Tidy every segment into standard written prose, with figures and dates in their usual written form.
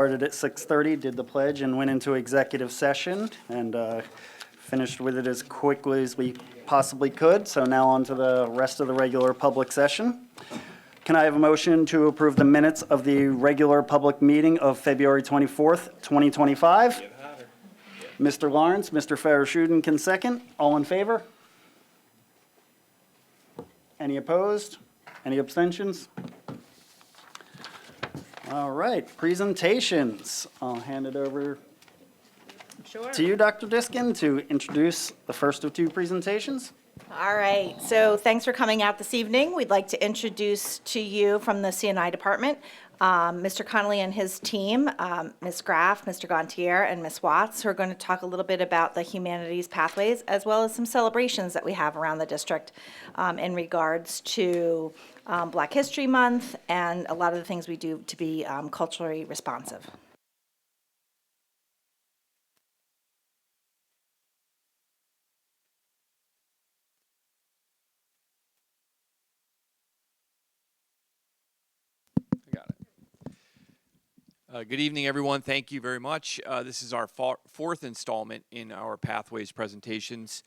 Started at 6:30, did the pledge, and went into executive session, and finished with it as quickly as we possibly could. So now on to the rest of the regular public session. Can I have a motion to approve the minutes of the regular public meeting of February 24th, 2025? Mr. Lawrence, Mr. Farashudin can second. All in favor? Any opposed? Any abstentions? All right, presentations. I'll hand it over to you, Dr. Diskin, to introduce the first of two presentations. All right, so thanks for coming out this evening. We'd like to introduce to you from the C&I department, Mr. Connolly and his team, Ms. Graff, Mr. Gontier, and Ms. Watts, who are going to talk a little bit about the humanities pathways, as well as some celebrations that we have around the district in regards to Black History Month and a lot of the things we do to be culturally responsive. Good evening, everyone. Thank you very much. This is our fourth installment in our Pathways presentations.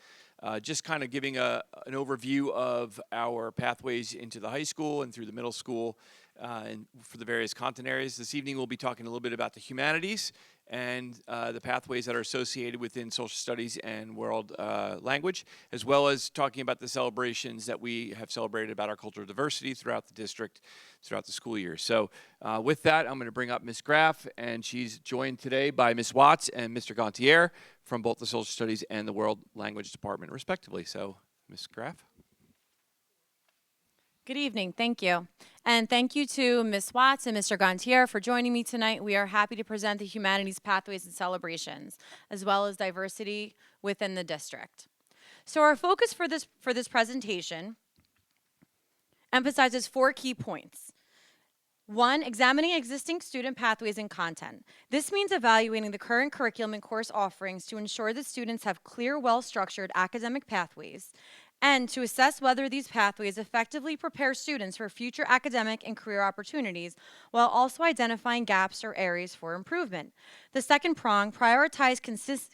Just kind of giving an overview of our pathways into the high school and through the middle school and for the various content areas. This evening we'll be talking a little bit about the humanities and the pathways that are associated within social studies and world language, as well as talking about the celebrations that we have celebrated about our cultural diversity throughout the district, throughout the school year. So with that, I'm going to bring up Ms. Graff, and she's joined today by Ms. Watts and Mr. Gontier from both the social studies and the world language department, respectively. So, Ms. Graff. Good evening, thank you. And thank you to Ms. Watts and Mr. Gontier for joining me tonight. We are happy to present the humanities pathways and celebrations, as well as diversity within the district. So our focus for this presentation emphasizes 4 key points. 1, examining existing student pathways and content. This means evaluating the current curriculum and course offerings to ensure that students have clear, well-structured academic pathways, and to assess whether these pathways effectively prepare students for future academic and career opportunities, while also identifying gaps or areas for improvement. The second prong, prioritize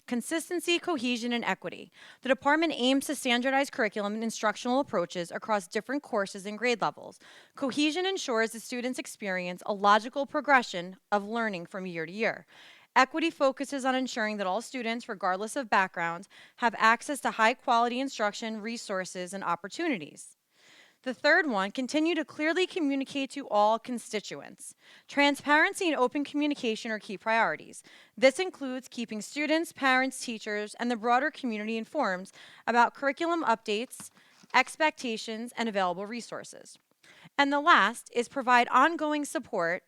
consistency, cohesion, and equity. The department aims to standardize curriculum and instructional approaches across different courses and grade levels. Cohesion ensures that students experience a logical progression of learning from year to year. Equity focuses on ensuring that all students, regardless of background, have access to high-quality instruction, resources, and opportunities. The third one, continue to clearly communicate to all constituents. Transparency and open communication are key priorities. This includes keeping students, parents, teachers, and the broader community informed about curriculum updates, expectations, and available resources. And the last is provide ongoing support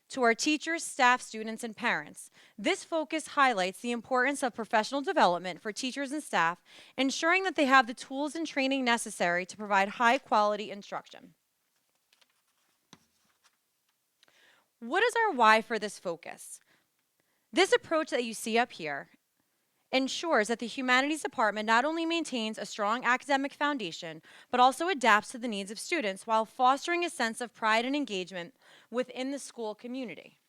to our teachers, staff, students, and parents. This focus highlights the importance of professional development for teachers and staff, ensuring that they have the tools and training necessary to provide high-quality instruction. What is our why for this focus? This approach that you see up here ensures that the humanities department not only maintains a strong academic foundation, but also adapts to the needs of students while fostering a sense of pride and engagement within the school community.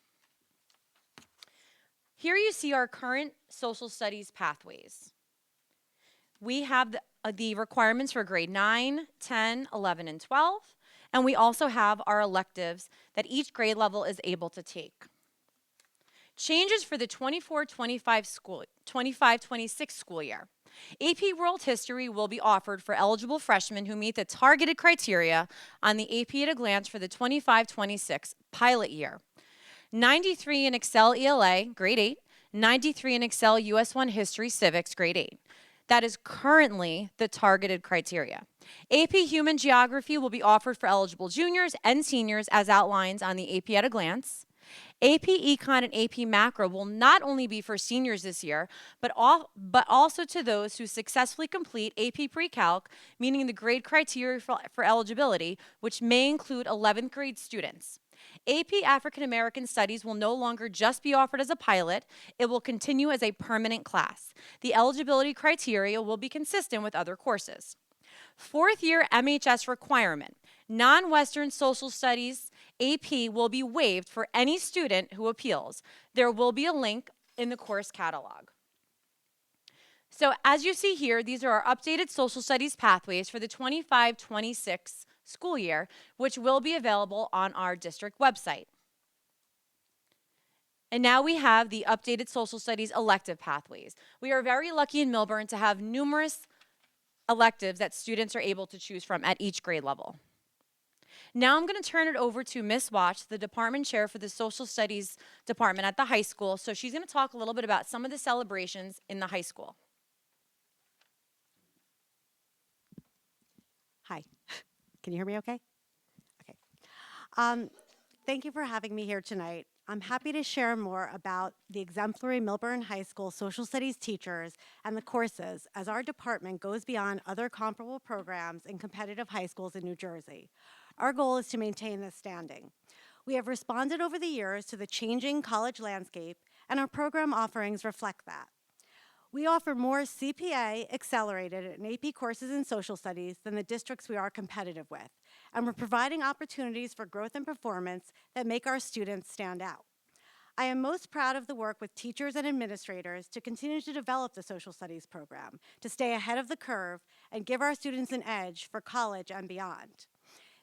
Here you see our current social studies pathways. We have the requirements for grade 9, 10, 11, and 12, and we also have our electives that each grade level is able to take. Changes for the 25-26 school year. AP World History will be offered for eligible freshmen who meet the targeted criteria on the AP at a glance for the 25-26 pilot year. 93 in Excel ELA, grade 8, 93 in Excel US 1 History Civics, grade 8. That is currently the targeted criteria. AP Human Geography will be offered for eligible juniors and seniors as outlined on the AP at a glance. AP Econ and AP Macro will not only be for seniors this year, but also to those who successfully complete AP Pre-Calc, meaning the grade criteria for eligibility, which may include 11th grade students. AP African American Studies will no longer just be offered as a pilot, it will continue as a permanent class. The eligibility criteria will be consistent with other courses. 4th year MHS requirement. Non-Western social studies AP will be waived for any student who appeals. There will be a link in the course catalog. So as you see here, these are our updated social studies pathways for the 25-26 school year, which will be available on our district website. And now we have the updated social studies elective pathways. We are very lucky in Millburn to have numerous electives that students are able to choose from at each grade level. Now I'm going to turn it over to Ms. Watch, the department chair for the social studies department at the high school. So she's going to talk a little bit about some of the celebrations in the high school. Hi. Can you hear me okay? Okay. Thank you for having me here tonight. I'm happy to share more about the exemplary Millburn High School social studies teachers and the courses as our department goes beyond other comparable programs in competitive high schools in New Jersey. Our goal is to maintain this standing. We have responded over the years to the changing college landscape, and our program offerings reflect that. We offer more CPA accelerated and AP courses in social studies than the districts we are competitive with, and we're providing opportunities for growth and performance that make our students stand out. I am most proud of the work with teachers and administrators to continue to develop the social studies program, to stay ahead of the curve and give our students an edge for college and beyond.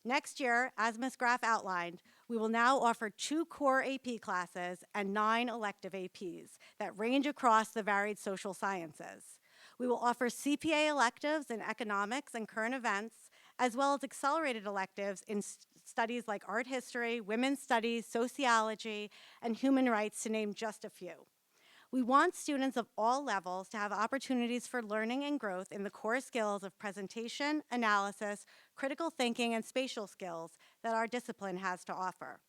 Next year, as Ms. Graff outlined, we will now offer 2 core AP classes and 9 elective APs that range across the varied social sciences. We will offer CPA electives in economics and current events, as well as accelerated electives in studies like art history, women's studies, sociology, and human rights, to name just a few. We want students of all levels to have opportunities for learning and growth in the core skills of presentation, analysis, critical thinking, and spatial skills that our discipline has to offer.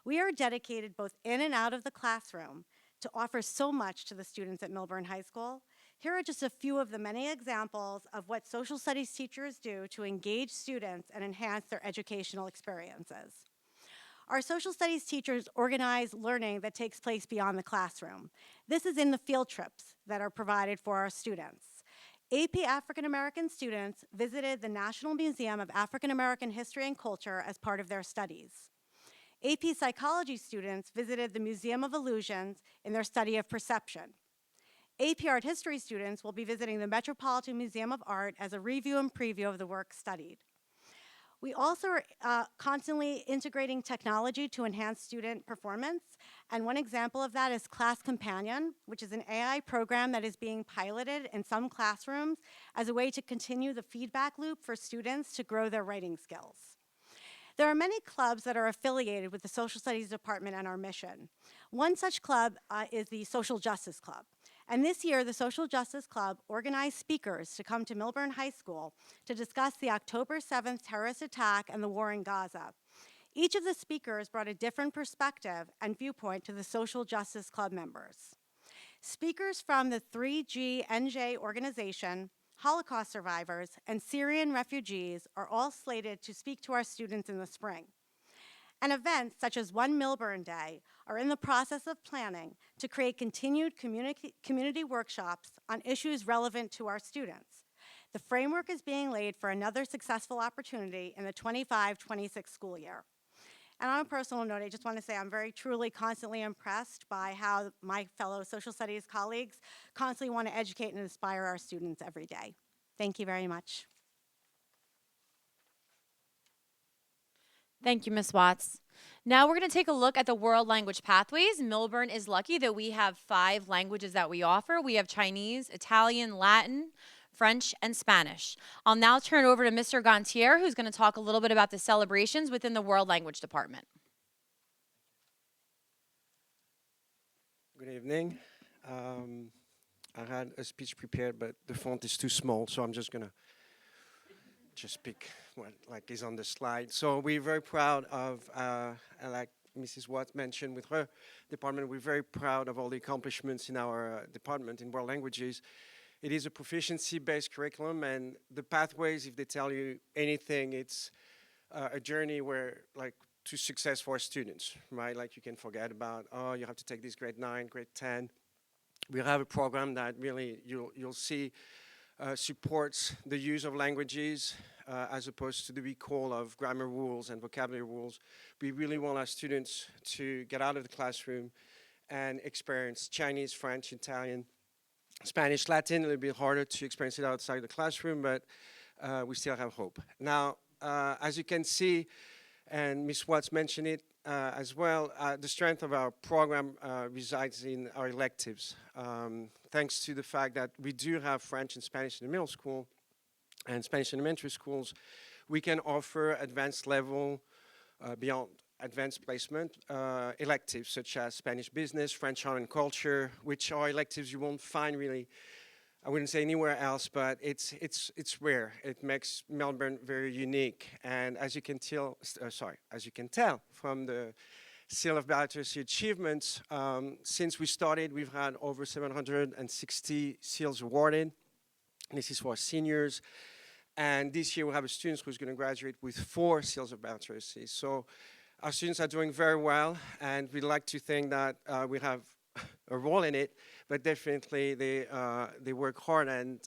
We are dedicated both in and out of the classroom to offer so much to the students at Millburn High School. Here are just a few of the many examples of what social studies teachers do to engage students and enhance their educational experiences. Our social studies teachers organize learning that takes place beyond the classroom. This is in the field trips that are provided for our students. AP African American students visited the National Museum of African American History and Culture as part of their studies. AP Psychology students visited the Museum of Illusions in their study of perception. AP Art History students will be visiting the Metropolitan Museum of Art as a review and preview of the work studied. We also are constantly integrating technology to enhance student performance, and one example of that is Class Companion, which is an AI program that is being piloted in some classrooms as a way to continue the feedback loop for students to grow their writing skills. There are many clubs that are affiliated with the Social Studies Department and our mission. One such club is the Social Justice Club. And this year, the Social Justice Club organized speakers to come to Millburn High School to discuss the October 7th terrorist attack and the war in Gaza. Each of the speakers brought a different perspective and viewpoint to the Social Justice Club members. Speakers from the 3GNJ organization, Holocaust survivors, and Syrian refugees are all slated to speak to our students in the spring. And events such as One Millburn Day are in the process of planning to create continued community workshops on issues relevant to our students. The framework is being laid for another successful opportunity in the 25-26 school year. And on a personal note, I just want to say I'm very truly constantly impressed by how my fellow social studies colleagues constantly want to educate and inspire our students every day. Thank you very much. Thank you, Ms. Watts. Now we're going to take a look at the world language pathways. Millburn is lucky that we have 5 languages that we offer. We have Chinese, Italian, Latin, French, and Spanish. I'll now turn it over to Mr. Gontier, who's going to talk a little bit about the celebrations within the world language department. Good evening. I had a speech prepared, but the font is too small, so I'm just going to pick what like is on the slide. So we're very proud of, like Mrs. Watt mentioned with her department, we're very proud of all the accomplishments in our department in world languages. It is a proficiency-based curriculum, and the pathways, if they tell you anything, it's a journey where, like, to success for students, right? Like, you can forget about, oh, you have to take this grade 9, grade 10. We have a program that really, you'll see, supports the use of languages, as opposed to the recall of grammar rules and vocabulary rules. We really want our students to get out of the classroom and experience Chinese, French, Italian, Spanish, Latin. A little bit harder to experience it outside the classroom, but we still have hope. Now, as you can see, and Ms. Watts mentioned it as well, the strength of our program resides in our electives. Thanks to the fact that we do have French and Spanish in the middle school and Spanish in elementary schools, we can offer advanced level, beyond advanced placement, electives such as Spanish business, French art and culture, which are electives you won't find really, I wouldn't say anywhere else, but it's rare. It makes Millburn very unique. And as you can tell, as you can tell from the Seal of Literacy achievements, since we started, we've had over 760 seals awarded. This is for seniors. And this year we have a student who's going to graduate with 4 seals of literacy. So our students are doing very well, and we'd like to think that we have a role in it, but definitely they work hard, and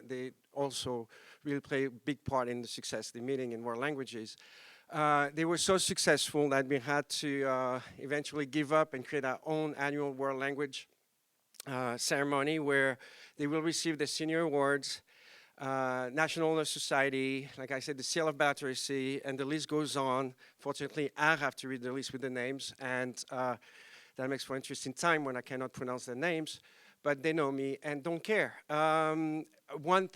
they also really play a big part in the success of the meeting in world languages. They were so successful that we had to eventually give up and create our own annual world language ceremony where they will receive the senior awards, National Honor Society, like I said, the Seal of Literacy, and the list goes on. Fortunately, I have to read the list with the names, and that makes for interesting time when I cannot pronounce their names, but they know me and don't care. One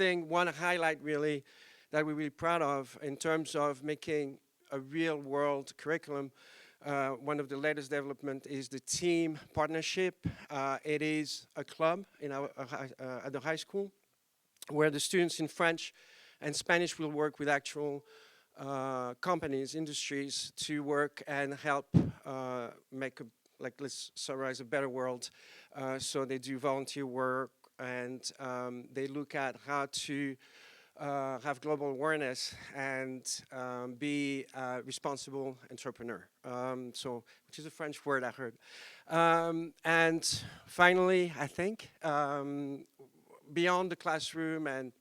highlight really that we're really proud of in terms of making a real world curriculum, one of the latest development is the team partnership. It is a club in our, at the high school where the students in French and Spanish will work with actual companies, industries to work and help make a, like, let's summarize, a better world. So they do volunteer work, and they look at how to have global awareness and be a responsible entrepreneur. Which is a French word I heard. And finally, I think, beyond the classroom and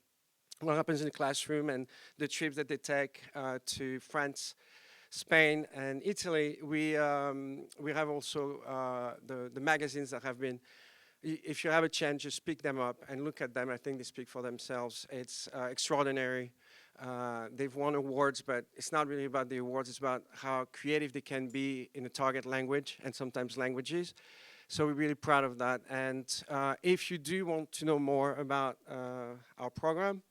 what happens in the classroom and the trips that they take to France, Spain, and Italy, we have also the magazines that have been, if you have a chance, just pick them up and look at them. I think they speak for themselves. It's extraordinary. They've won awards, but it's not really about the awards. It's about how creative they can be in a target language and sometimes languages. So we're really proud of that. And if you do want to know more about our program,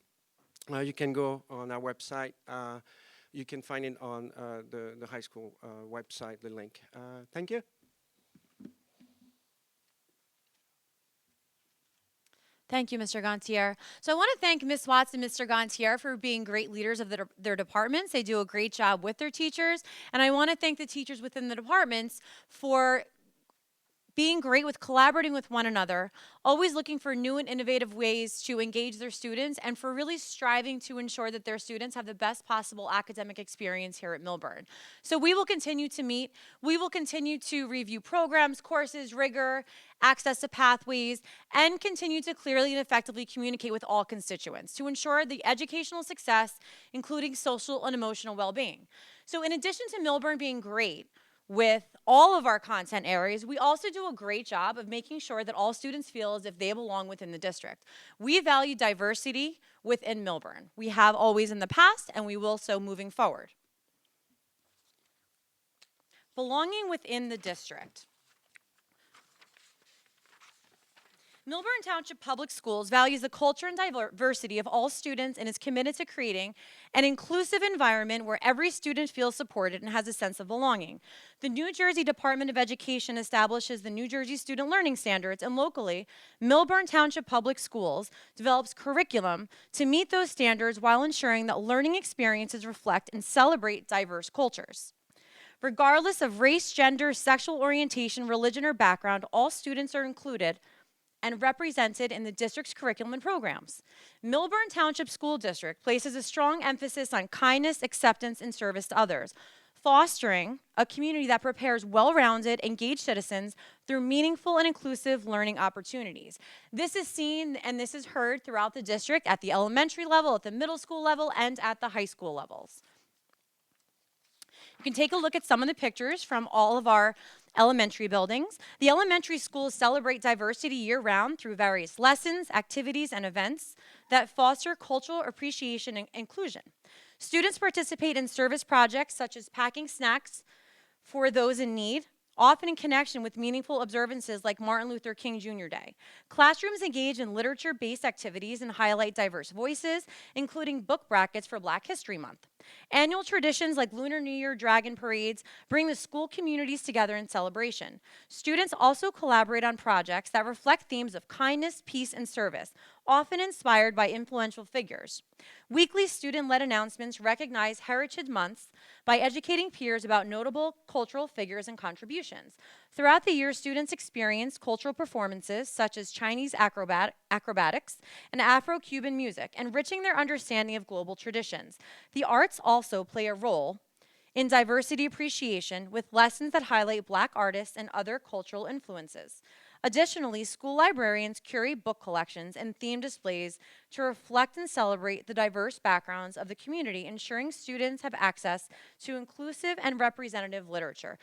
you can go on our website. You can find it on the high school website, the link. Thank you. Thank you, Mr. Gantier. So I want to thank Ms. Watts and Mr. Gantier for being great leaders of their departments. They do a great job with their teachers. And I want to thank the teachers within the departments for being great with collaborating with one another, always looking for new and innovative ways to engage their students, and for really striving to ensure that their students have the best possible academic experience here at Millburn. So we will continue to meet. We will continue to review programs, courses, rigor, access to pathways, and continue to clearly and effectively communicate with all constituents to ensure the educational success, including social and emotional well-being. So in addition to Millburn being great with all of our content areas, we also do a great job of making sure that all students feel as if they belong within the district. We value diversity within Millburn. We have always in the past, and we will so moving forward. Belonging within the district. Millburn Township Public Schools values the culture and diversity of all students and is committed to creating an inclusive environment where every student feels supported and has a sense of belonging. The New Jersey Department of Education establishes the New Jersey Student Learning Standards, and locally, Millburn Township Public Schools develops curriculum to meet those standards while ensuring that learning experiences reflect and celebrate diverse cultures. Regardless of race, gender, sexual orientation, religion, or background, all students are included and represented in the district's curriculum and programs. Millburn Township School District places a strong emphasis on kindness, acceptance, and service to others. fostering a community that prepares well-rounded, engaged citizens through meaningful and inclusive learning opportunities. This is seen and this is heard throughout the district at the elementary level, at the middle school level, and at the high school levels. You can take a look at some of the pictures from all of our elementary buildings. The elementary schools celebrate diversity year-round through various lessons, activities, and events that foster cultural appreciation and inclusion. Students participate in service projects such as packing snacks for those in need, often in connection with meaningful observances like Martin Luther King Jr. Day. Classrooms engage in literature-based activities and highlight diverse voices, including book brackets for Black History Month. Annual traditions like Lunar New Year dragon parades bring the school communities together in celebration. Students also collaborate on projects that reflect themes of kindness, peace, and service, often inspired by influential figures. Weekly student-led announcements recognize Heritage Months by educating peers about notable cultural figures and contributions. Throughout the year, students experience cultural performances such as Chinese acrobatics and Afro-Cuban music, enriching their understanding of global traditions. The arts also play a role in diversity appreciation with lessons that highlight Black artists and other cultural influences. Additionally, school librarians curate book collections and theme displays to reflect and celebrate the diverse backgrounds of the community, ensuring students have access to inclusive and representative literature.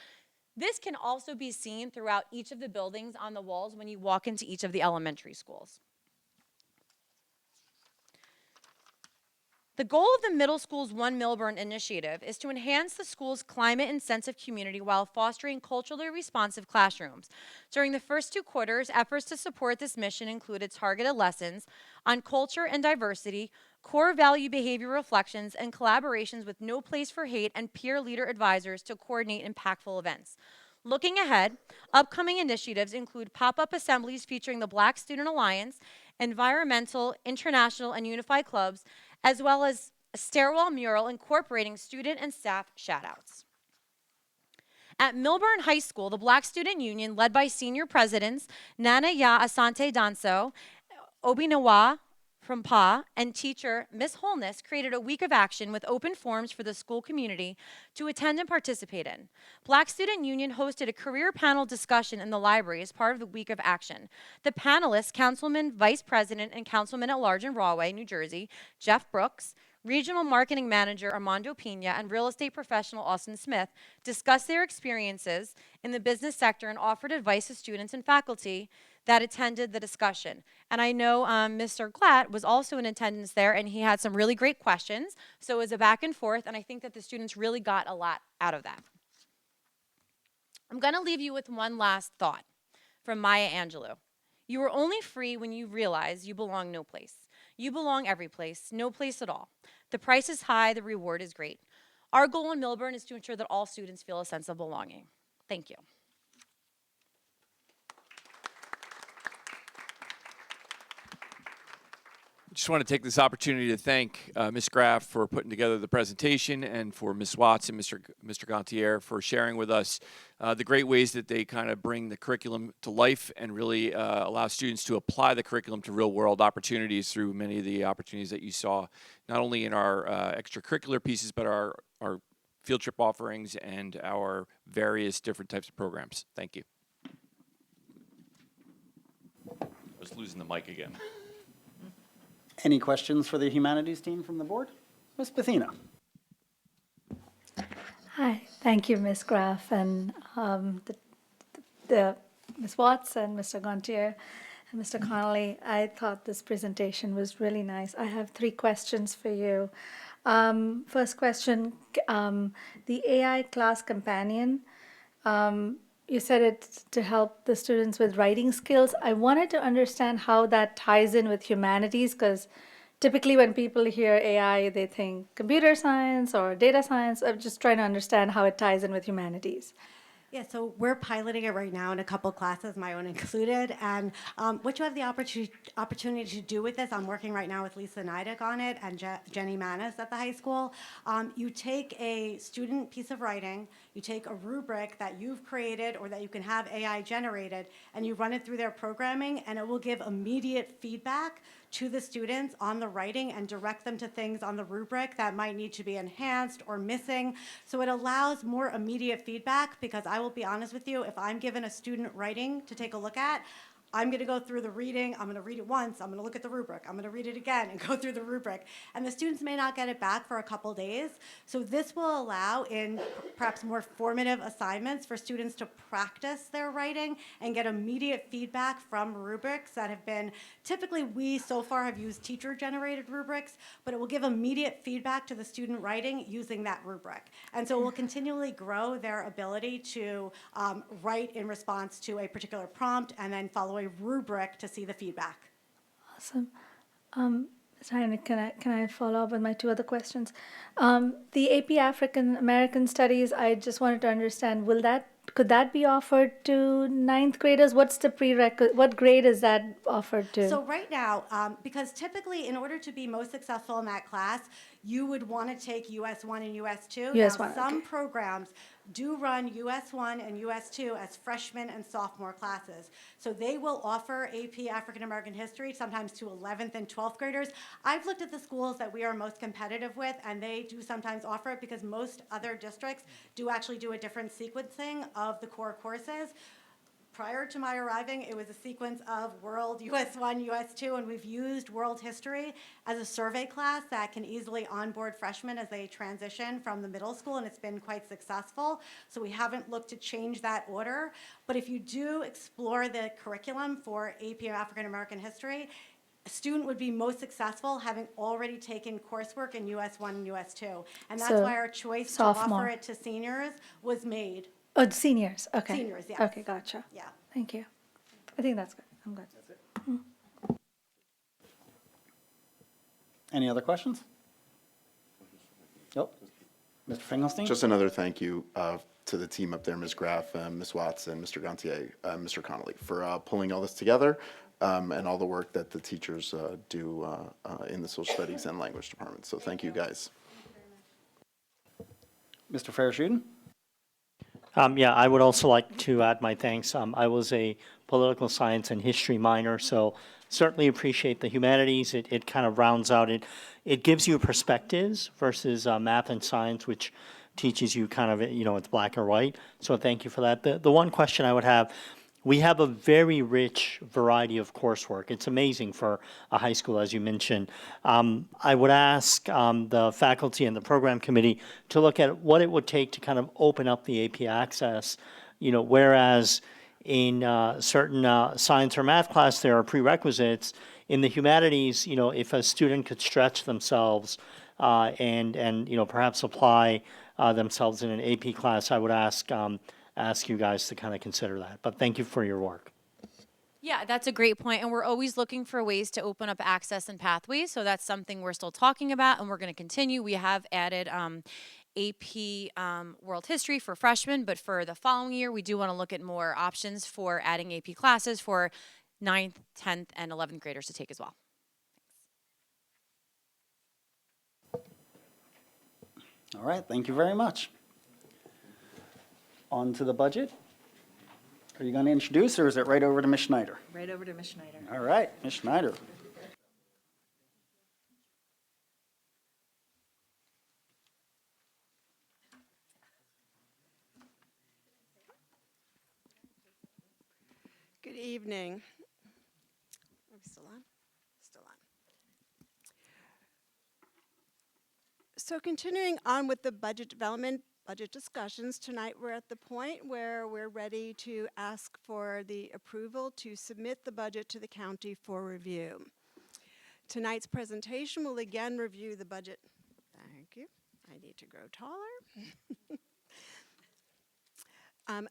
This can also be seen throughout each of the buildings on the walls when you walk into each of the elementary schools. The goal of the middle school's One Millburn initiative is to enhance the school's climate and sense of community while fostering culturally responsive classrooms. During the first 2 quarters, efforts to support this mission included targeted lessons on culture and diversity, core value behavior reflections, and collaborations with No Place for Hate and peer leader advisors to coordinate impactful events. Looking ahead, upcoming initiatives include pop-up assemblies featuring the Black Student Alliance, environmental, international, and unified clubs, as well as a stairwell mural incorporating student and staff shout-outs. At Millburn High School, the Black Student Union, led by senior presidents Nana Ya Asante Danso, Obinawa from Pa, and teacher Miss Holness, created a week of action with open forums for the school community to attend and participate in. Black Student Union hosted a career panel discussion in the library as part of the week of action. The panelists, Councilman, Vice President, and Councilman at Large in Rahway, New Jersey, Jeff Brooks, Regional Marketing Manager Armando Pina, and real estate professional Austin Smith, discussed their experiences in the business sector and offered advice to students and faculty that attended the discussion. And I know Mr. Glatt was also in attendance there, and he had some really great questions. So it was a back and forth, and I think that the students really got a lot out of that. I'm going to leave you with one last thought from Maya Angelou. You are only free when you realize you belong no place. You belong every place, no place at all. The price is high, the reward is great. Our goal in Millburn is to ensure that all students feel a sense of belonging. Thank you. Just want to take this opportunity to thank Ms. Graff for putting together the presentation, and for Ms. Watts and Mr. Gontier for sharing with us the great ways that they kind of bring the curriculum to life and really allow students to apply the curriculum to real-world opportunities through many of the opportunities that you saw, not only in our extracurricular pieces, but our field trip offerings and our various different types of programs. Thank you. I was losing the mic again. Any questions for the humanities team from the board? Ms. Bethina. Hi, thank you, Ms. Graff, and the Ms. Watts and Mr. Gontier and Mr. Connolly. I thought this presentation was really nice. I have 3 questions for you. First question, the AI class companion. You said it's to help the students with writing skills. I wanted to understand how that ties in with humanities, because typically when people hear AI, they think computer science or data science. I'm just trying to understand how it ties in with humanities. Yeah, so we're piloting it right now in a couple classes, my own included. And what you have the opportunity to do with this, I'm working right now with Lisa Nidek on it and Jenny Manis at the high school. You take a student piece of writing, you take a rubric that you've created or that you can have AI generated, and you run it through their programming, and it will give immediate feedback to the students on the writing and direct them to things on the rubric that might need to be enhanced or missing. So it allows more immediate feedback, because I will be honest with you, if I'm given a student writing to take a look at, I'm going to go through the reading, I'm going to read it once, I'm going to look at the rubric, I'm going to read it again and go through the rubric. And the students may not get it back for a couple days. So this will allow in perhaps more formative assignments for students to practice their writing and get immediate feedback from rubrics that have been, typically we so far have used teacher-generated rubrics, but it will give immediate feedback to the student writing using that rubric. And so it will continually grow their ability to write in response to a particular prompt and then follow a rubric to see the feedback. Awesome. Ms. Hynek, can I follow up with my two other questions? The AP African American Studies, I just wanted to understand, could that be offered to ninth graders? What's the prerequisite? What grade is that offered to? So right now, because typically in order to be most successful in that class, you would want to take US 1 and US 2. US Now, 1, some okay. programs do run US 1 and US 2 as freshman and sophomore classes. So they will offer AP African American History sometimes to 11th and 12th graders. I've looked at the schools that we are most competitive with, and they do sometimes offer it because most other districts do actually do a different sequencing of the core courses. Prior to my arriving, it was a sequence of World, US 1, US 2, and we've used World History as a survey class that can easily onboard freshmen as they transition from the middle school, and it's been quite successful. So we haven't looked to change that order. But if you do explore the curriculum for AP African American History, a student would be most successful having already taken coursework in US 1 and US 2. And that's So, why our choice to sophomore. offer it to seniors was made. Oh, seniors, okay. Seniors, yes. Okay, gotcha. Yeah. Thank you. I think that's good. I'm good. Any other questions? Nope. Mr. Finkelstein? Just another thank you to the team up there, Ms. Graff, Ms. Watts, and Mr. Gantier, Mr. Connolly, for pulling all this together and all the work that the teachers do in the social studies and language department. So thank you, guys. Mr. Farashudin? Yeah, I would also like to add my thanks. I was a political science and history minor, so certainly appreciate the humanities. It kind of rounds out it. It gives you perspectives versus math and science, which teaches you kind of, it's black or white. So thank you for that. The one question I would have, we have a very rich variety of coursework. It's amazing for a high school, as you mentioned. I would ask the faculty and the program committee to look at what it would take to kind of open up the AP access. Whereas in certain science or math class there are prerequisites, in the humanities, if a student could stretch themselves and perhaps apply themselves in an AP class, I would ask you guys to kind of consider that. But thank you for your work. Yeah, that's a great point, and we're always looking for ways to open up access and pathways, so that's something we're still talking about, and we're going to continue. We have added AP World History for freshmen, but for the following year, we do want to look at more options for adding AP classes for 9th, 10th, and 11th graders to take as well. All right, thank you very much. On to the budget. Are you going to introduce, or is it right over to Ms. Schneider? Right over to Ms. Schneider. All right, Ms. Schneider. Good evening. Are we still on? Still on. So continuing on with the budget development, budget discussions, tonight we're at the point where we're ready to ask for the approval to submit the budget to the county for review. Tonight's presentation will again review the budget. Thank you. I need to grow taller.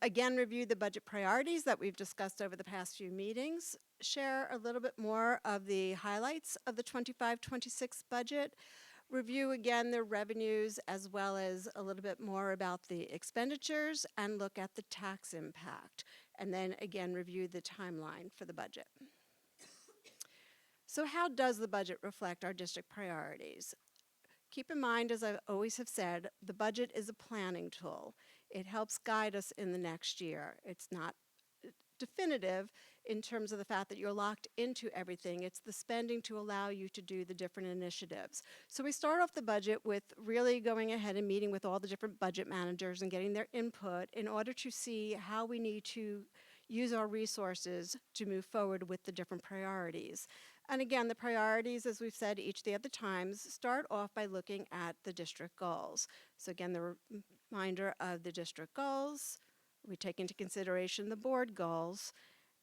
Again, review the budget priorities that we've discussed over the past few meetings, share a little bit more of the highlights of the 25-26 budget, review again the revenues as well as a little bit more about the expenditures and look at the tax impact. And then again, review the timeline for the budget. So how does the budget reflect our district priorities? Keep in mind, as I always have said, the budget is a planning tool. It helps guide us in the next year. It's not definitive in terms of the fact that you're locked into everything. It's the spending to allow you to do the different initiatives. So we start off the budget with really going ahead and meeting with all the different budget managers and getting their input in order to see how we need to use our resources to move forward with the different priorities. And again, the priorities, as we've said each day at the Times, start off by looking at the district goals. So again, the reminder of the district goals, we take into consideration the board goals,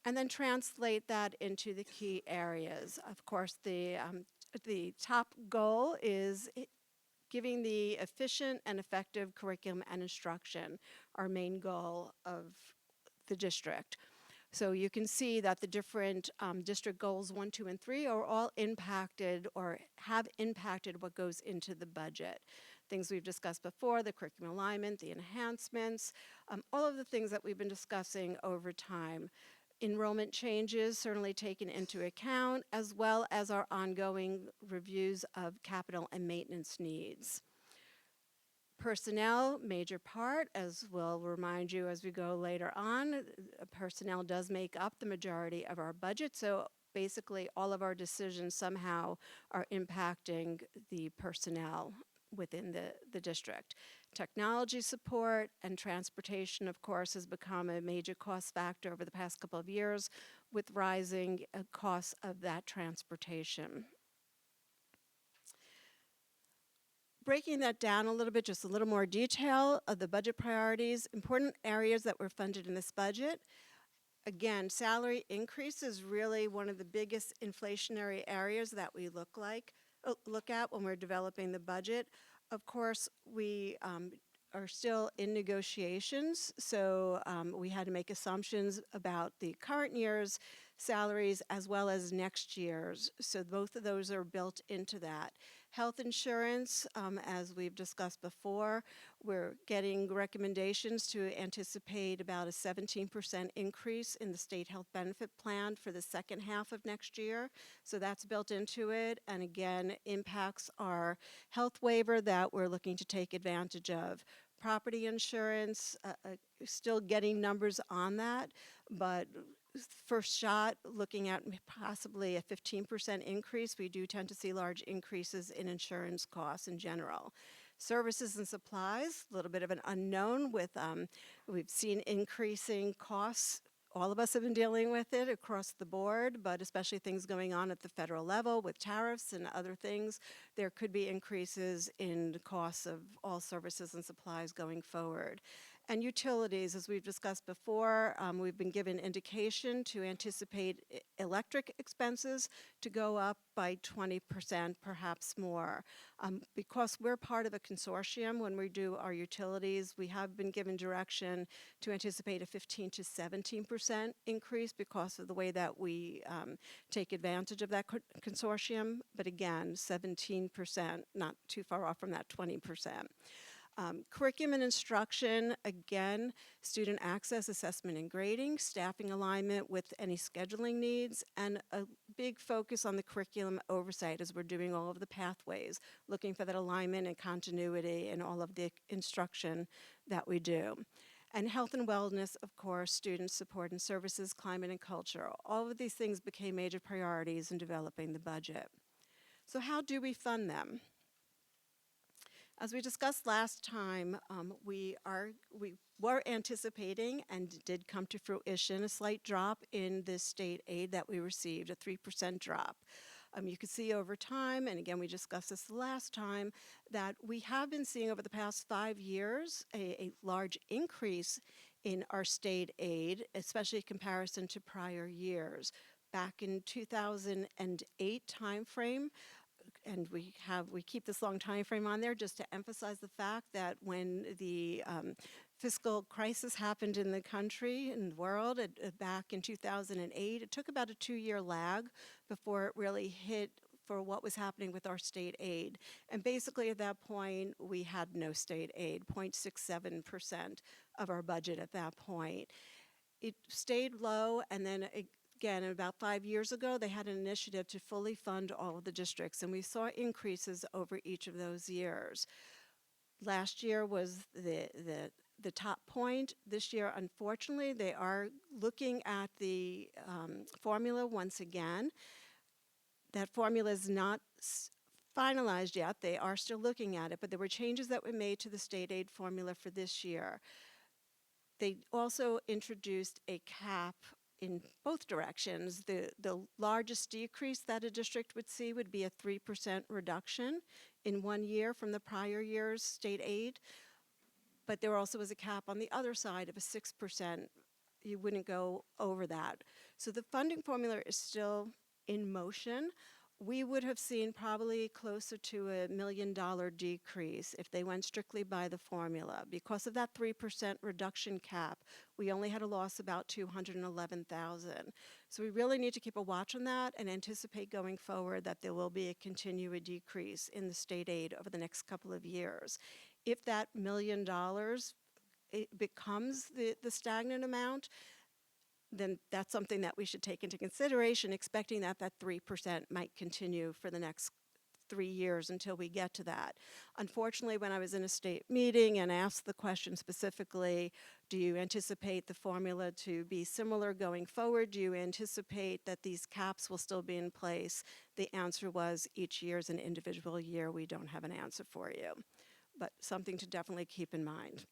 and then translate that into the key areas. Of course, the top goal is giving the efficient and effective curriculum and instruction, our main goal of the district. So you can see that the different district goals 1, 2, and 3 are all impacted or have impacted what goes into the budget. Things we've discussed before, the curriculum alignment, the enhancements, all of the things that we've been discussing over time. Enrollment changes certainly taken into account, as well as our ongoing reviews of capital and maintenance needs. Personnel, major part, as we'll remind you as we go later on, personnel does make up the majority of our budget, so basically all of our decisions somehow are impacting the personnel within the district. Technology support and transportation, of course, has become a major cost factor over the past couple of years with rising costs of that transportation. Breaking that down a little bit, just a little more detail of the budget priorities, important areas that were funded in this budget. Again, salary increase is really one of the biggest inflationary areas that we look at when we're developing the budget. Of course, we are still in negotiations, so we had to make assumptions about the current year's salaries as well as next year's. So both of those are built into that. Health insurance, as we've discussed before, we're getting recommendations to anticipate about a 17% increase in the state health benefit plan for the second half of next year. So that's built into it, and again, impacts our health waiver that we're looking to take advantage of. Property insurance, still getting numbers on that, but first shot, looking at possibly a 15% increase. We do tend to see large increases in insurance costs in general. Services and supplies, a little bit of an unknown with, we've seen increasing costs. All of us have been dealing with it across the board, but especially things going on at the federal level with tariffs and other things. There could be increases in the costs of all services and supplies going forward. And utilities, as we've discussed before, we've been given indication to anticipate electric expenses to go up by 20%, perhaps more. Because we're part of a consortium when we do our utilities, we have been given direction to anticipate a 15 to 17% increase because of the way that we take advantage of that consortium. But again, 17%, not too far off from that 20%. Curriculum and instruction, again, student access, assessment and grading, staffing alignment with any scheduling needs, and a big focus on the curriculum oversight as we're doing all of the pathways, looking for that alignment and continuity in all of the instruction that we do. And health and wellness, of course, student support and services, climate and culture. All of these things became major priorities in developing the budget. So how do we fund them? As we discussed last time, we were anticipating and did come to fruition a slight drop in the state aid that we received, a 3% drop. You can see over time, and again we discussed this the last time, that we have been seeing over the past 5 years a large increase in our state aid, especially in comparison to prior years. Back in 2008 timeframe, and we keep this long time frame on there just to emphasize the fact that when the fiscal crisis happened in the country and the world back in 2008, it took about a 2-year lag before it really hit for what was happening with our state aid. And basically at that point, we had no state aid, 0.67% of our budget at that point. It stayed low, and then again, about 5 years ago, they had an initiative to fully fund all of the districts, and we saw increases over each of those years. Last year was the top point. This year, unfortunately, they are looking at the formula once again. That formula is not finalized yet. They are still looking at it, but there were changes that were made to the state aid formula for this year. They also introduced a cap in both directions. The largest decrease that a district would see would be a 3% reduction in 1 year from the prior year's state aid. But there also was a cap on the other side of a 6%. You wouldn't go over that. So the funding formula is still in motion. We would have seen probably closer to $1 million decrease if they went strictly by the formula. Because of that 3% reduction cap, we only had a loss about $211,000. So we really need to keep a watch on that and anticipate going forward that there will be a continued decrease in the state aid over the next couple of years. If that $1 million it becomes the stagnant amount, then that's something that we should take into consideration, expecting that that 3% might continue for the next 3 years until we get to that. Unfortunately, when I was in a state meeting and asked the question specifically, do you anticipate the formula to be similar going forward? Do you anticipate that these caps will still be in place? The answer was each year is an individual year. We don't have an answer for you, but something to definitely keep in mind.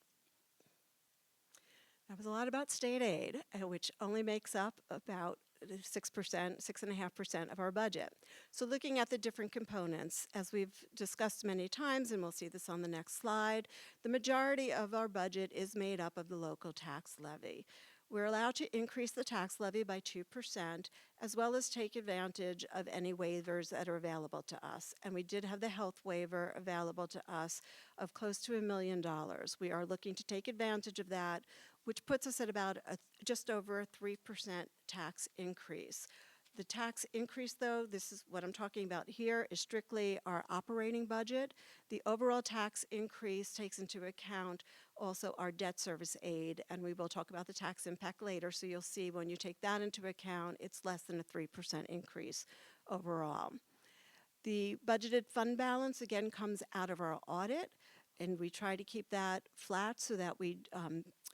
That was a lot about state aid, which only makes up about 6%, 6.5% of our budget. So looking at the different components, as we've discussed many times, and we'll see this on the next slide, the majority of our budget is made up of the local tax levy. We're allowed to increase the tax levy by 2%, as well as take advantage of any waivers that are available to us. And we did have the health waiver available to us of close to $1 million. We are looking to take advantage of that, which puts us at about just over a 3% tax increase. The tax increase, though, this is what I'm talking about here, is strictly our operating budget. The overall tax increase takes into account also our debt service aid, and we will talk about the tax impact later, so you'll see when you take that into account, it's less than a 3% increase overall. The budgeted fund balance, again, comes out of our audit, and we try to keep that flat so that we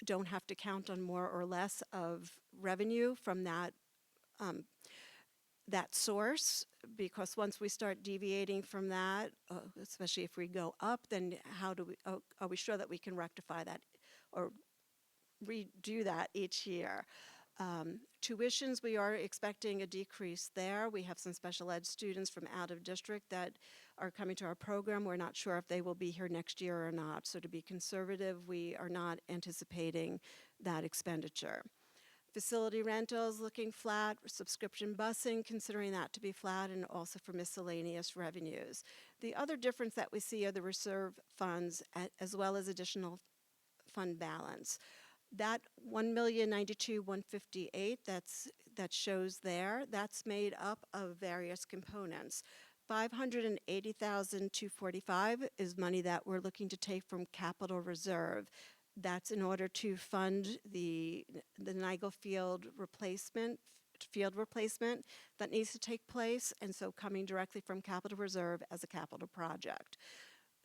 don't have to count on more or less of revenue from that source, because once we start deviating from that, especially if we go up, then are we sure that we can rectify that or redo that each year? Tuitions, we are expecting a decrease there. We have some special ed students from out of district that are coming to our program. We're not sure if they will be here next year or not. So to be conservative, we are not anticipating that expenditure. Facility rentals looking flat, subscription busing, considering that to be flat, and also for miscellaneous revenues. The other difference that we see are the reserve funds as well as additional fund balance. That $1,092,158 that shows there, that's made up of various components. $580,245 is money that we're looking to take from capital reserve. That's in order to fund the Nigel field replacement that needs to take place, and so coming directly from capital reserve as a capital project.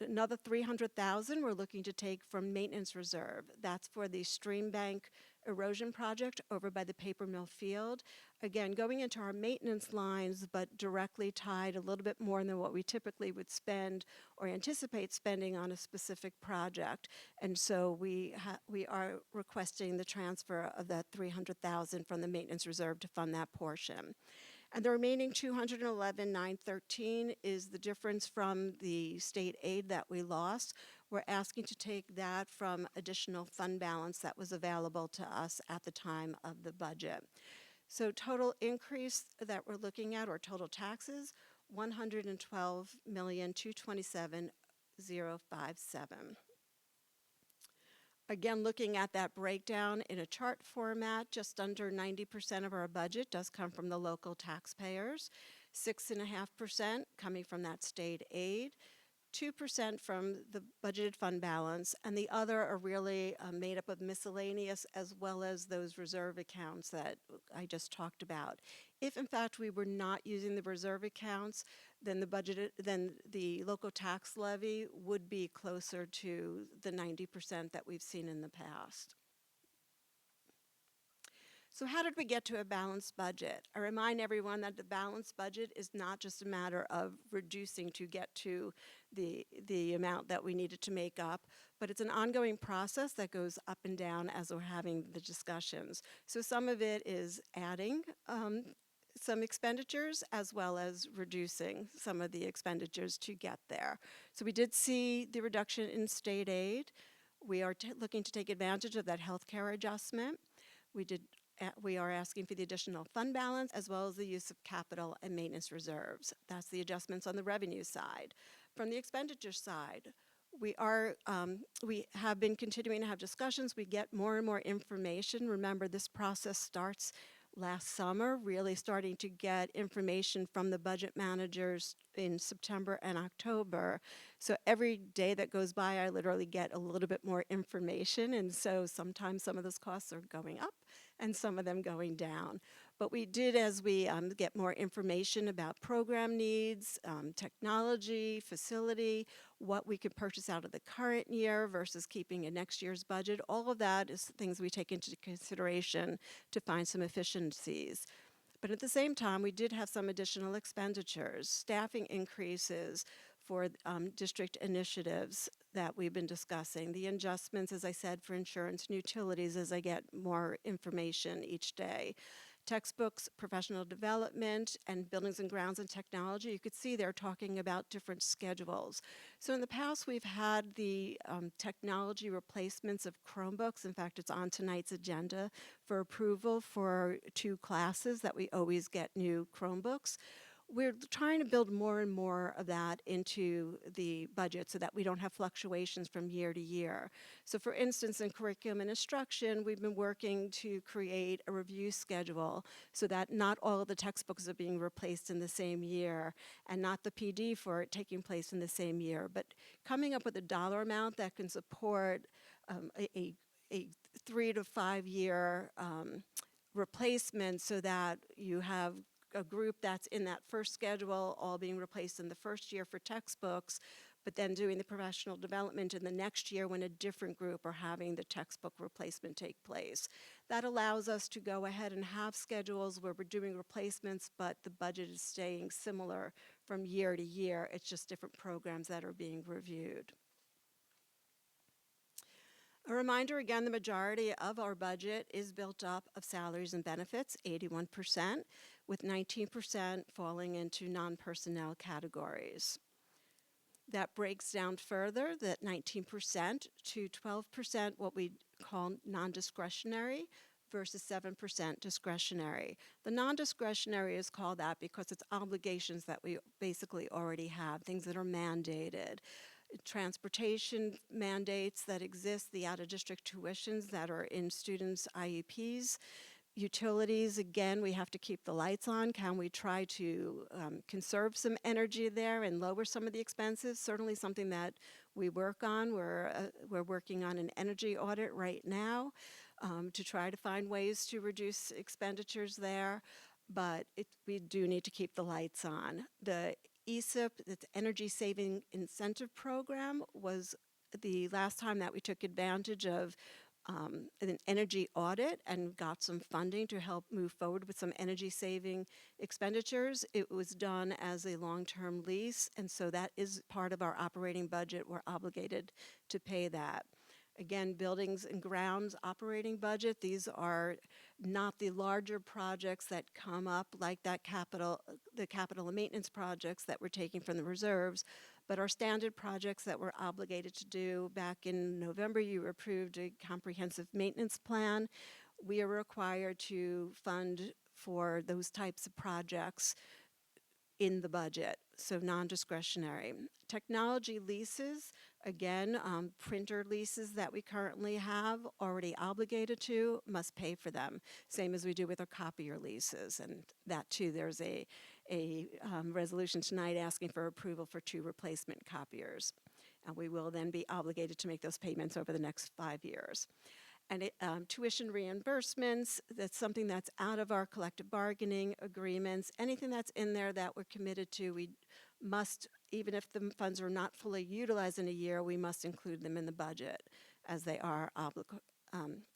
Another $300,000 we're looking to take from maintenance reserve. That's for the stream bank erosion project over by the paper mill field. Again, going into our maintenance lines, but directly tied a little bit more than what we typically would spend or anticipate spending on a specific project. And so we are requesting the transfer of that $300,000 from the maintenance reserve to fund that portion. And the remaining $211,913 is the difference from the state aid that we lost. We're asking to take that from additional fund balance that was available to us at the time of the budget. So total increase that we're looking at, or total taxes, $112,227,057. Again, looking at that breakdown in a chart format, just under 90% of our budget does come from the local taxpayers. 6.5% coming from that state aid, 2% from the budgeted fund balance, and the other are really made up of miscellaneous as well as those reserve accounts that I just talked about. If in fact we were not using the reserve accounts, then the local tax levy would be closer to the 90% that we've seen in the past. So how did we get to a balanced budget? I remind everyone that the balanced budget is not just a matter of reducing to get to the amount that we needed to make up, but it's an ongoing process that goes up and down as we're having the discussions. So some of it is adding some expenditures as well as reducing some of the expenditures to get there. So we did see the reduction in state aid. We are looking to take advantage of that healthcare adjustment. We are asking for the additional fund balance as well as the use of capital and maintenance reserves. That's the adjustments on the revenue side. From the expenditure side, we have been continuing to have discussions. We get more and more information. Remember, this process starts last summer, really starting to get information from the budget managers in September and October. So every day that goes by, I literally get a little bit more information. And so sometimes some of those costs are going up and some of them going down. But we did, as we get more information about program needs, technology, facility, what we could purchase out of the current year versus keeping in next year's budget, all of that is things we take into consideration to find some efficiencies. But at the same time, we did have some additional expenditures, staffing increases for district initiatives that we've been discussing, the adjustments, as I said, for insurance and utilities as I get more information each day. Textbooks, professional development, and buildings and grounds and technology, you could see they're talking about different schedules. So in the past, we've had the technology replacements of Chromebooks. In fact, it's on tonight's agenda for approval for 2 classes that we always get new Chromebooks. We're trying to build more and more of that into the budget so that we don't have fluctuations from year to year. So for instance, in curriculum and instruction, we've been working to create a review schedule so that not all of the textbooks are being replaced in the same year and not the PD for it taking place in the same year, but coming up with a dollar amount that can support a 3 to 5 year replacement so that you have a group that's in that first schedule all being replaced in the first year for textbooks, but then doing the professional development in the next year when a different group are having the textbook replacement take place. That allows us to go ahead and have schedules where we're doing replacements, but the budget is staying similar from year to year. It's just different programs that are being reviewed. A reminder, again, the majority of our budget is built up of salaries and benefits, 81%, with 19% falling into non-personnel categories. That breaks down further, that 19% to 12% what we call non-discretionary versus 7% discretionary. The non-discretionary is called that because it's obligations that we basically already have, things that are mandated. Transportation mandates that exist, the out-of-district tuitions that are in students' IEPs. Utilities, again, we have to keep the lights on. Can we try to conserve some energy there and lower some of the expenses? Certainly something that we work on. We're working on an energy audit right now to try to find ways to reduce expenditures there, but we do need to keep the lights on. The ESIP, the Energy Saving Incentive Program, was the last time that we took advantage of an energy audit and got some funding to help move forward with some energy saving expenditures. It was done as a long-term lease, and so that is part of our operating budget. We're obligated to pay that. Again, buildings and grounds operating budget, these are not the larger projects that come up like the capital and maintenance projects that we're taking from the reserves, but our standard projects that we're obligated to do. Back in November, you approved a comprehensive maintenance plan. We are required to fund for those types of projects in the budget, so non-discretionary. Technology leases, again, printer leases that we currently have already obligated to, must pay for them, same as we do with our copier leases, and that too, there's a a resolution tonight asking for approval for 2 replacement copiers. And we will then be obligated to make those payments over the next 5 years. And tuition reimbursements, that's something that's out of our collective bargaining agreements. Anything that's in there that we're committed to, we must, even if the funds are not fully utilized in a year, we must include them in the budget as they are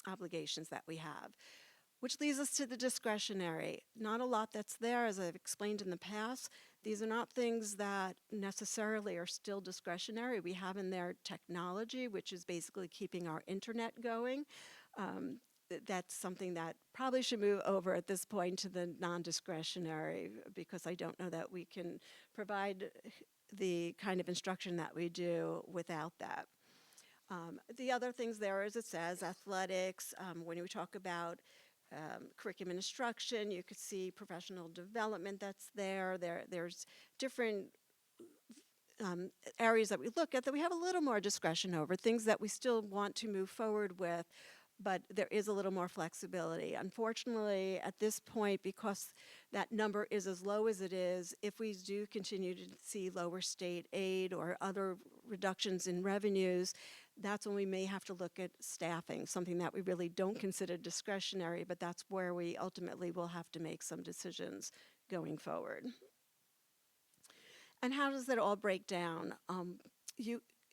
obligations that we have. Which leads us to the discretionary. Not a lot that's there, as I've explained in the past. These are not things that necessarily are still discretionary. We have in there technology, which is basically keeping our internet going. That's something that probably should move over at this point to the non-discretionary, because I don't know that we can provide the kind of instruction that we do without that. The other things there, as it says, athletics, when we talk about curriculum instruction, you could see professional development that's there. There's different areas that we look at that we have a little more discretion over, things that we still want to move forward with, but there is a little more flexibility. Unfortunately, at this point, because that number is as low as it is, if we do continue to see lower state aid or other reductions in revenues, that's when we may have to look at staffing, something that we really don't consider discretionary, but that's where we ultimately will have to make some decisions going forward. And how does that all break down?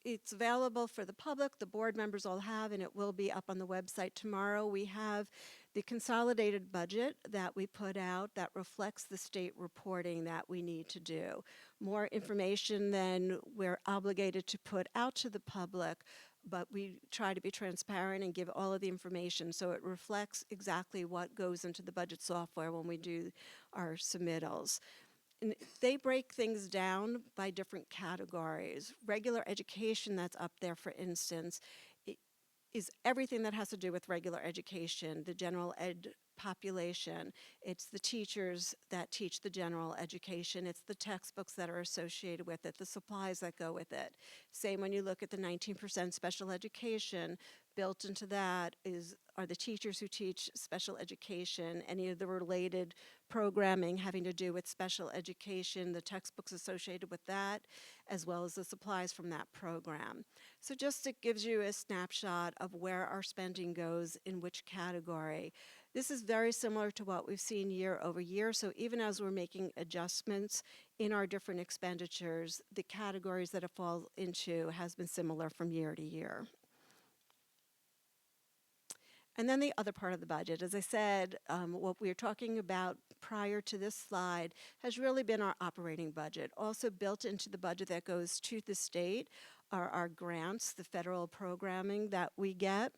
It's available for the public, the board members all have, and it will be up on the website tomorrow. We have the consolidated budget that we put out that reflects the state reporting that we need to do. More information than we're obligated to put out to the public, but we try to be transparent and give all of the information so it reflects exactly what goes into the budget software when we do our submittals. And they break things down by different categories. Regular education that's up there, for instance, is everything that has to do with regular education, the general ed population. It's the teachers that teach the general education. It's the textbooks that are associated with it, the supplies that go with it. Same when you look at the 19% special education, built into that are the teachers who teach special education, any of the related programming having to do with special education, the textbooks associated with that, as well as the supplies from that program. So just it gives you a snapshot of where our spending goes in which category. This is very similar to what we've seen year over year, so even as we're making adjustments in our different expenditures, the categories that it falls into has been similar from year to year. And then the other part of the budget, as I said, what we were talking about prior to this slide has really been our operating budget. Also built into the budget that goes to the state are our grants, the federal programming that we get,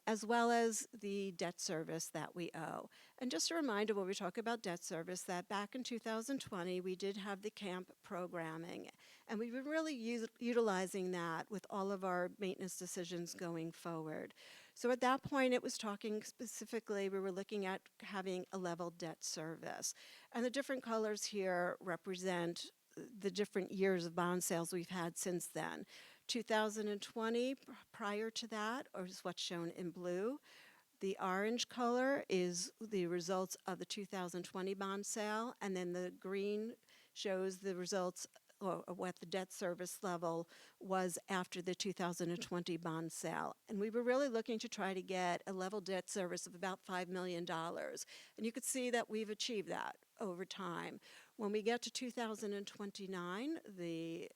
as well as the debt service that we owe. And just a reminder when we talk about debt service that back in 2020 we did have the camp programming, and we've been really utilizing that with all of our maintenance decisions going forward. So at that point, it was talking specifically, we were looking at having a level debt service. And the different colors here represent the different years of bond sales we've had since then. 2020, prior to that, is what's shown in blue. The orange color is the results of the 2020 bond sale, and then the green shows the results or what the debt service level was after the 2020 bond sale. And we were really looking to try to get a level debt service of about $5 million. And you could see that we've achieved that over time. When we get to 2029, the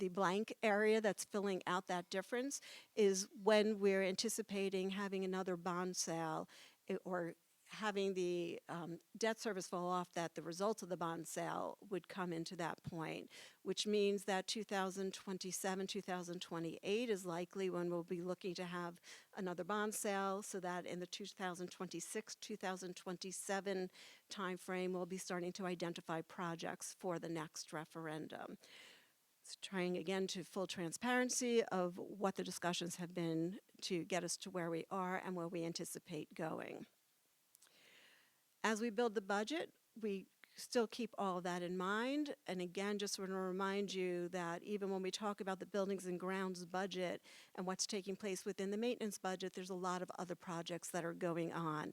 blank area that's filling out that difference is when we're anticipating having another bond sale or having the debt service fall off, that the results of the bond sale would come into that point, which means that 2027, 2028 is likely when we'll be looking to have another bond sale, so that in the 2026, 2027 timeframe, we'll be starting to identify projects for the next referendum. So trying again to full transparency of what the discussions have been to get us to where we are and where we anticipate going. As we build the budget, we still keep all of that in mind. And again, just want to remind you that even when we talk about the buildings and grounds budget and what's taking place within the maintenance budget, there's a lot of other projects that are going on.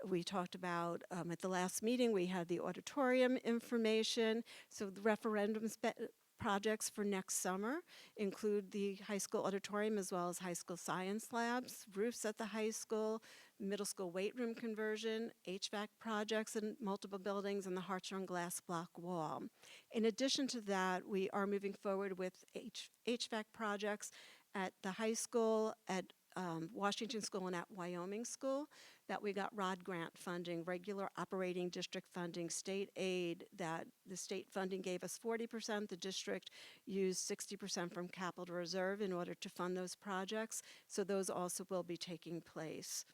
We talked about, at the last meeting, we had the auditorium information. So the referendum projects for next summer include the high school auditorium as well as high school science labs, roofs at the high school, middle school weight room conversion, HVAC projects in multiple buildings, and the Hartshorn glass block wall. In addition to that, we are moving forward with HVAC projects at the high school, at Washington School, and at Wyoming School, that we got ROD grant funding, regular operating district funding, state aid, that the state funding gave us 40%, the district used 60% from capital reserve in order to fund those projects, so those also will be taking place.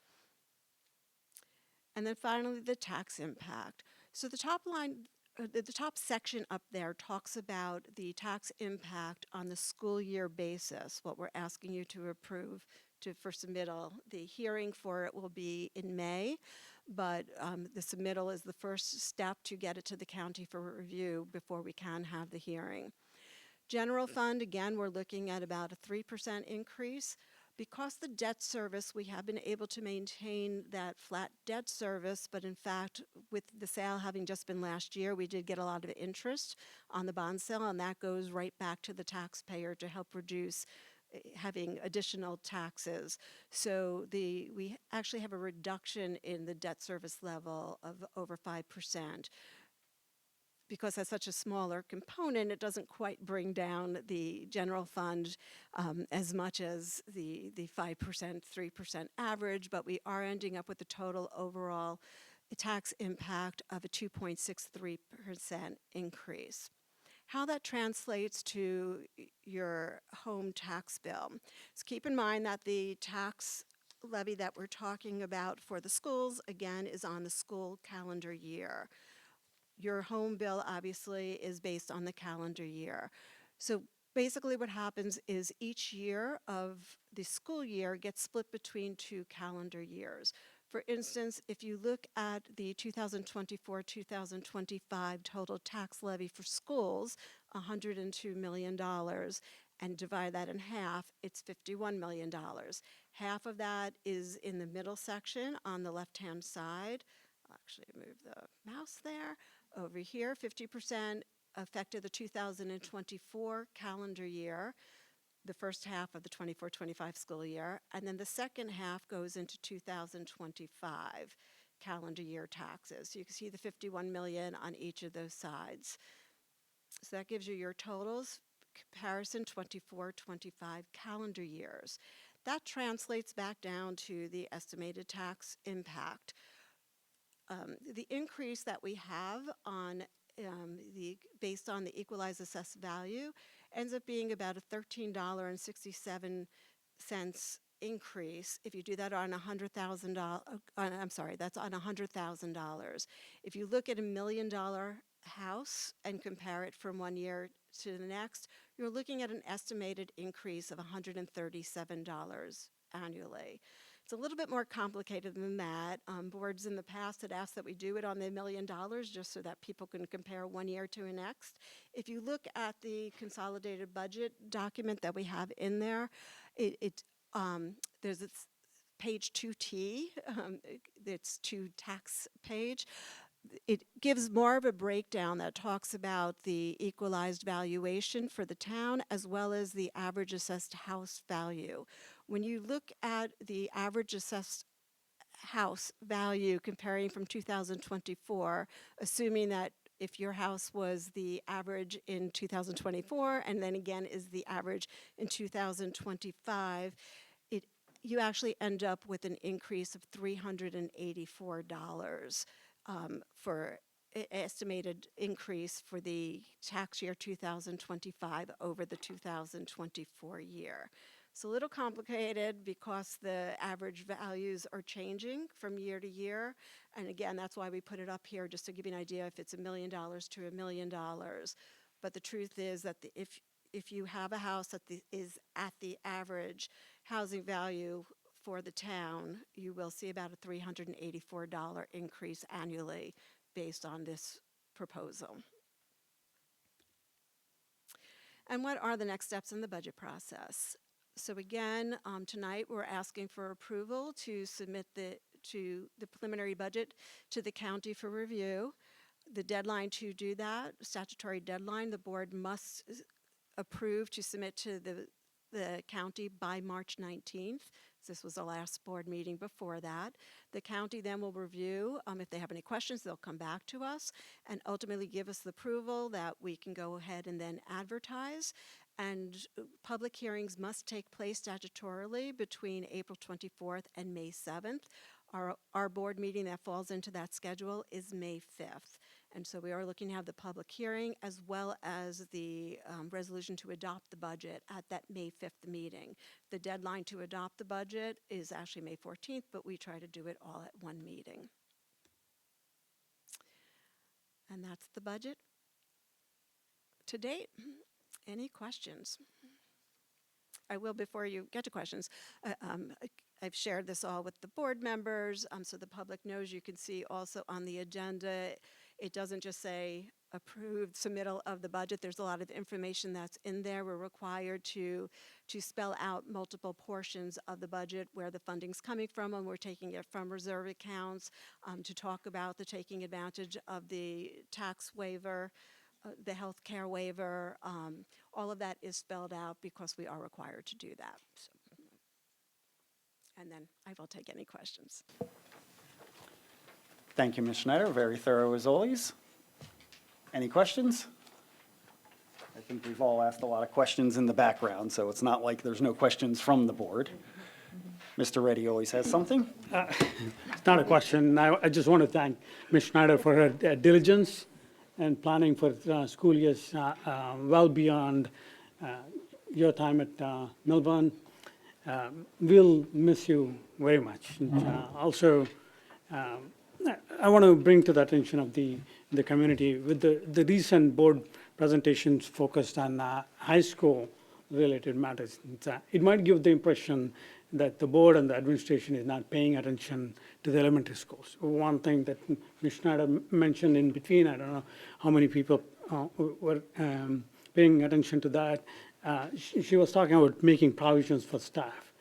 And then finally, the tax impact. So the top line, the top section up there talks about the tax impact on the school year basis, what we're asking you to approve for submittal. The hearing for it will be in May, but the submittal is the first step to get it to the county for review before we can have the hearing. General fund, again, we're looking at about a 3% increase. Because the debt service, we have been able to maintain that flat debt service, but in fact, with the sale having just been last year, we did get a lot of interest on the bond sale, and that goes right back to the taxpayer to help reduce having additional taxes. So we actually have a reduction in the debt service level of over 5%. Because that's such a smaller component, it doesn't quite bring down the general fund as much as the 5%, 3% average, but we are ending up with a total overall tax impact of a 2.63% increase. How that translates to your home tax bill. So keep in mind that the tax levy that we're talking about for the schools, again, is on the school calendar year. Your home bill obviously is based on the calendar year. So basically what happens is each year of the school year gets split between 2 calendar years. For instance, if you look at the 2024-2025 total tax levy for schools, $102 million, and divide that in half, it's $51 million. Half of that is in the middle section on the left-hand side. I'll actually move the mouse there. Over here, 50% affected the 2024 calendar year, the first half of the 24-25 school year, and then the second half goes into 2025 calendar year taxes. So you can see the 51 million on each of those sides. So that gives you your totals, comparison 24-25 calendar years. That translates back down to the estimated tax impact. The increase that we have on based on the equalized assessed value ends up being about a $13.67 increase. If you do that on $100,000, I'm sorry, that's on $100,000. If you look at $1 million house and compare it from one year to the next, you're looking at an estimated increase of $137 annually. It's a little bit more complicated than that. Boards in the past had asked that we do it on the $1 million just so that people can compare one year to the next. If you look at the consolidated budget document that we have in there, there's this page 2T, it's 2 tax page. It gives more of a breakdown that talks about the equalized valuation for the town as well as the average assessed house value. When you look at the average assessed house value comparing from 2024, assuming that if your house was the average in 2024 and then again is the average in 2025, you actually end up with an increase of $384 for estimated increase for the tax year 2025 over the 2024 year. It's a little complicated because the average values are changing from year to year. And again, that's why we put it up here, just to give you an idea if it's $1 million to $1 million. But the truth is that if you have a house that is at the average housing value for the town, you will see about a $384 increase annually based on this proposal. And what are the next steps in the budget process? So again, tonight we're asking for approval to submit the preliminary budget to the county for review. The deadline to do that, statutory deadline, the board must approve to submit to the county by March 19th. This was the last board meeting before that. The county then will review. If they have any questions, they'll come back to us and ultimately give us the approval that we can go ahead and then advertise. And public hearings must take place statutorily between April 24th and May 7th. Our board meeting that falls into that schedule is May 5th. And so we are looking to have the public hearing as well as the resolution to adopt the budget at that May 5th meeting. The deadline to adopt the budget is actually May 14th, but we try to do it all at one meeting. And that's the budget to date. Any questions? I will, before you get to questions, I've shared this all with the board members, so the public knows. You can see also on the agenda, it doesn't just say approved submittal of the budget. There's a lot of information that's in there. We're required to spell out multiple portions of the budget, where the funding's coming from, and we're taking it from reserve accounts, to talk about the taking advantage of the tax waiver, the health care waiver. All of that is spelled out because we are required to do that. So, and then I will take any questions. Thank you, Ms. Schneider. Very thorough as always. Any questions? I think we've all asked a lot of questions in the background, so it's not like there's no questions from the board. Mr. Reddy always has something. It's not a question. I just want to thank Ms. Schneider for her diligence and planning for school years well beyond your time at Millburn. We'll miss you very much. Also, I want to bring to the attention of the community with the recent board presentations focused on high school related matters. It might give the impression that the board and the administration is not paying attention to the elementary schools. One thing that Ms. Schneider mentioned in between, I don't know how many people were paying attention to that. She was talking about making provisions for staff.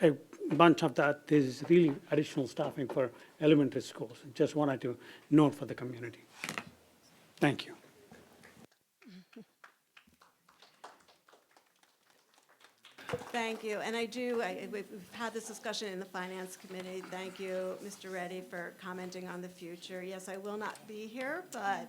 A bunch of that is really additional staffing for elementary schools. Just wanted to note for the community. Thank you. Thank you. And we've had this discussion in the Finance Committee. Thank you, Mr. Reddy, for commenting on the future. Yes, I will not be here, but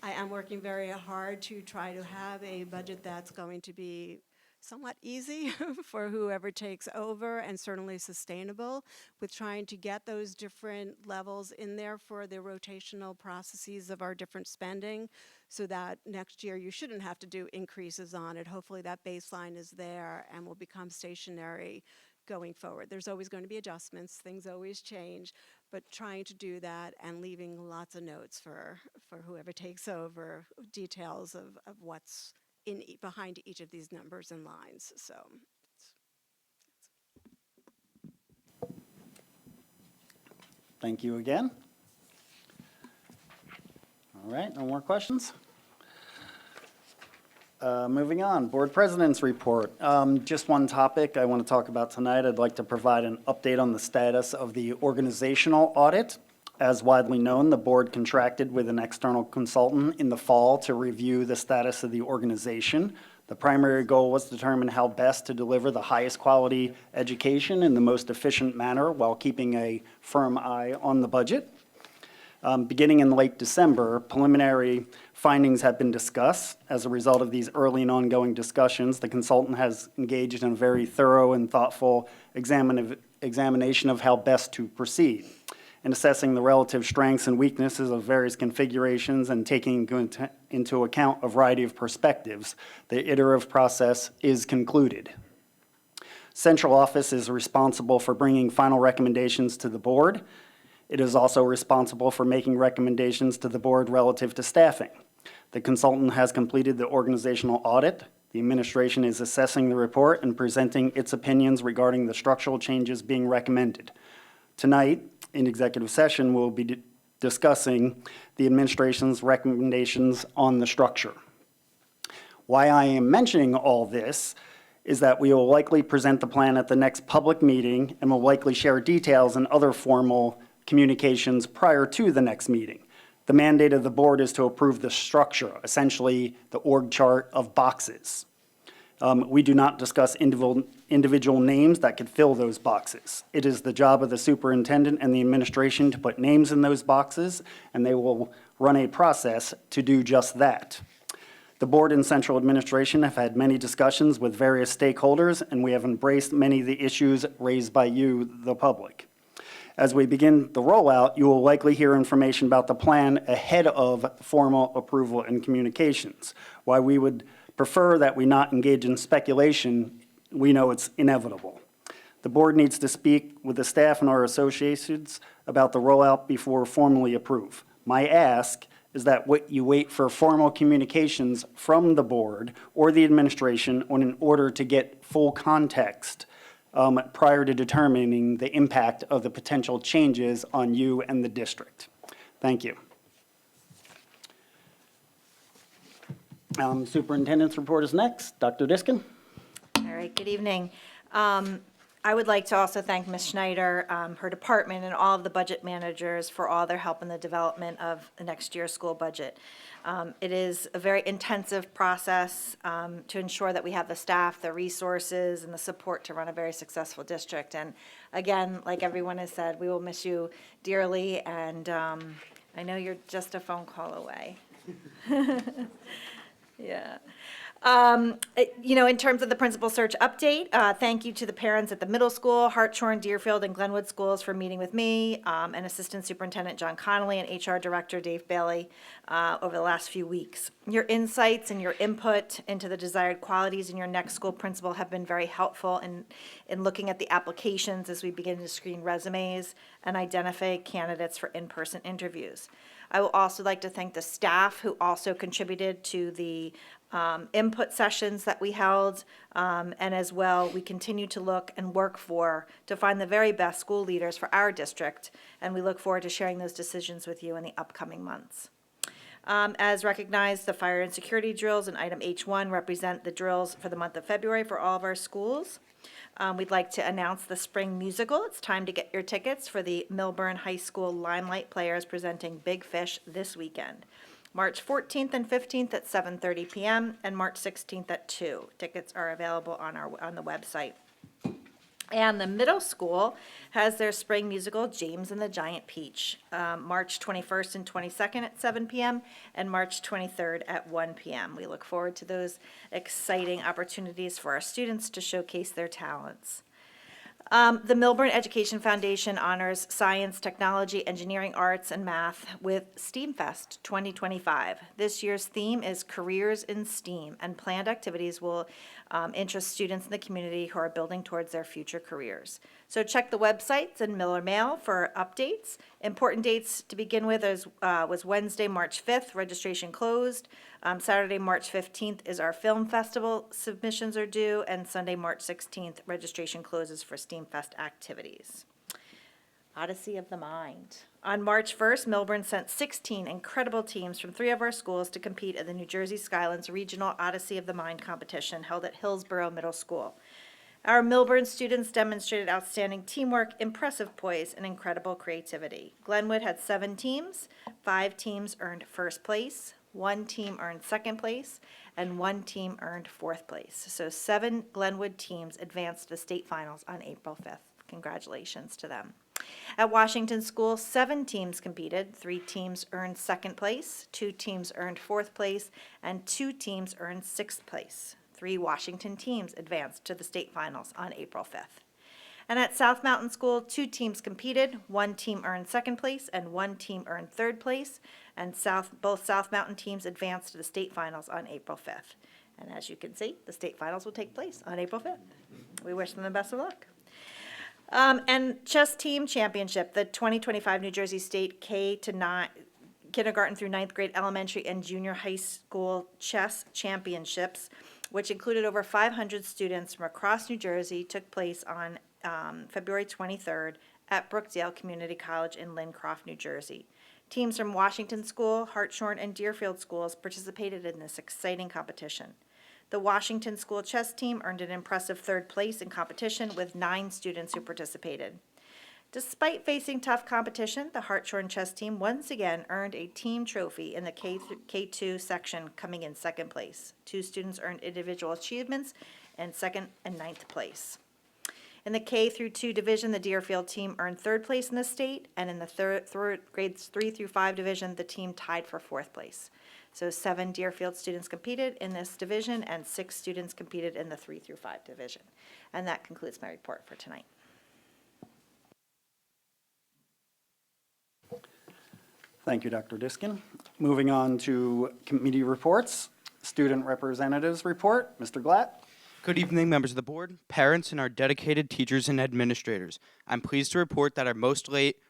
I am working very hard to try to have a budget that's going to be somewhat easy for whoever takes over, and certainly sustainable, with trying to get those different levels in there for the rotational processes of our different spending, so that next year you shouldn't have to do increases on it. Hopefully that baseline is there and will become stationary going forward. There's always going to be adjustments, things always change, but trying to do that and leaving lots of notes for whoever takes over, details of what's behind each of these numbers and lines. So Thank you again. All right, no more questions? Moving on, Board President's Report. Just one topic I want to talk about tonight. I'd like to provide an update on the status of the organizational audit. As widely known, the board contracted with an external consultant in the fall to review the status of the organization. The primary goal was to determine how best to deliver the highest quality education in the most efficient manner while keeping a firm eye on the budget. Beginning in late December, preliminary findings have been discussed. As a result of these early and ongoing discussions, the consultant has engaged in a very thorough and thoughtful examination of how best to proceed. In assessing the relative strengths and weaknesses of various configurations and taking into account a variety of perspectives, the iterative process is concluded. Central office is responsible for bringing final recommendations to the board. It is also responsible for making recommendations to the board relative to staffing. The consultant has completed the organizational audit. The administration is assessing the report and presenting its opinions regarding the structural changes being recommended. Tonight, in executive session, we'll be discussing the administration's recommendations on the structure. Why I am mentioning all this is that we will likely present the plan at the next public meeting and will likely share details in other formal communications prior to the next meeting. The mandate of the board is to approve the structure, essentially the org chart of boxes. We do not discuss individual names that could fill those boxes. It is the job of the superintendent and the administration to put names in those boxes, and they will run a process to do just that. The board and central administration have had many discussions with various stakeholders, and we have embraced many of the issues raised by you, the public. As we begin the rollout, you will likely hear information about the plan ahead of formal approval and communications. While we would prefer that we not engage in speculation, we know it's inevitable. The board needs to speak with the staff and our associations about the rollout before formally approve. My ask is that you wait for formal communications from the board or the administration in order to get full context prior to determining the impact of the potential changes on you and the district. Thank you. Superintendent's report is next. Dr. Diskin. All right, good evening. I would like to also thank Ms. Schneider, her department, and all of the budget managers for all their help in the development of the next year's school budget. It is a very intensive process to ensure that we have the staff, the resources, and the support to run a very successful district. And again, like everyone has said, we will miss you dearly, and I know you're just a phone call away. Yeah. In terms of the principal search update, thank you to the parents at the middle school, Hartshorn, Deerfield, and Glenwood schools for meeting with me, and Assistant Superintendent John Connolly and HR Director Dave Bailey over the last few weeks. Your insights and your input into the desired qualities in your next school principal have been very helpful in looking at the applications as we begin to screen resumes and identify candidates for in-person interviews. I will also like to thank the staff who also contributed to the input sessions that we held, and as well, we continue to look and work to find the very best school leaders for our district, and we look forward to sharing those decisions with you in the upcoming months. As recognized, the fire and security drills in item H1 represent the drills for the month of February for all of our schools. We'd like to announce the spring musical. It's time to get your tickets for the Millburn High School Limelight Players presenting Big Fish this weekend. March 14th and 15th at 7:30 p.m. and March 16th at 2. Tickets are available on the website. And the middle school has their spring musical, James and the Giant Peach, March 21st and 22nd at 7 p.m. and March 23rd at 1 p.m. We look forward to those exciting opportunities for our students to showcase their talents. The Millburn Education Foundation honors science, technology, engineering, arts, and math with STEAM Fest 2025. This year's theme is Careers in STEAM, and planned activities will interest students in the community who are building towards their future careers. So check the websites and Miller Mail for updates. Important dates to begin with was Wednesday, March 5th, registration closed. Saturday, March 15th is our film festival, submissions are due, and Sunday, March 16th, registration closes for STEAM Fest activities. Odyssey of the Mind. On March 1st, Millburn sent 16 incredible teams from 3 of our schools to compete at the New Jersey Skylands Regional Odyssey of the Mind competition held at Hillsborough Middle School. Our Millburn students demonstrated outstanding teamwork, impressive poise, and incredible creativity. Glenwood had 7 teams. 5 teams earned first place, 1 team earned second place, and 1 team earned 4th place. So 7 Glenwood teams advanced to the state finals on April 5th. Congratulations to them. At Washington School, 7 teams competed. 3 teams earned second place, 2 teams earned 4th place, and 2 teams earned 6th place. 3 Washington teams advanced to the state finals on April 5th. And at South Mountain School, 2 teams competed. 1 team earned second place and 1 team earned 3rd place. And both South Mountain teams advanced to the state finals on April 5th. And as you can see, the state finals will take place on April 5th. We wish them the best of luck. And Chess Team Championship, the 2025 New Jersey State K-9 kindergarten through 9th grade elementary and junior high school chess championships, which included over 500 students from across New Jersey, took place on February 23rd at Brookdale Community College in Lincroft, New Jersey. Teams from Washington School, Hartshorn, and Deerfield schools participated in this exciting competition. The Washington School chess team earned an impressive 3rd place in competition with 9 students who participated. Despite facing tough competition, the Hartshorn chess team once again earned a team trophy in the K2 section, coming in second place. 2 students earned individual achievements in second and ninth place. In the K through 2 division, the Deerfield team earned third place in the state, and in the third grades 3 through 5 division, the team tied for fourth place. So 7 Deerfield students competed in this division, and 6 students competed in the 3 through 5 division. And that concludes my report for tonight. Thank you, Dr. Diskin. Moving on to committee reports. Student Representatives Report. Mr. Glatt. Good evening, members of the board, parents, and our dedicated teachers and administrators. I'm pleased to report that our most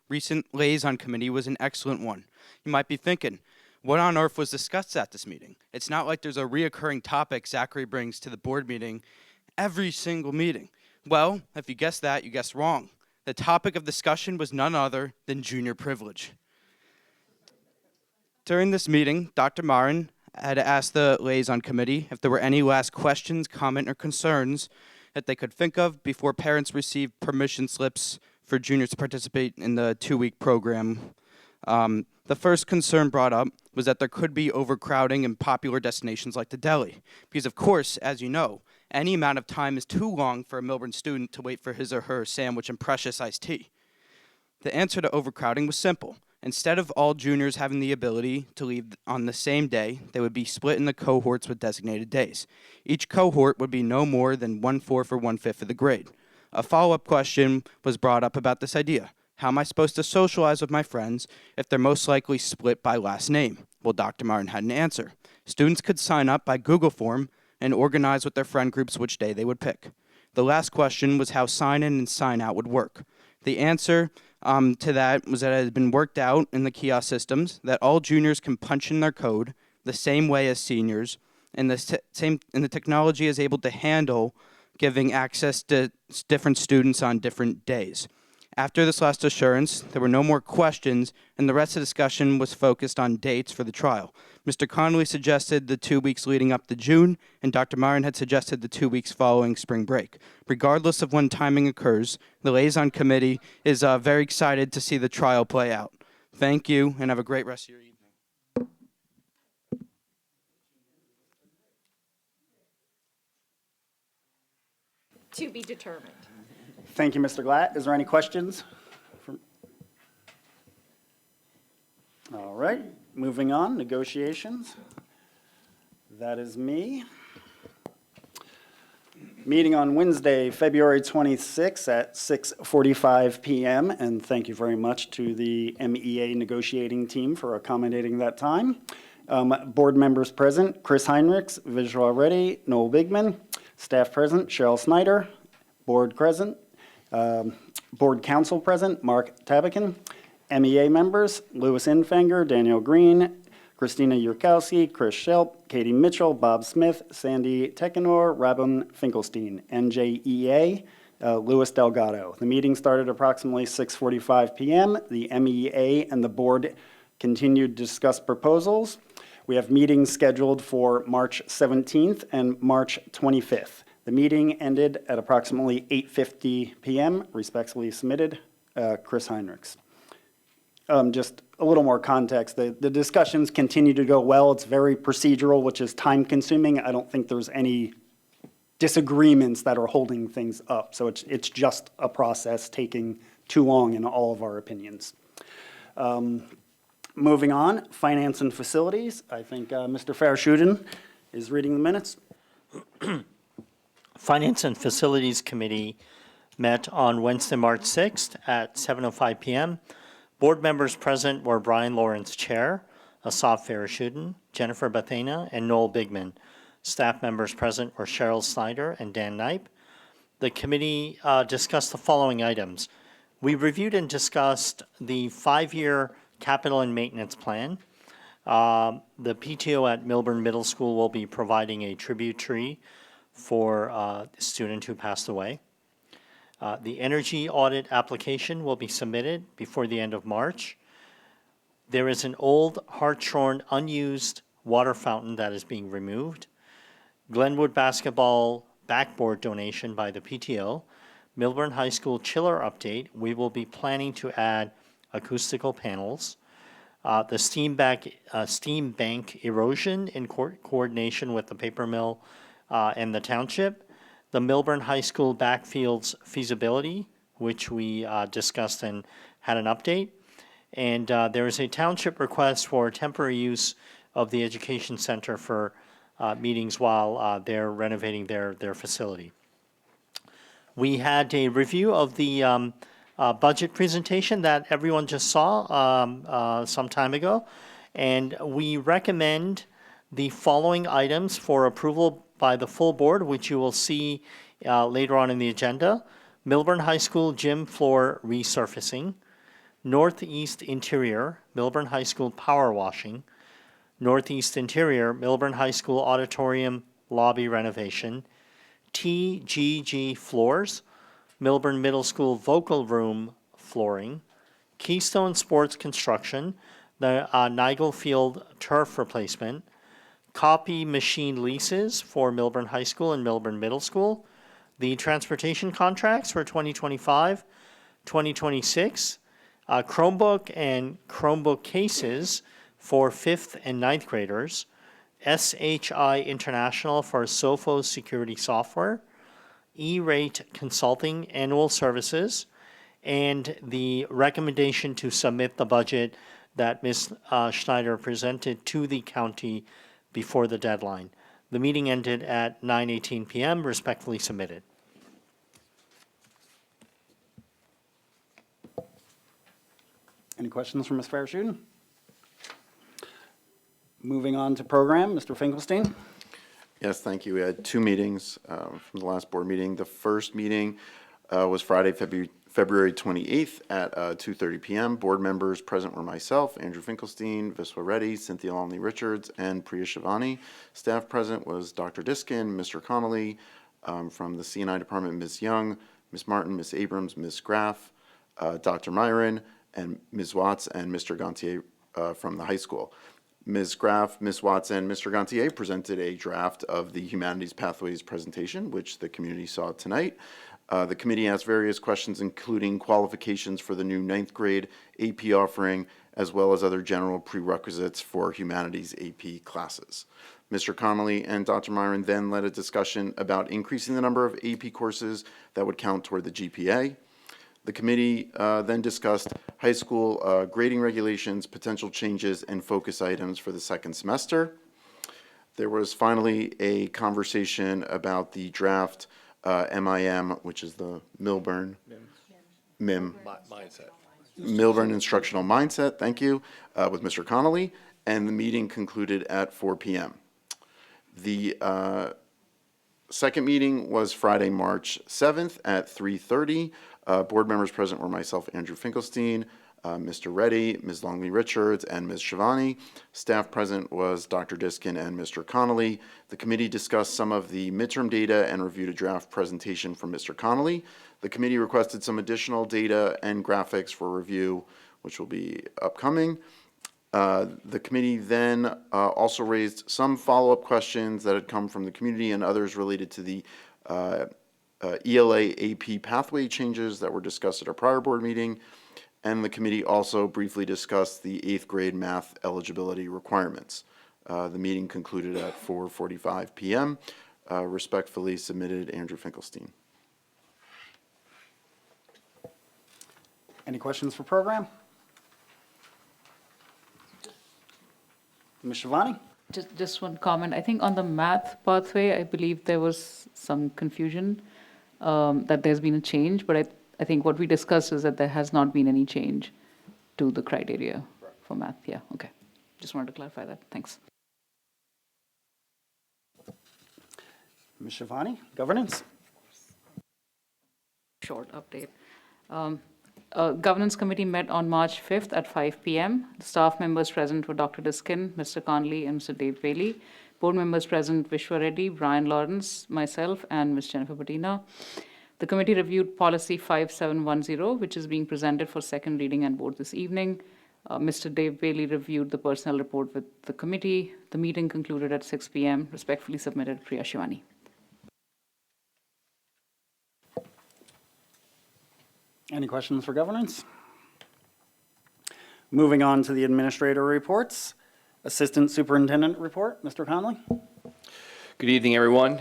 recent liaison committee was an excellent one. You might be thinking, what on earth was discussed at this meeting? It's not like there's a reoccurring topic Zachary brings to the board meeting every single meeting. Well, if you guessed that, you guessed wrong. The topic of discussion was none other than junior privilege. During this meeting, Dr. Marin had asked the liaison committee if there were any last questions, comment, or concerns that they could think of before parents received permission slips for juniors to participate in the 2-week program. The first concern brought up was that there could be overcrowding in popular destinations like the deli. Because of course, as you know, any amount of time is too long for a Millburn student to wait for his or her sandwich and precious iced tea. The answer to overcrowding was simple. Instead of all juniors having the ability to leave on the same day, they would be split into cohorts with designated days. Each cohort would be no more than 1/4 or 1/5 of the grade. A follow-up question was brought up about this idea. How am I supposed to socialize with my friends if they're most likely split by last name? Well, Dr. Martin had an answer. Students could sign up by Google form and organize with their friend groups which day they would pick. The last question was how sign-in and sign-out would work. The answer to that was that it had been worked out in the kiosk systems that all juniors can punch in their code the same way as seniors, and the technology is able to handle giving access to different students on different days. After this last assurance, there were no more questions, and the rest of the discussion was focused on dates for the trial. Mr. Connolly suggested the 2 weeks leading up to June, and Dr. Marin had suggested the 2 weeks following spring break. Regardless of when timing occurs, the liaison committee is very excited to see the trial play out. Thank you, and have a great rest of your evening. To be determined. Thank you, Mr. Glatt. Is there any questions? All right, moving on, negotiations. That is me. Meeting on Wednesday, February 26th at 6:45 p.m. And thank you very much to the MEA negotiating team for accommodating that time. Board members present, Chris Heinrichs, visual ready, Noel Bigman. Staff present, Cheryl Snyder. Board present, Board council present, Mark Tabakin. MEA members, Louis Infanger, Daniel Green, Christina Yurkowski, Chris Shelp, Katie Mitchell, Bob Smith, Sandy Tekenor, Rabin Finkelstein. NJEA, Louis Delgado. The meeting started approximately 6:45 p.m. The MEA and the board continued to discuss proposals. We have meetings scheduled for March 17th and March 25th. The meeting ended at approximately 8:50 p.m. Respectfully submitted, Chris Heinrichs. Just a little more context. The discussions continue to go well. It's very procedural, which is time consuming. I don't think there's any disagreements that are holding things up. So it's just a process taking too long in all of our opinions. Moving on, finance and facilities. I think Mr. Farashudin is reading the minutes. Finance and Facilities Committee met on Wednesday, March 6th at 7:05 p.m. Board members present were Brian Lawrence, Chair, Asaf Farashudin, Jennifer Bathena, and Noel Bigman. Staff members present were Cheryl Snyder and Dan Knipe. The committee discussed the following items. We reviewed and discussed the 5-year capital and maintenance plan. The PTO at Millburn Middle School will be providing a tribute tree for a student who passed away. The energy audit application will be submitted before the end of March. There is an old Hartshorn unused water fountain that is being removed. Glenwood basketball backboard donation by the PTO. Millburn High School chiller update. We will be planning to add acoustical panels. The steam bank erosion in coordination with the paper mill and the township. The Millburn High School backfields feasibility, which we discussed and had an update. And there is a township request for temporary use of the education center for meetings while they're renovating their facility. We had a review of the budget presentation that everyone just saw some time ago, and we recommend the following items for approval by the full board, which you will see later on in the agenda. Millburn High School gym floor resurfacing, Northeast Interior, Millburn High School power washing, Northeast Interior, Millburn High School auditorium lobby renovation, TGG floors, Millburn Middle School vocal room flooring, Keystone Sports construction, the Nigel Field turf replacement, copy machine leases for Millburn High School and Millburn Middle School, the transportation contracts for 2025, 2026, Chromebook and Chromebook cases for 5th and 9th graders, SHI International for Sophos security software, E-Rate Consulting annual services, and the recommendation to submit the budget that Ms. Schneider presented to the county before the deadline. The meeting ended at 9:18 p.m. Respectfully submitted. Any questions from Ms. Farashuden? Moving on to program, Mr. Finkelstein. Yes, thank you. We had two meetings from the last board meeting. The first meeting was Friday, February 28th at 2:30 p.m. Board members present were myself, Andrew Finkelstein, Viswa Reddy, Cynthia Longley Richards, and Priya Shivani. Staff present was Dr. Diskin, Mr. Connolly, from the C&I department, Ms. Young, Ms. Martin, Ms. Abrams, Ms. Graff, Dr. Myron, and Ms. Watts, and Mr. Gantier from the high school. Ms. Graff, Ms. Watts, and Mr. Gantier presented a draft of the Humanities Pathways presentation, which the community saw tonight. The committee asked various questions, including qualifications for the new 9th grade AP offering, as well as other general prerequisites for humanities AP classes. Mr. Connolly and Dr. Myron then led a discussion about increasing the number of AP courses that would count toward the GPA. The committee then discussed high school grading regulations, potential changes, and focus items for the second semester. There was finally a conversation about the draft MIM, which is the Millburn MIM Mindset. Millburn Instructional Mindset, thank you, with Mr. Connolly, and the meeting concluded at 4 p.m. The second meeting was Friday, March 7th at 3:30. Board members present were myself, Andrew Finkelstein, Mr. Reddy, Ms. Longley Richards, and Ms. Shivani. Staff present was Dr. Diskin and Mr. Connolly. The committee discussed some of the midterm data and reviewed a draft presentation from Mr. Connolly. The committee requested some additional data and graphics for review, which will be upcoming. The committee then also raised some follow-up questions that had come from the community and others related to the ELA AP pathway changes that were discussed at our prior board meeting. And the committee also briefly discussed the 8th grade math eligibility requirements. The meeting concluded at 4:45 p.m. Respectfully submitted, Andrew Finkelstein. Any questions for program? Ms. Shivani? Just one comment. I think on the math pathway, I believe there was some confusion that there's been a change, but I think what we discussed is that there has not been any change to the criteria for math. Yeah, okay. Just wanted to clarify that. Thanks. Ms. Shivani, governance? Short update. Governance Committee met on March 5th at 5 p.m. The staff members present were Dr. Diskin, Mr. Conley, and Mr. Dave Bailey. Board members present, Vishwa Reddy, Brian Lawrence, myself, and Ms. Jennifer Patina. The committee reviewed Policy 5710, which is being presented for second reading and vote this evening. Mr. Dave Bailey reviewed the personnel report with the committee. The meeting concluded at 6 p.m. Respectfully submitted, Priya Shivani. Any questions for governance? Moving on to the administrator reports. Assistant Superintendent report, Mr. Conley. Good evening, everyone.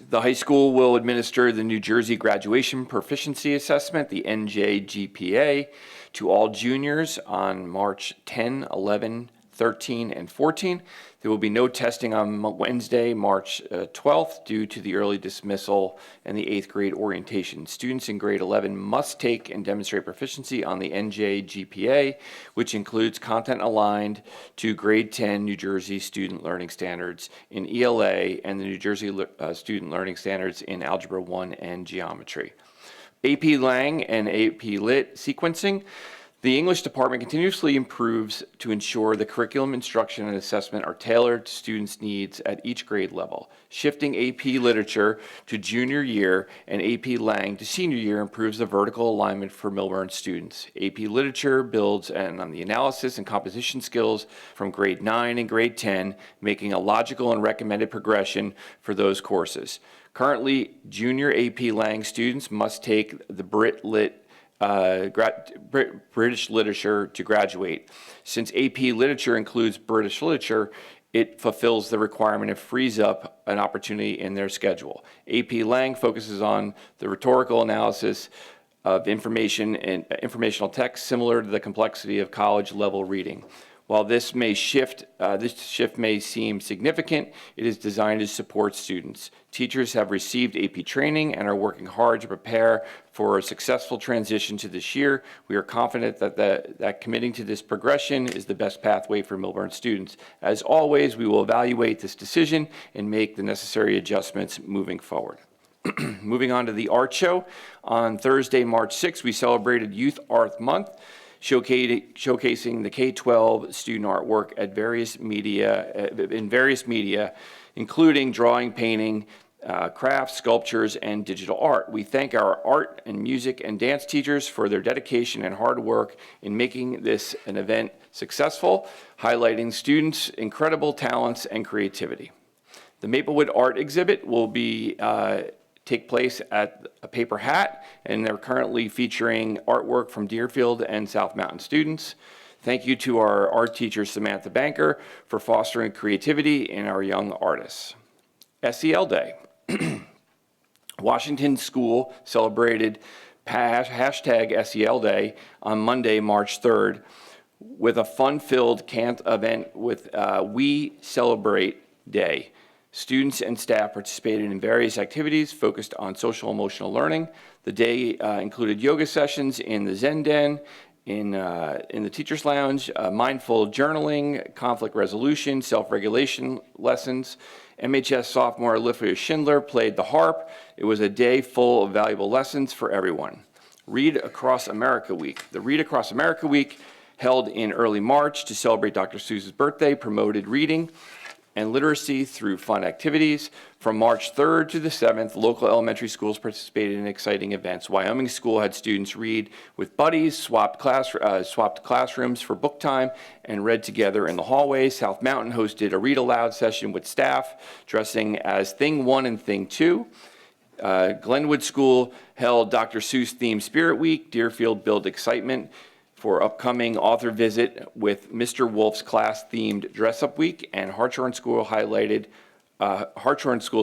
The high school will administer the New Jersey Graduation Proficiency Assessment, the NJGPA, to all juniors on March 10, 11, 13, and 14. There will be no testing on Wednesday, March 12th, due to the early dismissal and the 8th grade orientation. Students in grade 11 must take and demonstrate proficiency on the NJGPA, which includes content aligned to grade 10 New Jersey Student Learning Standards in ELA and the New Jersey Student Learning Standards in Algebra 1 and Geometry. AP Lang and AP Lit sequencing. The English department continuously improves to ensure the curriculum, instruction, and assessment are tailored to students' needs at each grade level. Shifting AP Literature to junior year and AP Lang to senior year improves the vertical alignment for Millburn students. AP Literature builds on the analysis and composition skills from grade 9 and grade 10, making a logical and recommended progression for those courses. Currently, junior AP Lang students must take the British literature to graduate. Since AP Literature includes British literature, it fulfills the requirement and frees up an opportunity in their schedule. AP Lang focuses on the rhetorical analysis of information and informational text similar to the complexity of college level reading. While this shift may seem significant, it is designed to support students. Teachers have received AP training and are working hard to prepare for a successful transition to this year. We are confident that committing to this progression is the best pathway for Millburn students. As always, we will evaluate this decision and make the necessary adjustments moving forward. Moving on to the art show. On Thursday, March 6th, we celebrated Youth Art Month, showcasing the K-12 student artwork at various media, including drawing, painting, crafts, sculptures, and digital art. We thank our art and music and dance teachers for their dedication and hard work in making this an event successful, highlighting students' incredible talents and creativity. The Maplewood Art Exhibit will take place at a Paper Hat, and they're currently featuring artwork from Deerfield and South Mountain students. Thank you to our art teacher, Samantha Banker, for fostering creativity in our young artists. SEL Day. Washington School celebrated hashtag SEL Day on Monday, March 3rd, with a fun-filled camp event with We Celebrate Day. Students and staff participated in various activities focused on social emotional learning. The day included yoga sessions in the Zen Den, in the Teacher's Lounge, mindful journaling, conflict resolution, self-regulation lessons. MHS sophomore Olivia Schindler played the harp. It was a day full of valuable lessons for everyone. Read Across America Week. The Read Across America Week, held in early March to celebrate Dr. Seuss's birthday, promoted reading and literacy through fun activities. From March 3rd to the 7th, local elementary schools participated in exciting events. Wyoming School had students read with buddies, swapped classrooms for book time, and read together in the hallways. South Mountain hosted a read aloud session with staff, dressing as Thing 1 and Thing 2. Glenwood School held Dr. Seuss themed Spirit Week. Deerfield built excitement for upcoming author visit with Mr. Wolf's class-themed dress-up week, and Hartshorn School's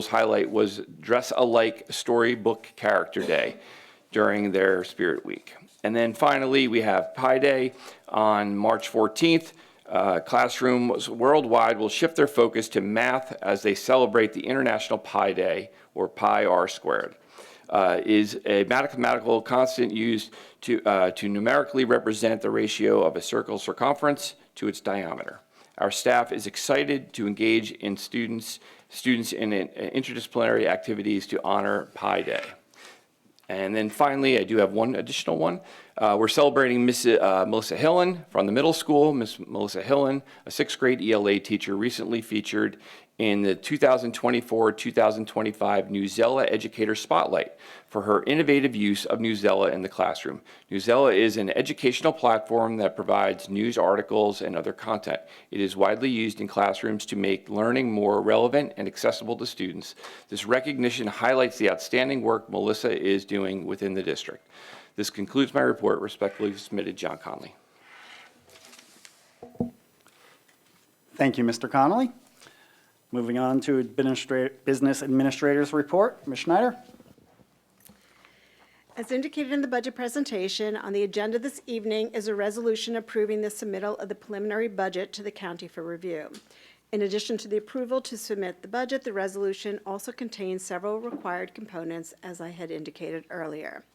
highlight was Dress-Alike Storybook Character Day during their Spirit Week. And then finally, we have Pi Day on March 14th. Classrooms worldwide will shift their focus to math as they celebrate the International Pi Day, or Pi R Squared. Is a mathematical constant used to numerically represent the ratio of a circle's circumference to its diameter. Our staff is excited to engage in students in interdisciplinary activities to honor Pi Day. And then finally, I do have one additional one. We're celebrating Miss Melissa Hillen from the middle school. Miss Melissa Hillen, a sixth grade ELA teacher, recently featured in the 2024-2025 Newsella Educator Spotlight for her innovative use of Newsella in the classroom. Newsella is an educational platform that provides news articles and other content. It is widely used in classrooms to make learning more relevant and accessible to students. This recognition highlights the outstanding work Melissa is doing within the district. This concludes my report. Respectfully submitted, John Conley. Thank you, Mr. Connolly. Moving on to Business Administrator's Report. Ms. Schneider? As indicated in the budget presentation, on the agenda this evening is a resolution approving the submittal of the preliminary budget to the county for review. In addition to the approval to submit the budget, the resolution also contains several required components, as I had indicated earlier.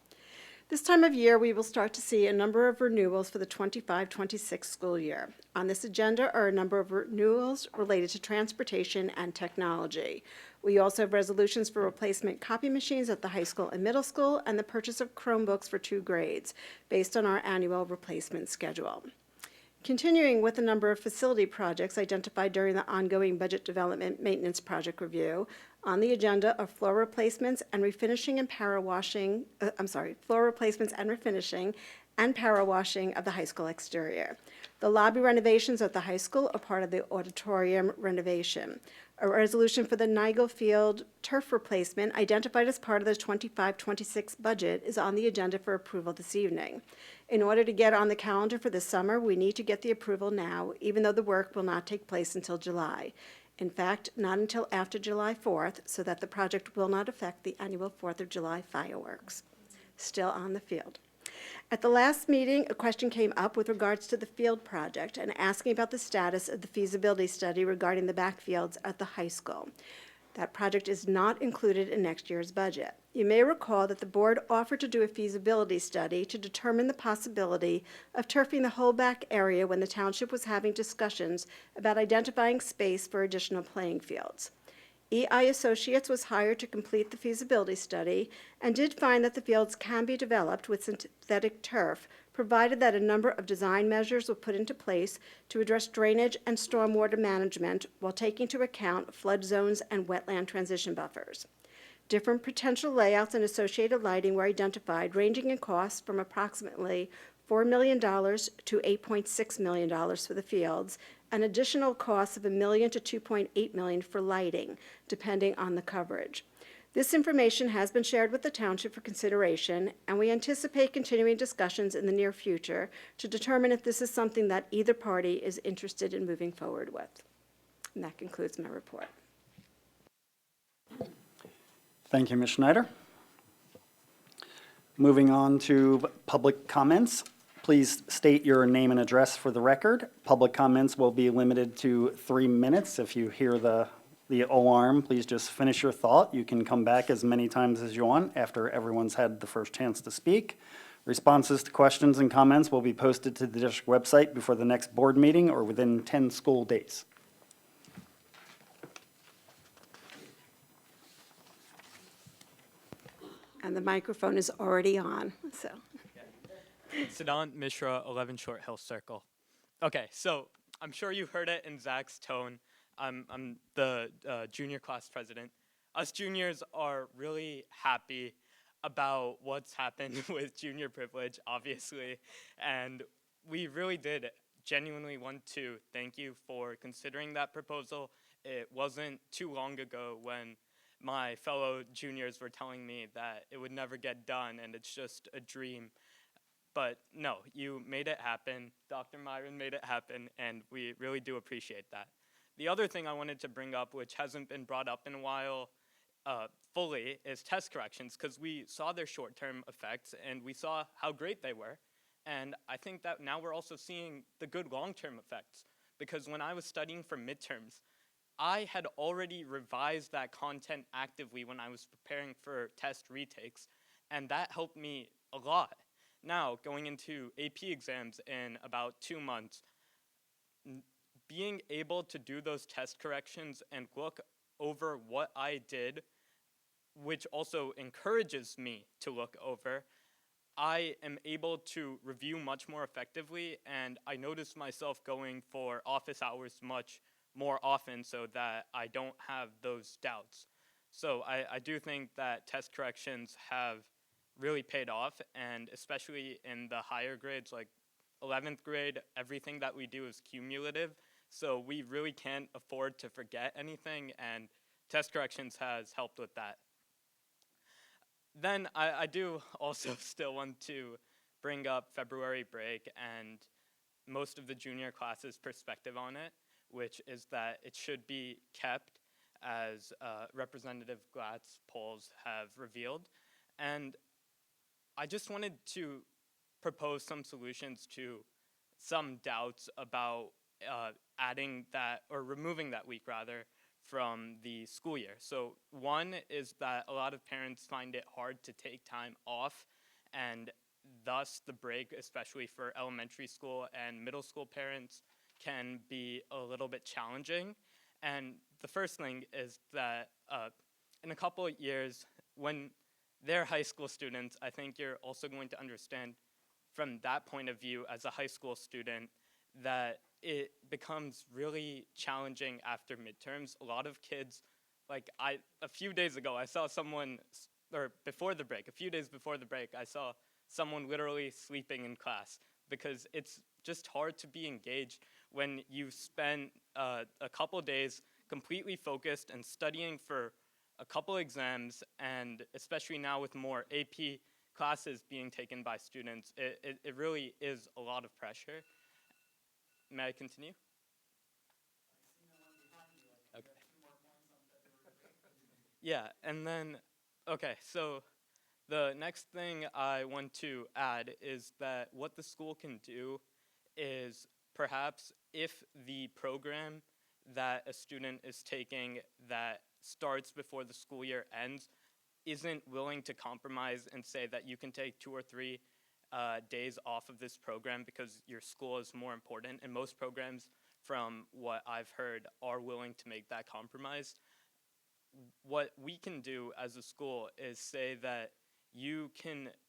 This time of year, we will start to see a number of renewals for the 25-26 school year. On this agenda are a number of renewals related to transportation and technology. We also have resolutions for replacement copy machines at the high school and middle school and the purchase of Chromebooks for 2 grades based on our annual replacement schedule. Continuing with a number of facility projects identified during the ongoing budget development maintenance project review, on the agenda are floor replacements and refinishing and power washing, floor replacements and refinishing and power washing of the high school exterior. The lobby renovations at the high school are part of the auditorium renovation. A resolution for the Nigel Field turf replacement identified as part of the 25-26 budget is on the agenda for approval this evening. In order to get on the calendar for this summer, we need to get the approval now, even though the work will not take place until July. In fact, not until after July 4th, so that the project will not affect the annual 4th of July fireworks. Still on the field. At the last meeting, a question came up with regards to the field project and asking about the status of the feasibility study regarding the backfields at the high school. That project is not included in next year's budget. You may recall that the board offered to do a feasibility study to determine the possibility of turfing the whole back area when the township was having discussions about identifying space for additional playing fields. EI Associates was hired to complete the feasibility study and did find that the fields can be developed with synthetic turf, provided that a number of design measures were put into place to address drainage and stormwater management while taking into account flood zones and wetland transition buffers. Different potential layouts and associated lighting were identified, ranging in cost from approximately $4 million to $8.6 million for the fields, an additional cost of $1 million to $2.8 million for lighting, depending on the coverage. This information has been shared with the township for consideration, and we anticipate continuing discussions in the near future to determine if this is something that either party is interested in moving forward with. And that concludes my report. Thank you, Ms. Schneider. Moving on to public comments. Please state your name and address for the record. Public comments will be limited to 3 minutes. If you hear the alarm, please just finish your thought. You can come back as many times as you want after everyone's had the first chance to speak. Responses to questions and comments will be posted to the district website before the next board meeting or within 10 school days. And the microphone is already on, so. Siddhant Mishra, 11 Short Hill Circle. Okay, so I'm sure you heard it in Zach's tone. I'm the junior class president. Us juniors are really happy about what's happened with junior privilege, obviously, and we really did genuinely want to thank you for considering that proposal. It wasn't too long ago when my fellow juniors were telling me that it would never get done and it's just a dream. But no, you made it happen. Dr. Myron made it happen, and we really do appreciate that. The other thing I wanted to bring up, which hasn't been brought up in a while fully, is test corrections, because we saw their short-term effects, and we saw how great they were. And I think that now we're also seeing the good long-term effects, because when I was studying for midterms, I had already revised that content actively when I was preparing for test retakes, and that helped me a lot. Now, going into AP exams in about 2 months, being able to do those test corrections and look over what I did, which also encourages me to look over, I am able to review much more effectively, and I notice myself going for office hours much more often so that I don't have those doubts. So I do think that test corrections have really paid off, and especially in the higher grades, like 11th grade, everything that we do is cumulative, so we really can't afford to forget anything, and test corrections has helped with that. Then I do also still want to bring up February break and most of the junior classes' perspective on it, which is that it should be kept as Representative Glatt's polls have revealed. And I just wanted to propose some solutions to some doubts about adding that, or removing that week rather, from the school year. So one is that a lot of parents find it hard to take time off, and thus the break, especially for elementary school and middle school parents, can be a little bit challenging. And the first thing is that in a couple of years, when they're high school students, I think you're also going to understand from that point of view as a high school student that it becomes really challenging after midterms. A lot of kids, like a few days ago, I saw someone, or before the break, a few days before the break, I saw someone literally sleeping in class because it's just hard to be engaged when you spend a couple days completely focused and studying for a couple exams, and especially now with more AP classes being taken by students, it really is a lot of pressure. May I continue? Okay. Yeah, and then, okay, so the next thing I want to add is that what the school can do is perhaps if the program that a student is taking that starts before the school year ends isn't willing to compromise and say that you can take 2 or 3 days off of this program because your school is more important, and most programs, from what I've heard, are willing to make that compromise. What we can do as a school is say that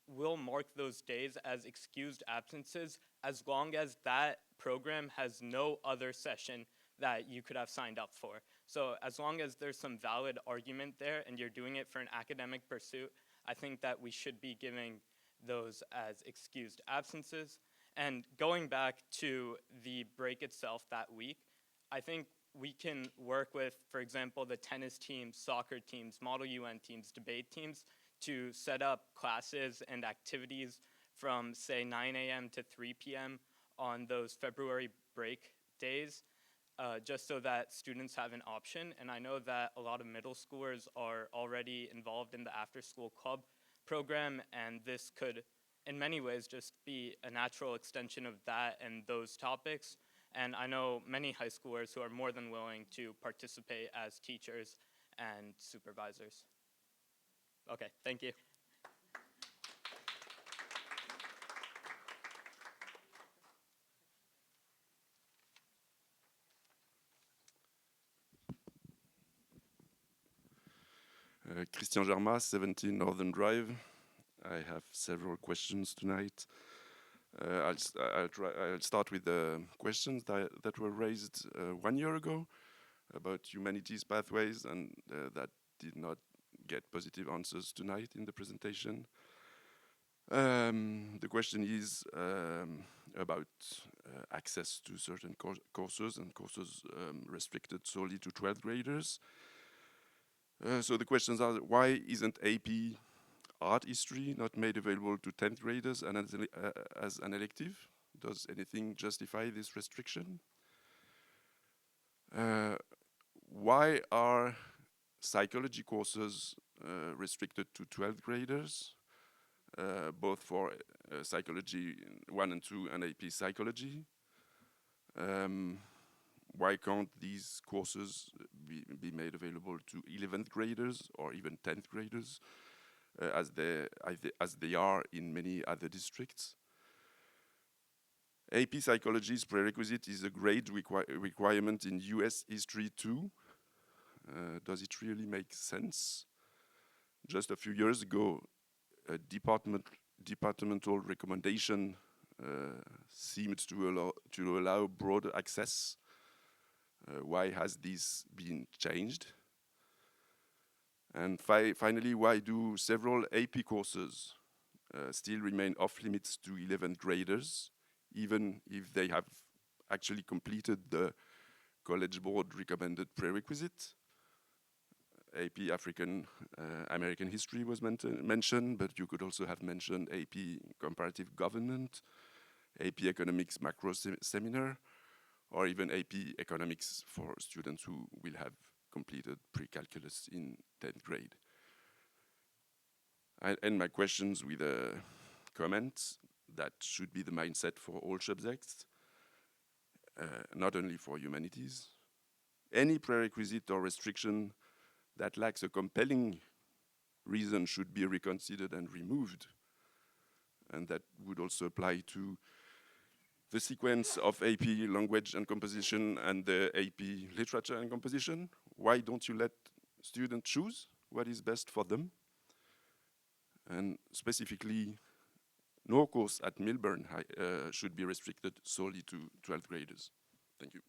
will mark those days as excused absences as long as that program has no other session that you could have signed up for. So as long as there's some valid argument there and you're doing it for an academic pursuit, I think that we should be giving those as excused absences. And going back to the break itself that week, I think we can work with, for example, the tennis teams, soccer teams, Model UN teams, debate teams to set up classes and activities from, say, 9 a.m. to 3 p.m. on those February break days, just so that students have an option. And I know that a lot of middle schoolers are already involved in the after-school club program, and this could, in many ways, just be a natural extension of that and those topics. And I know many high schoolers who are more than willing to participate as teachers and supervisors. Okay, thank you. Christian Germa, 17 Northern Drive. I have several questions tonight. I'll start with the questions that were raised 1 year ago about humanities pathways, and that did not get positive answers tonight in the presentation. The question is about access to certain courses, and courses restricted solely to 12th graders. So the questions are, why isn't AP art history not made available to 10th graders and as an elective? Does anything justify this restriction? Why are psychology courses restricted to 12th graders, both for psychology 1 and 2 and AP psychology? Why can't these courses be made available to 11th graders or even 10th graders, as they are in many other districts? AP Psychology's prerequisite is a grade requirement in US History 2. Does it really make sense? Just a few years ago, departmental recommendation seemed to allow broader access. Why has this been changed? And finally, why do several AP courses still remain off limits to 11th graders, even if they have actually completed the College Board recommended prerequisite? AP African American History was mentioned, but you could also have mentioned AP Comparative Government, AP Economics Macro Seminar, or even AP Economics for students who will have completed pre-calculus in 10th grade. I end my questions with a comment that should be the mindset for all subjects, not only for humanities. Any prerequisite or restriction that lacks a compelling reason should be reconsidered and removed. And that would also apply to the sequence of AP Language and Composition and the AP Literature and Composition. Why don't you let students choose what is best for them? And specifically, no course at Millburn should be restricted solely to 12th graders. Thank you.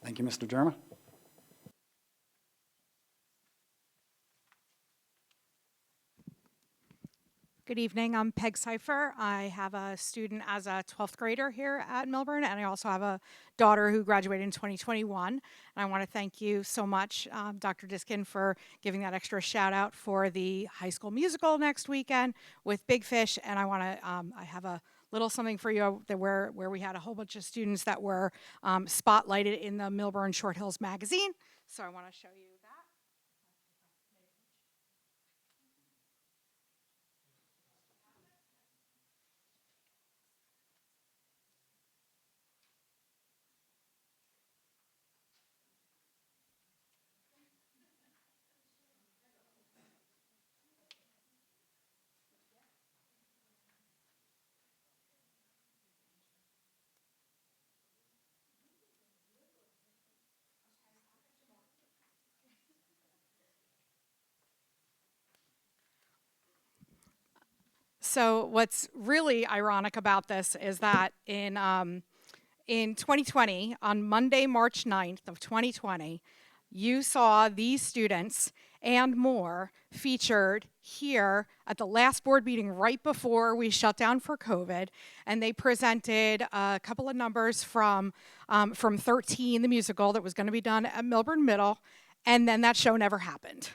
Thank you, Mr. Germa. Good evening, I'm Peg Cipher. I have a student as a 12th grader here at Millburn, and I also have a daughter who graduated in 2021. And I want to thank you so much, Dr. Diskin, for giving that extra shout out for the high school musical next weekend with Big Fish. And I want to, I have a little something for you that where we had a whole bunch of students that were spotlighted in the Millburn Short Hills magazine. So I want to show you that. So what's really ironic about this is that in 2020, on Monday, March 9th of 2020, you saw these students and more featured here at the last board meeting right before we shut down for COVID, and they presented a couple of numbers from 13, the musical that was going to be done at Millburn Middle, and then that show never happened.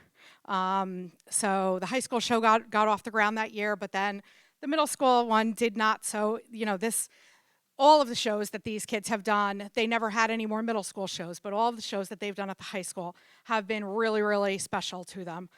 So the high school show got off the ground that year, but then the middle school one did not. So, you know, all of the shows that these kids have done, they never had any more middle school shows, but all of the shows that they've done at the high school have been really, really special to them.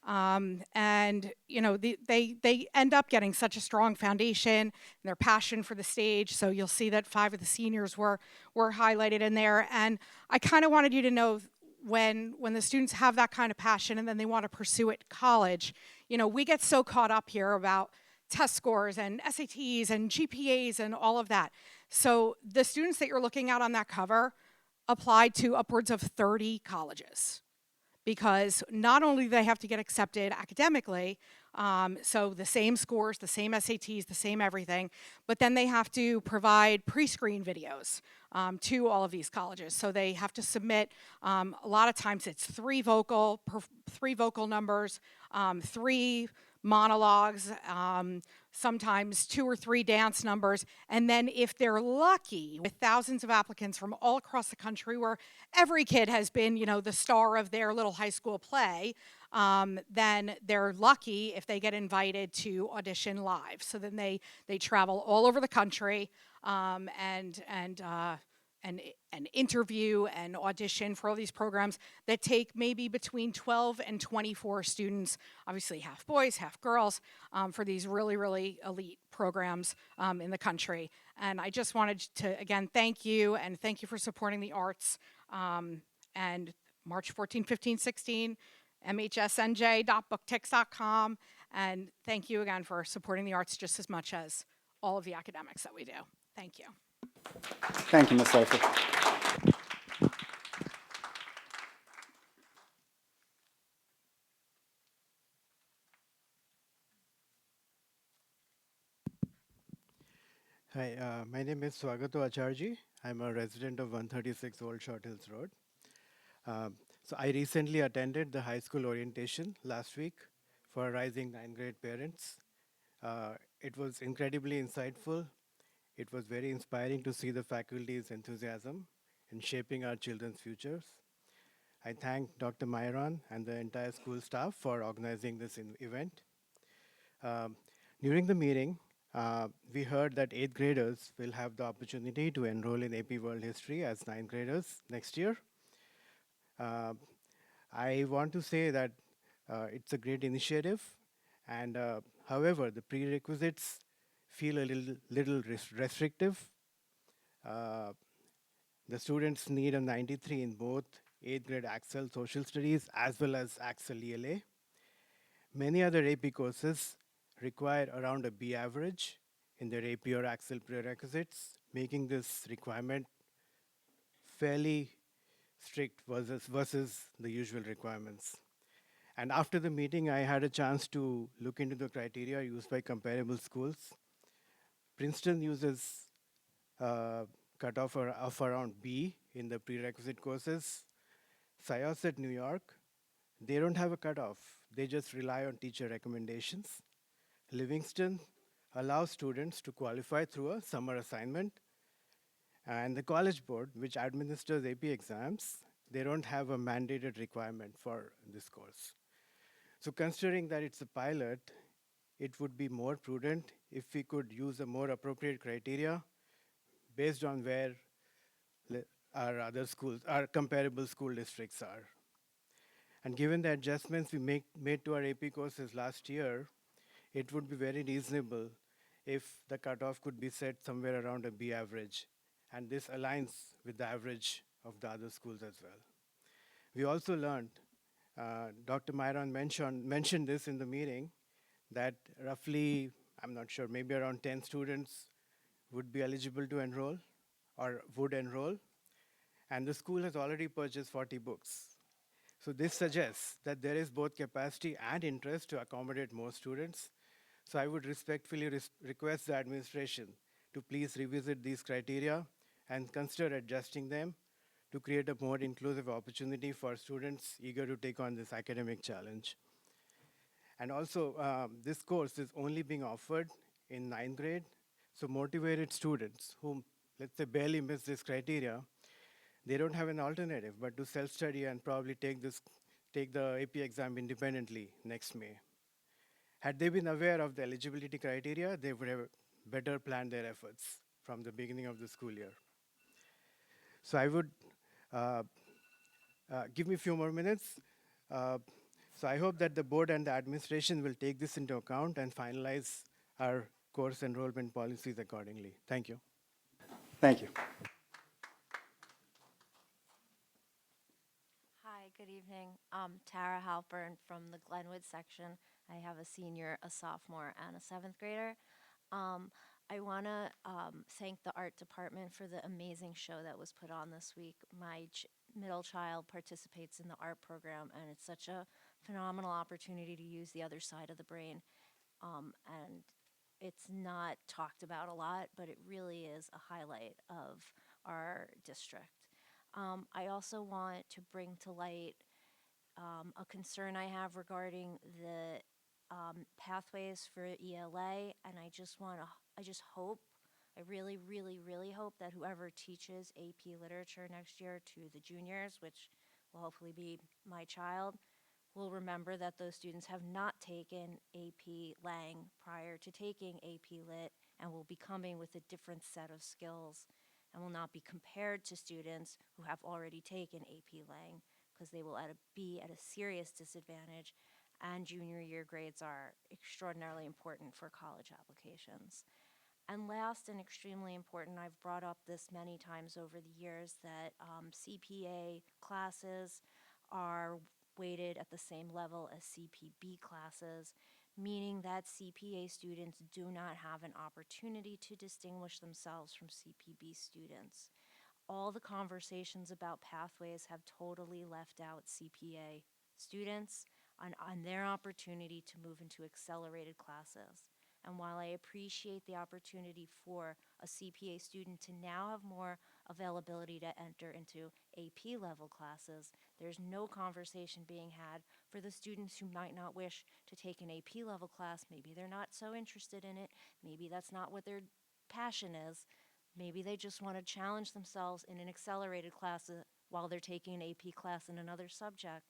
And, you know, they end up getting such a strong foundation and their passion for the stage. So you'll see that 5 of the seniors were highlighted in there. And I kind of wanted you to know, when the students have that kind of passion and then they want to pursue it in college, you know, we get so caught up here about test scores and SATs and GPAs and all of that. So the students that you're looking at on that cover applied to upwards of 30 colleges, because not only do they have to get accepted academically, so the same scores, the same SATs, the same everything, but then they have to provide pre-screen videos to all of these colleges. So they have to submit, a lot of times it's 3 vocal numbers, 3 monologues, sometimes 2 or 3 dance numbers, and then if they're lucky, with thousands of applicants from all across the country where every kid has been, you know, the star of their little high school play, then they're lucky if they get invited to audition live. So then they travel all over the country and interview and audition for all these programs that take maybe between 12 and 24 students, obviously half boys, half girls, for these really, really elite programs in the country. And I just wanted to, again, thank you, and thank you for supporting the arts. And March 14, 15, 16, mhsnj.booktix.com. And thank you again for supporting the arts just as much as all of the academics that we do. Thank you. Thank you, Ms. Cipher. Hi, my name is Swagato Acharji. I'm a resident of 136 Old Short Hills Road. So I recently attended the high school orientation last week for rising ninth grade parents. It was incredibly insightful. It was very inspiring to see the faculty's enthusiasm in shaping our children's futures. I thank Dr. Myron and the entire school staff for organizing this event. Um, During the meeting, we heard that 8th graders will have the opportunity to enroll in AP World History as 9th graders next year. I want to say that it's a great initiative, and however, the prerequisites feel a little restrictive. Uh, the students need a 93 in both 8th grade Axel Social Studies as well as Axel ELA. Many other AP courses require around a B average in their AP or Axel prerequisites, making this requirement fairly strict versus the usual requirements. And after the meeting, I had a chance to look into the criteria used by comparable schools. Princeton uses cutoff of around B in the prerequisite courses. Syosset New York, they don't have a cutoff. They just rely on teacher recommendations. Livingston allows students to qualify through a summer assignment. And the College Board, which administers AP exams, they don't have a mandated requirement for this course. So considering that it's a pilot, it would be more prudent if we could use a more appropriate criteria based on where our other schools, our comparable school districts are. And given the adjustments we made to our AP courses last year, it would be very reasonable if the cutoff could be set somewhere around a B average. And this aligns with the average of the other schools as well. We also learned, Dr. Myron mentioned this in the meeting, that roughly, I'm not sure, maybe around 10 students would be eligible to enroll or would enroll. And the school has already purchased 40 books. So this suggests that there is both capacity and interest to accommodate more students. So I would respectfully request the administration to please revisit these criteria and consider adjusting them to create a more inclusive opportunity for students eager to take on this academic challenge. And also, this course is only being offered in 9th grade, so motivated students whom, let's say, barely miss this criteria, they don't have an alternative but to self-study and probably take the AP exam independently next May. Had they been aware of the eligibility criteria, they would have better planned their efforts from the beginning of the school year. So I would, give me a few more minutes. So I hope that the board and the administration will take this into account and finalize our course enrollment policies accordingly. Thank you. Thank you. Hi, good evening. I'm Tara Halpern from the Glenwood section. I have a senior, a sophomore, and a seventh grader. I want to thank the art department for the amazing show that was put on this week. My middle child participates in the art program, and it's such a phenomenal opportunity to use the other side of the brain. And it's not talked about a lot, but it really is a highlight of our district. I also want to bring to light a concern I have regarding the pathways for ELA, and I just hope, I really, really, really hope that whoever teaches AP Literature next year to the juniors, which will hopefully be my child, will remember that those students have not taken AP Lang prior to taking AP Lit and will be coming with a different set of skills and will not be compared to students who have already taken AP Lang because they will be at a serious disadvantage, and junior year grades are extraordinarily important for college applications. And last and extremely important, I've brought up this many times over the years, that CPA classes are weighted at the same level as CPB classes, meaning that CPA students do not have an opportunity to distinguish themselves from CPB students. All the conversations about pathways have totally left out CPA students on their opportunity to move into accelerated classes. And while I appreciate the opportunity for a CPA student to now have more availability to enter into AP level classes, there's no conversation being had for the students who might not wish to take an AP level class. Maybe they're not so interested in it. Maybe that's not what their passion is. Maybe they just want to challenge themselves in an accelerated class while they're taking an AP class in another subject.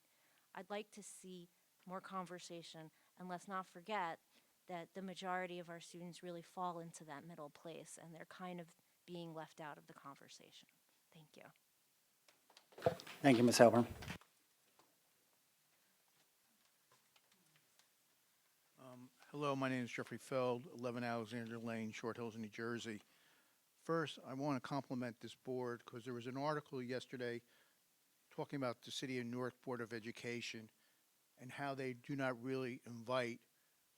I'd like to see more conversation, and let's not forget that the majority of our students really fall into that middle place, and they're kind of being left out of the conversation. Thank you. Thank you, Ms. Halpern. Hello, my name is Jeffrey Feld, 11 Alexander Lane, Short Hills, New Jersey. First, I want to compliment this board because there was an article yesterday talking about the City of Newark Board of Education and how they do not really invite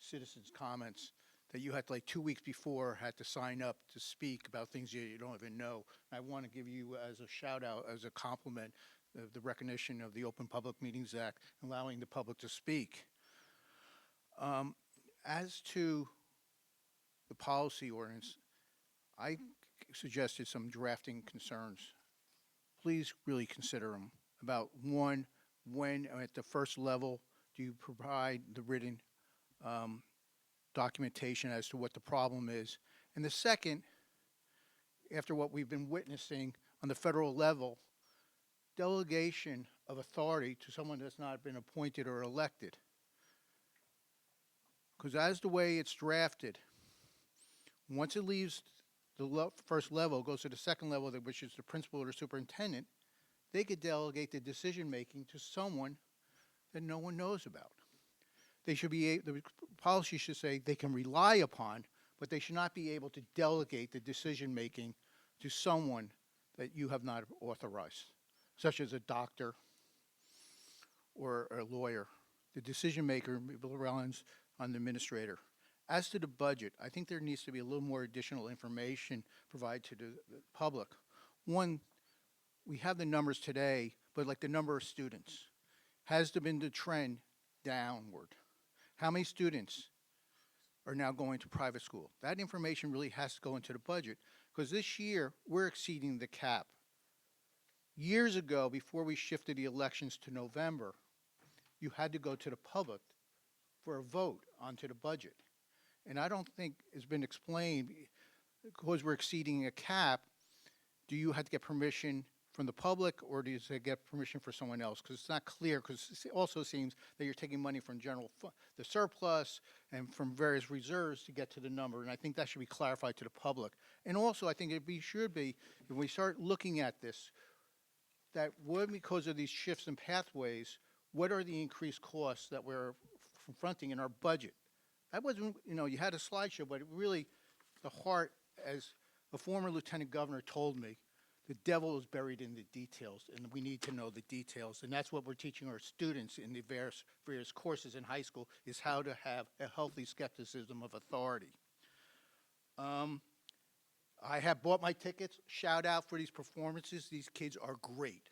citizens' comments, that you had to, like 2 weeks before, had to sign up to speak about things you don't even know. I want to give you as a shout out, as a compliment, the recognition of the Open Public Meetings Act, allowing the public to speak. As to the policy ordinance, I suggested some drafting concerns. Please really consider them. About one, when at the first level do you provide the written documentation as to what the problem is? And the second, after what we've been witnessing on the federal level, delegation of authority to someone that's not been appointed or elected. Because as the way it's drafted, once it leaves the first level, goes to the second level, which is the principal or the superintendent, they could delegate the decision-making to someone that no one knows about. They should be, the policy should say they can rely upon, but they should not be able to delegate the decision-making to someone that you have not authorized, such as a doctor or a lawyer. The decision-maker relies on the administrator. As to the budget, I think there needs to be a little more additional information provided to the public. One, we have the numbers today, but like the number of students. Has there been the trend downward? How many students are now going to private school? That information really has to go into the budget because this year we're exceeding the cap. Years ago, before we shifted the elections to November, you had to go to the public for a vote onto the budget. And I don't think it's been explained, because we're exceeding a cap, do you have to get permission from the public or do you get permission for someone else? Because it's not clear, because it also seems that you're taking money from the surplus and from various reserves to get to the number, and I think that should be clarified to the public. And also, I think should be, when we start looking at this, that because of these shifts in pathways, what are the increased costs that we're confronting in our budget? That wasn't, you had a slideshow, but it really, the heart, as a former lieutenant governor told me, the devil is buried in the details, and we need to know the details. And that's what we're teaching our students in the various courses in high school, is how to have a healthy skepticism of authority. I have bought my tickets. Shout out for these performances. These kids are great.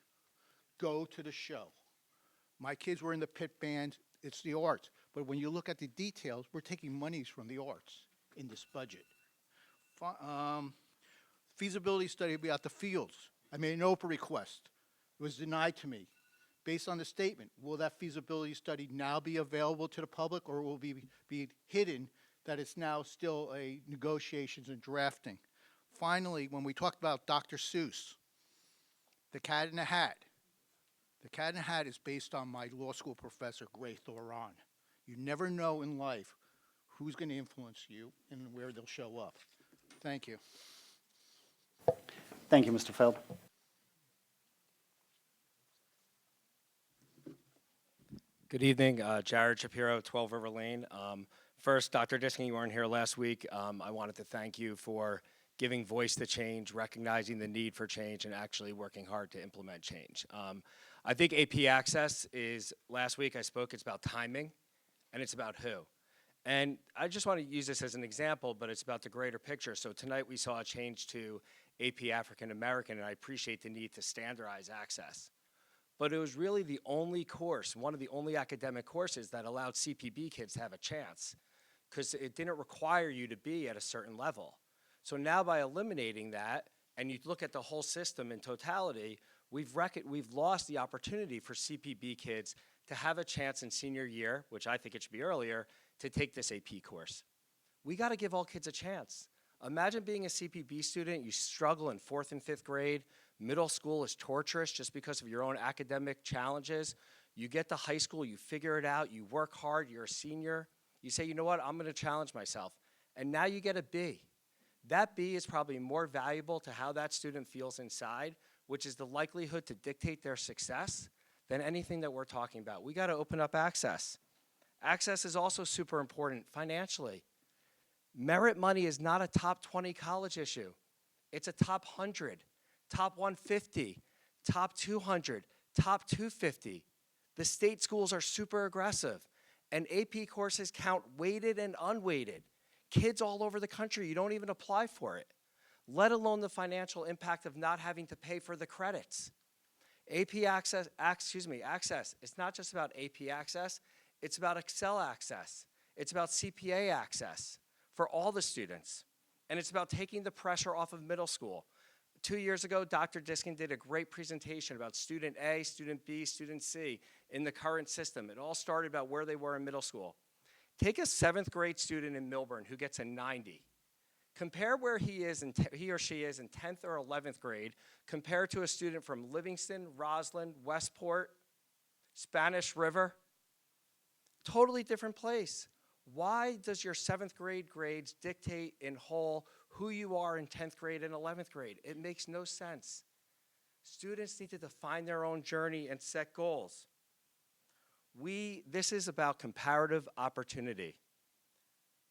Go to the show. My kids were in the pit band. It's the arts. But when you look at the details, we're taking monies from the arts in this budget. Feasibility study about the fields. I made an open request. It was denied to me. Based on the statement, will that feasibility study now be available to the public, or will it be hidden that it's now still a negotiations and drafting? Finally, when we talked about Dr. Seuss, The Cat in the Hat. The Cat in the Hat is based on my law school professor, Gray Thoron. You never know in life who's going to influence you and where they'll show up. Thank you. Thank you, Mr. Feld. Good evening, Jared Shapiro, 12 River Lane. First, Dr. Diskin, you weren't here last week. I wanted to thank you for giving voice to change, recognizing the need for change, and actually working hard to implement change. I think AP Access is, last week I spoke, it's about timing, and it's about who. And I just want to use this as an example, but it's about the greater picture. So tonight we saw a change to AP African American, and I appreciate the need to standardize access. But it was really the only course, one of the only academic courses that allowed CPB kids to have a chance. because it didn't require you to be at a certain level. So now by eliminating that, and you look at the whole system in totality, we've lost the opportunity for CPB kids to have a chance in senior year, which I think it should be earlier, to take this AP course. We got to give all kids a chance. Imagine being a CPB student, you struggle in 4th and 5th grade, middle school is torturous just because of your own academic challenges. You get to high school, you figure it out, you work hard, you're a senior, you say, you know what, I'm going to challenge myself. And now you get a B. That B is probably more valuable to how that student feels inside, which is the likelihood to dictate their success, than anything that we're talking about. We got to open up access. Access is also super important financially. Merit money is not a top 20 college issue. It's a top 100, top 150, top 200, top 250. The state schools are super aggressive, and AP courses count weighted and unweighted. Kids all over the country, you don't even apply for it, let alone the financial impact of not having to pay for the credits. Access, it's not just about AP access, it's about Excel access. It's about CPA access for all the students. And it's about taking the pressure off of middle school. 2 years ago, Dr. Diskin did a great presentation about student A, student B, student C in the current system. It all started about where they were in middle school. Take a 7th grade student in Millburn who gets a 90. Compare where he or she is in 10th or 11th grade compared to a student from Livingston, Roslyn, Westport, Spanish River. Totally different place. Why does your 7th grade grades dictate in whole who you are in 10th grade and 11th grade? It makes no sense. Students need to define their own journey and set goals. This is about comparative opportunity.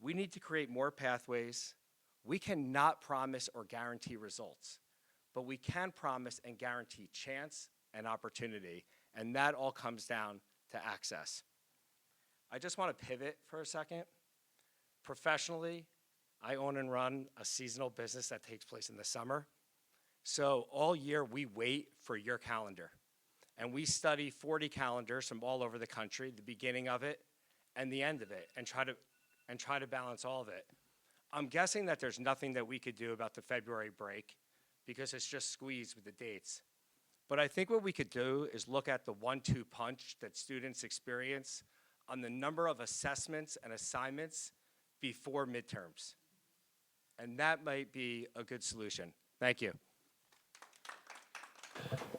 We need to create more pathways. We cannot promise or guarantee results, but we can promise and guarantee chance and opportunity, and that all comes down to access. I just want to pivot for a second. Professionally, I own and run a seasonal business that takes place in the summer. So all year we wait for your calendar. And we study 40 calendars from all over the country, the beginning of it and the end of it, and try to balance all of it. I'm guessing that there's nothing that we could do about the February break because it's just squeezed with the dates. But I think what we could do is look at the 1-2 punch that students experience on the number of assessments and assignments before midterms. And that might be a good solution. Thank you.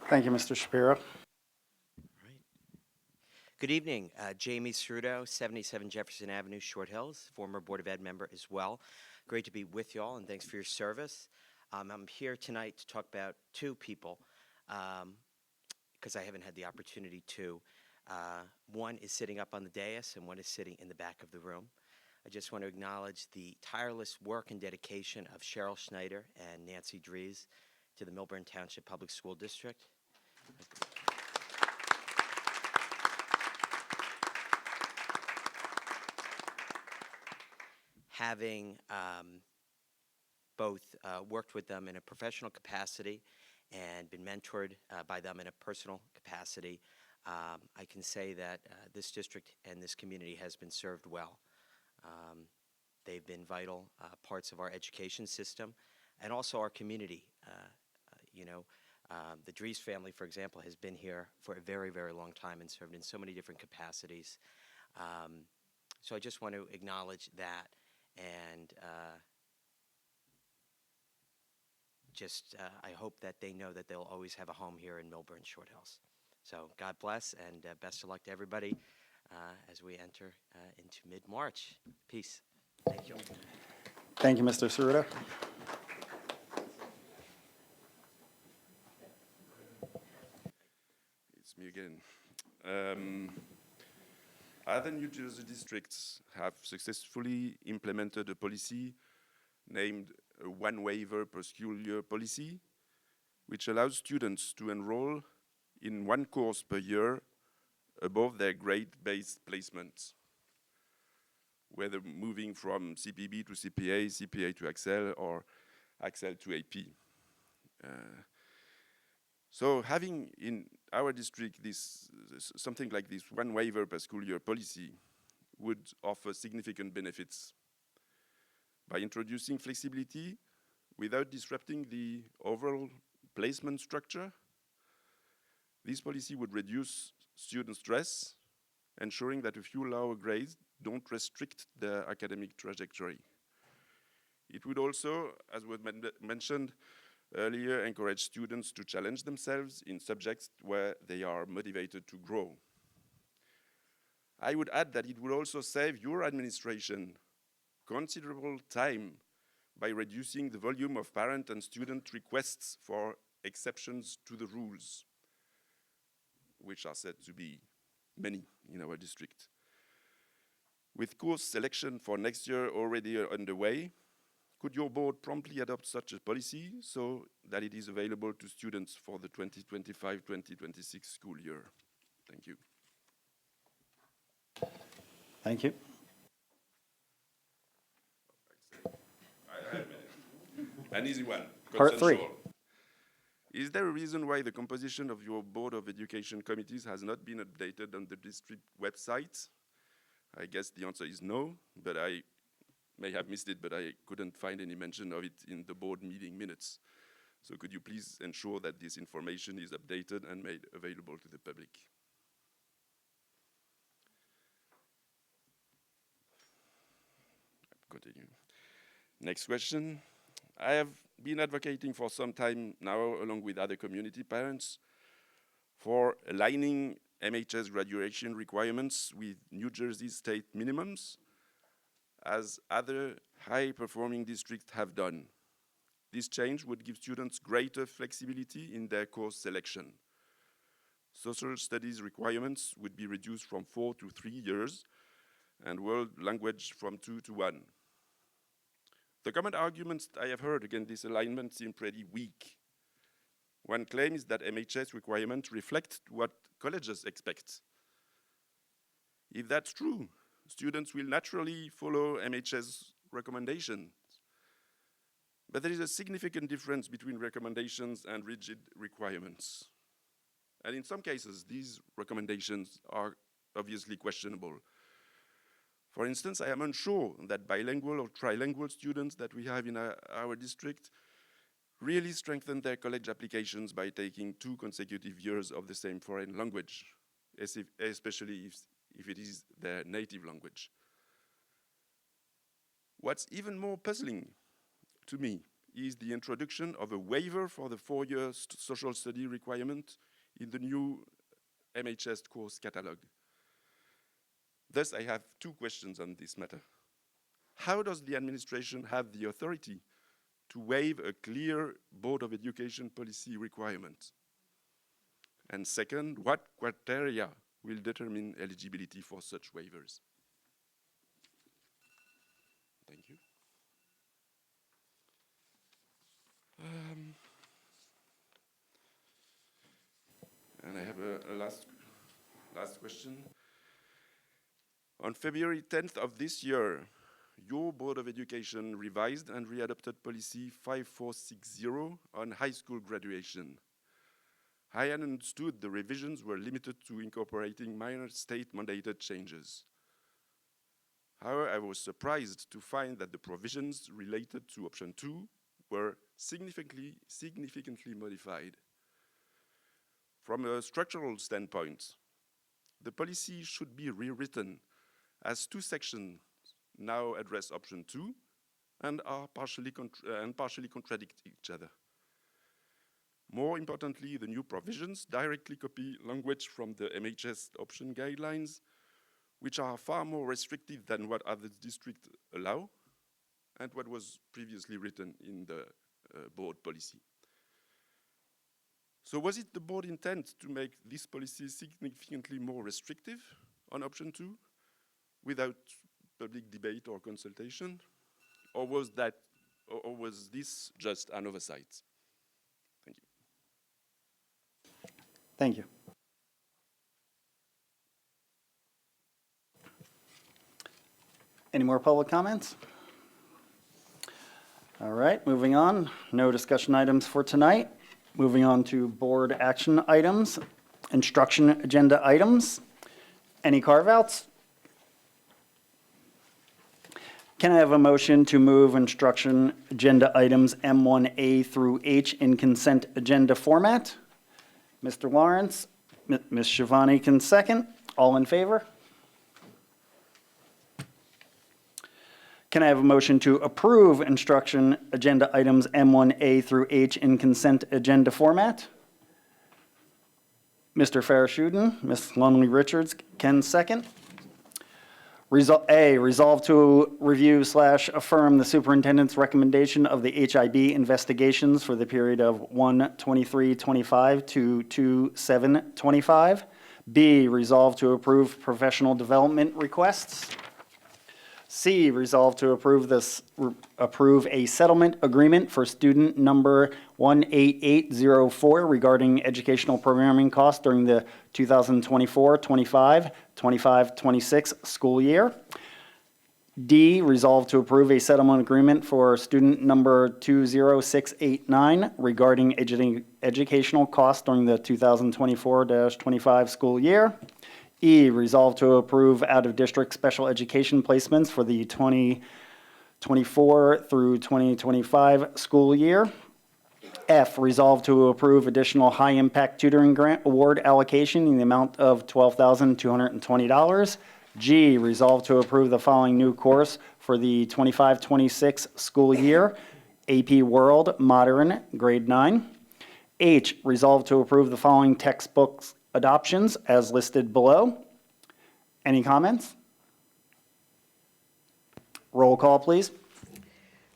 Thank you, Mr. Shapiro. Good evening, Jamie Ceruto, 77 Jefferson Avenue, Short Hills, former Board of Ed member as well. Great to be with y'all, and thanks for your service. I'm here tonight to talk about two people, because I haven't had the opportunity to. One is sitting up on the dais, and one is sitting in the back of the room. I just want to acknowledge the tireless work and dedication of Cheryl Schneider and Nancy Dries to the Millburn Township Public School District. Having both worked with them in a professional capacity and been mentored by them in a personal capacity, I can say that this district and this community has been served well. They've been vital parts of our education system and also our community. The Dries family, for example, has been here for a very, very long time and served in so many different capacities. So I just want to acknowledge that. And I hope that they know that they'll always have a home here in Millburn Short Hills. So God bless, and best of luck to everybody as we enter into mid-March. Peace. Thank you. Thank you, Mr. Ceruto. It's me again. Other New Jersey districts have successfully implemented a policy named a one waiver per school year policy, which allows students to enroll in one course per year above their grade-based placement, whether moving from CPB to CPA, CPA to Excel, or Excel to AP. So having in our district something like this one waiver per school year policy would offer significant benefits. By introducing flexibility without disrupting the overall placement structure, this policy would reduce student stress, ensuring that a few lower grades don't restrict their academic trajectory. It would also, as was mentioned earlier, encourage students to challenge themselves in subjects where they are motivated to grow. I would add that it would also save your administration considerable time by reducing the volume of parent and student requests for exceptions to the rules, which are said to be many in our district. With course selection for next year already underway, could your board promptly adopt such a policy so that it is available to students for the 2025-2026 school year? Thank you. Thank you. An easy one. Part 3. Consensual. Is there a reason why the composition of your Board of Education committees has not been updated on the district website? I guess the answer is no, but I may have missed it, but I couldn't find any mention of it in the board meeting minutes. So could you please ensure that this information is updated and made available to the public? Continue. Next question. I have been advocating for some time now, along with other community parents, for aligning MHS graduation requirements with New Jersey state minimums, as other high-performing districts have done. This change would give students greater flexibility in their course selection. Social studies requirements would be reduced from 4 to 3 years, and world language from 2 to 1. The common arguments I have heard against this alignment seem pretty weak. One claim is that MHS requirements reflect what colleges expect. If that's true, students will naturally follow MHS recommendations. But there is a significant difference between recommendations and rigid requirements. And in some cases, these recommendations are obviously questionable. For instance, I am unsure that bilingual or trilingual students that we have in our district really strengthen their college applications by taking 2 consecutive years of the same foreign language, especially if it is their native language. What's even more puzzling to me is the introduction of a waiver for the 4-year social study requirement in the new MHS course catalog. Thus, I have 2 questions on this matter. How does the administration have the authority to waive a clear Board of Education policy requirement? And second, what criteria will determine eligibility for such waivers? Thank you. And I have a last question. On February 10th of this year, your Board of Education revised and readopted policy 5460 on high school graduation. I understood the revisions were limited to incorporating minor state-mandated changes. However, I was surprised to find that the provisions related to option 2 were significantly modified. From a structural standpoint, the policy should be rewritten, as 2 sections now address option 2 and are partially contradict each other. More importantly, the new provisions directly copy language from the MHS option guidelines, which are far more restrictive than what other districts allow and what was previously written in the board policy. So was it the board intent to make this policy significantly more restrictive on option 2 without public debate or consultation? Or was this just an oversight? Thank you. Thank you. Any more public comments? All right, moving on. No discussion items for tonight. Moving on to board action items, instruction agenda items. Any carve-outs? Can I have a motion to move instruction agenda items M1A through H in consent agenda format? Mr. Lawrence, Ms. Shivani can second. All in favor? Can I have a motion to approve instruction agenda items M1A through H in consent agenda format? Mr. Farashudin, Ms. Longley Richards can second. Resolve to review / affirm the superintendent's recommendation of the HIB investigations for the period of 1/23/25 to 2/7/25. B, resolve to approve professional development requests. C, resolve to approve a settlement agreement for student number 18804 regarding educational programming costs during the 2024-25, 25-26 school year. D, resolve to approve a settlement agreement for student number 20689 regarding educational costs during the 2024-25 school year. E, resolve to approve out-of-district special education placements for the 2024 through 2025 school year. F, resolve to approve additional high-impact tutoring grant award allocation in the amount of $12,220. G, resolve to approve the following new course for the 25-26 school year, AP World Modern, grade 9. H, resolve to approve the following textbooks adoptions as listed below. Any comments? Roll call, please.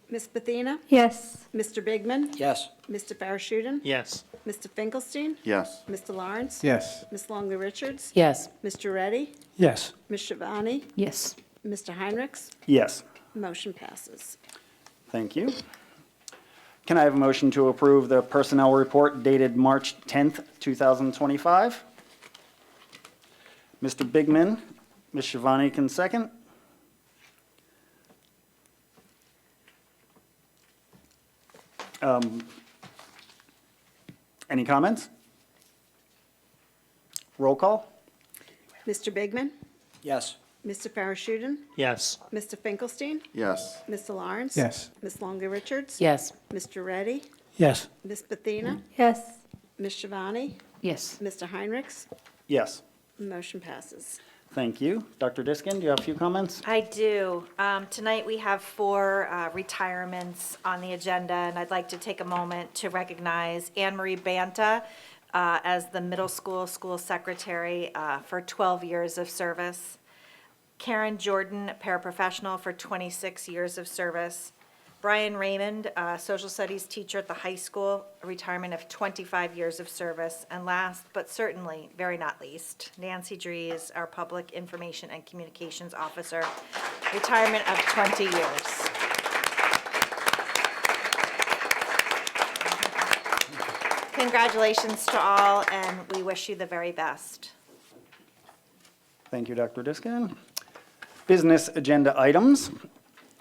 Ms. Bethina? Yes. Mr. Bigman? Yes. Mr. Farashudin? Yes. Mr. Finkelstein? Yes. Mr. Lawrence? Yes. Ms. Longley Richards? Yes. Mr. Reddy? Yes. Ms. Shivani? Yes. Mr. Heinrichs? Yes. Motion passes. Thank you. Can I have a motion to approve the personnel report dated March 10th, 2025? Mr. Bigman, Ms. Shivani can second. Any comments? Roll call? Mr. Bigman? Yes. Mr. Farashudin? Yes. Mr. Finkelstein? Yes. Mr. Lawrence? Yes. Ms. Longley Richards? Yes. Mr. Reddy? Yes. Ms. Bethina? Yes. Ms. Shivani? Yes. Mr. Heinrichs? Yes. Motion passes. Thank you. Dr. Diskin, do you have a few comments? I do. Tonight, we have 4 retirements on the agenda, and I'd like to take a moment to recognize Anne Marie Banta as the middle school secretary for 12 years of service, Karen Jordan, paraprofessional, for 26 years of service, Brian Raymond, social studies teacher at the high school, a retirement of 25 years of service. And last, but certainly very not least, Nancy Dries, our public information and communications officer, retirement of 20 years. Congratulations to all, and we wish you the very best. Thank you, Dr. Diskin. Business agenda items.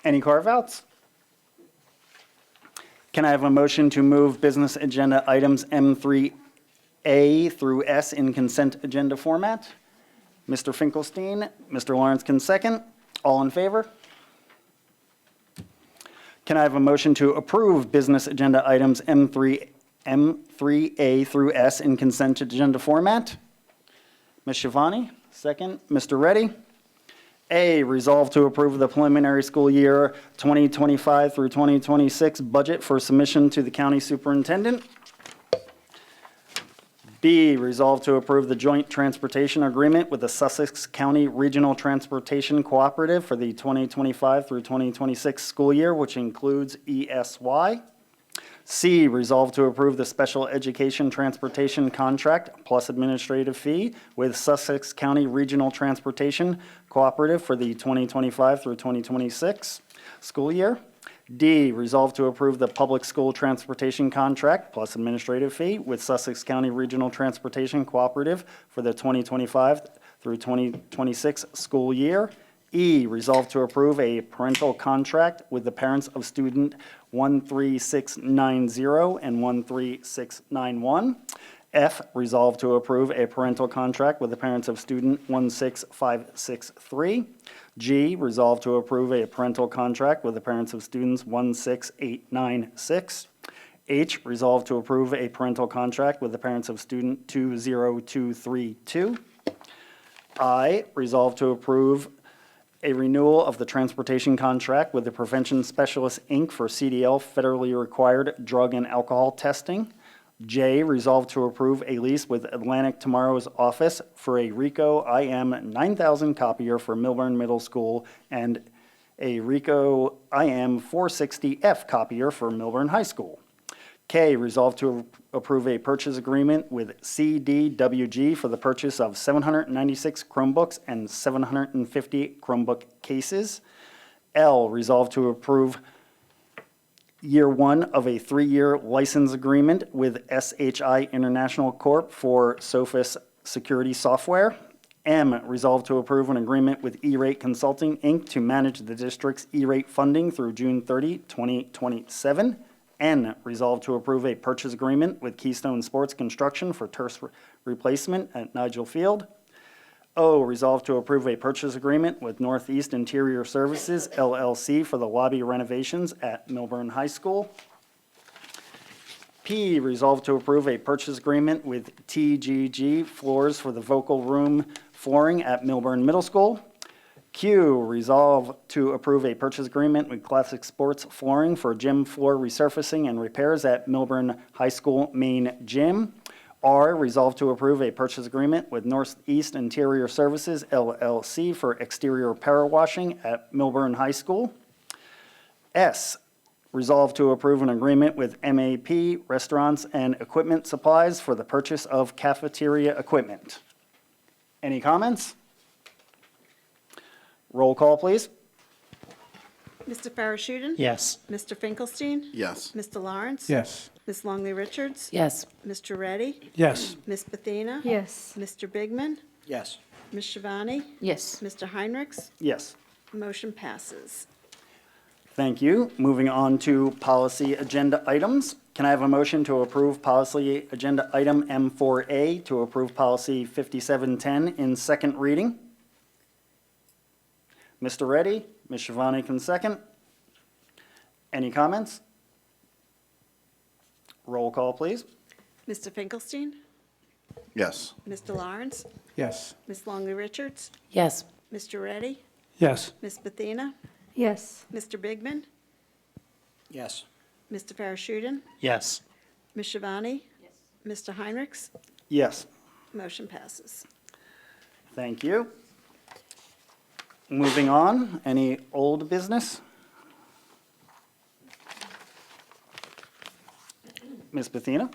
Any carve-outs? Can I have a motion to move business agenda items M3A through S in consent agenda format? Mr. Finkelstein, Mr. Lawrence can second. All in favor? Can I have a motion to approve business agenda items M3A through S in consent agenda format? Ms. Shivani, second. Mr. Reddy? A, resolve to approve the preliminary school year 2025 through 2026 budget for submission to the county superintendent. B, resolve to approve the joint transportation agreement with the Sussex County Regional Transportation Cooperative for the 2025 through 2026 school year, which includes ESY. C, resolve to approve the special education transportation contract plus administrative fee with Sussex County Regional Transportation Cooperative for the 2025 through 2026 school year. D, resolve to approve the public school transportation contract plus administrative fee with Sussex County Regional Transportation Cooperative for the 2025 through 2026 school year. E, resolve to approve a parental contract with the parents of student 13690 and 13691. F, resolve to approve a parental contract with the parents of student 16563. G, resolve to approve a parental contract with the parents of students 16896. H, resolve to approve a parental contract with the parents of student 20232. I, resolve to approve a renewal of the transportation contract with the Prevention Specialists, Inc. for CDL federally required drug and alcohol testing. J, resolve to approve a lease with Atlantic Tomorrow's office for a Ricoh IM 9000 copier for Millburn Middle School and a Ricoh IM 460F copier for Millburn High School. K, resolve to approve a purchase agreement with CDWG for the purchase of 796 Chromebooks and 750 Chromebook cases. L, resolve to approve year one of a 3-year license agreement with SHI International Corp. For Sophos security software. M, resolve to approve an agreement with E-Rate Consulting, Inc. to manage the district's E-Rate funding through June 30, 2027. N, resolve to approve a purchase agreement with Keystone Sports Construction for turf replacement at Nigel Field. O, resolve to approve a purchase agreement with Northeast Interior Services, LLC, for the lobby renovations at Millburn High School. P, resolve to approve a purchase agreement with TGG Floors for the vocal room flooring at Millburn Middle School. Q, resolve to approve a purchase agreement with Classic Sports Flooring for gym floor resurfacing and repairs at Millburn High School main gym. R, resolve to approve a purchase agreement with Northeast Interior Services, LLC, for exterior power washing at Millburn High School. S, resolve to approve an agreement with MAP Restaurants and Equipment Supplies for the purchase of cafeteria equipment. Any comments? Roll call, please. Mr. Farashudin? Yes. Mr. Finkelstein? Yes. Mr. Lawrence? Yes. Ms. Longley Richards? Yes. Mr. Reddy? Yes. Ms. Bethina? Yes. Mr. Bigman? Yes. Ms. Shivani? Yes. Mr. Heinrichs? Yes. Motion passes. Thank you. Moving on to policy agenda items. Can I have a motion to approve policy agenda item M4A to approve policy 5710 in second reading? Mr. Reddy, Ms. Shivani can second. Any comments? Roll call, please. Mr. Finkelstein? Yes. Mr. Lawrence? Yes. Ms. Longley Richards? Yes. Mr. Reddy? Yes. Ms. Bethina? Yes. Mr. Bigman? Yes. Mr. Farashudin? Yes. Ms. Shivani? Mr. Heinrichs? Yes. Motion passes. Thank you. Moving on, any old business? Ms. Bethina?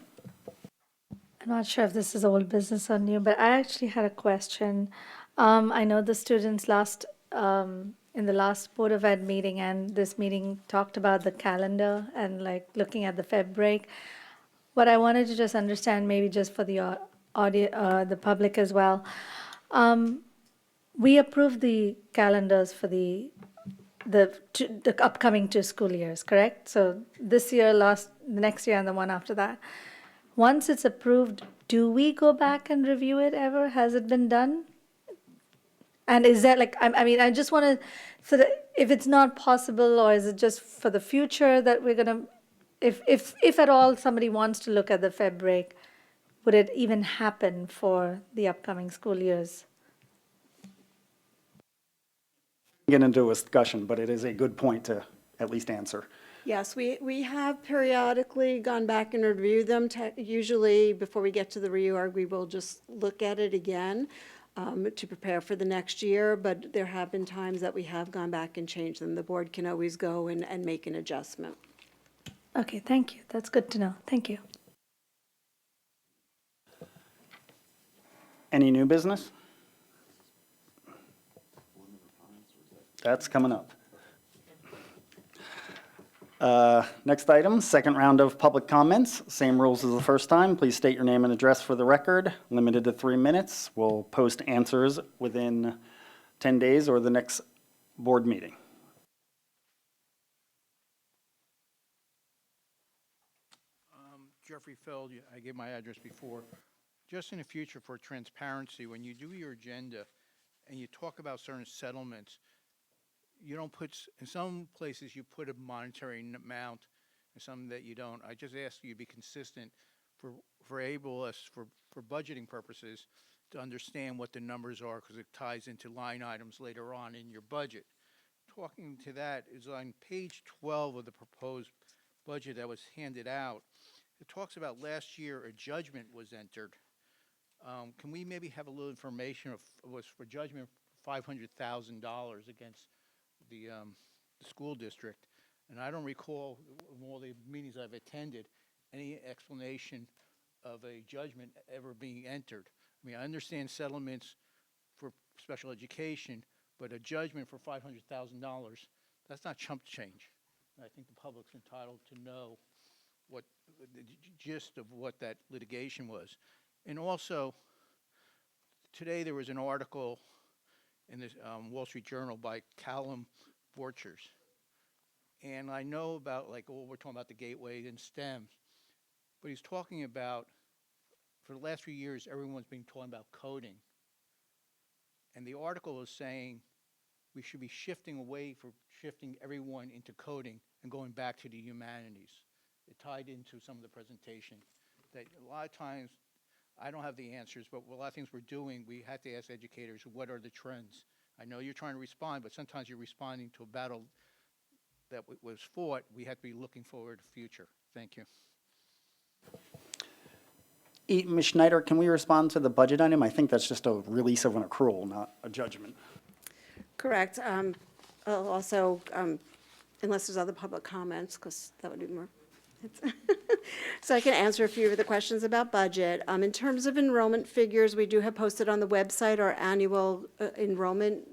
I'm not sure if this is old business or new, but I actually had a question. I know the students in the last Board of Ed meeting and this meeting talked about the calendar and like looking at the Feb break. What I wanted to just understand, maybe just for the the public as well, we approved the calendars for the upcoming 2 school years, correct? So this year, next year, and the one after that. Once it's approved, do we go back and review it ever? Has it been done? And is that like, I mean, I just want to, if it's not possible, or is it just for the future that we're gonna, if at all somebody wants to look at the Feb break, would it even happen for the upcoming school years? Get into a discussion, but it is a good point to at least answer. Yes, we have periodically gone back and reviewed them. Usually, before we get to the reorg, we will just look at it again to prepare for the next year, but there have been times that we have gone back and changed them. The board can always go and make an adjustment. Okay, thank you. That's good to know. Thank you. Any new business? That's coming up. Next item, second round of public comments. Same rules as the first time. Please state your name and address for the record. Limited to 3 minutes. We'll post answers within 10 days or the next board meeting. Jeffrey Feld, I gave my address before. Just in the future for transparency, when you do your agenda and you talk about certain settlements, you don't put, in some places you put a monetary amount and some that you don't. I just ask you to be consistent for budgeting purposes to understand what the numbers are because it ties into line items later on in your budget. Talking to that is on page 12 of the proposed budget that was handed out. It talks about last year a judgment was entered. Can we maybe have a little information of was for judgment $500,000 against the school district? And I don't recall in all the meetings I've attended any explanation of a judgment ever being entered. I mean, I understand settlements for special education, but a judgment for $500,000, that's not chump change. And I think the public's entitled to know what the gist of what that litigation was. And also, today there was an article in the Wall Street Journal by Callum Borchers. And I know about, like, oh, we're talking about the gateway and STEM, but he's talking about, for the last few years, everyone's been talking about coding. And the article is saying we should be shifting everyone into coding and going back to the humanities. It tied into some of the presentation that a lot of times I don't have the answers, but a lot of things we're doing, we have to ask educators, what are the trends? I know you're trying to respond, but sometimes you're responding to a battle that was fought. We have to be looking forward to the future. Thank you. Ms. Schneider, can we respond to the budget item? I think that's just a release of an accrual, not a judgment. Correct. Also, unless there's other public comments, because that would be more. So I can answer a few of the questions about budget. In terms of enrollment figures, we do have posted on the website our annual enrollment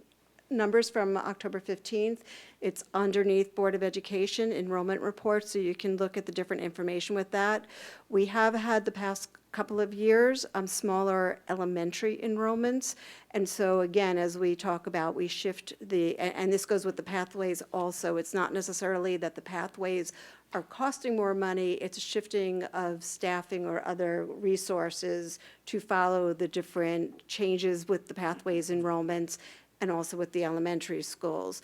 numbers from October 15th. It's underneath Board of Education enrollment report, so you can look at the different information with that. We have had the past couple of years smaller elementary enrollments, and so again, as we talk about, we shift and this goes with the pathways also. It's not necessarily that the pathways are costing more money, it's a shifting of staffing or other resources to follow the different changes with the pathways enrollments and also with the elementary schools.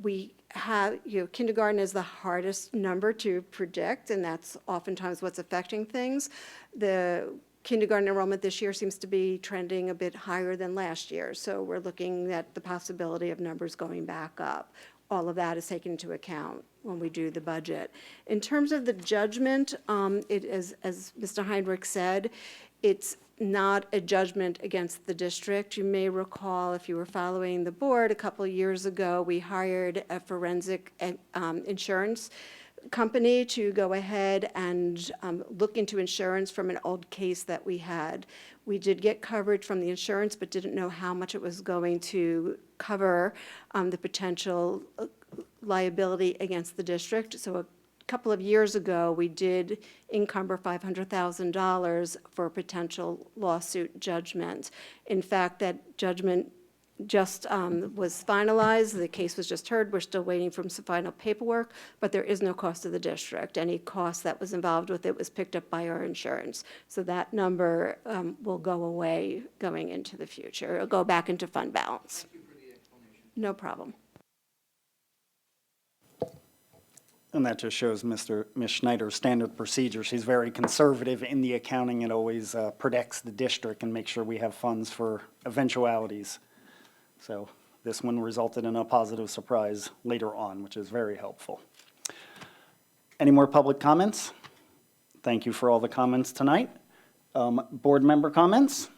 We have, kindergarten is the hardest number to predict, and that's oftentimes what's affecting things. The kindergarten enrollment this year seems to be trending a bit higher than last year, so we're looking at the possibility of numbers going back up. All of that is taken into account when we do the budget. In terms of the judgment, it is, as Mr. Heinrich said, it's not a judgment against the district. You may recall, if you were following the board, a couple of years ago, we hired a forensic insurance company to go ahead and look into insurance from an old case that we had. We did get coverage from the insurance, but didn't know how much it was going to cover the potential liability against the district. So a couple of years ago, we did encumber $500,000 for a potential lawsuit judgment. In fact, that judgment just was finalized. The case was just heard. We're still waiting for some final paperwork, but there is no cost to the district. Any cost that was involved with it was picked up by our insurance. So that number will go away going into the future. It'll go back into fund balance. Thank you for the explanation. No problem. And that just shows Ms. Schneider's standard procedure. She's very conservative in the accounting and always protects the district and makes sure we have funds for eventualities. So this one resulted in a positive surprise later on, which is very helpful. Any more public comments? Thank you for all the comments tonight. Board member comments?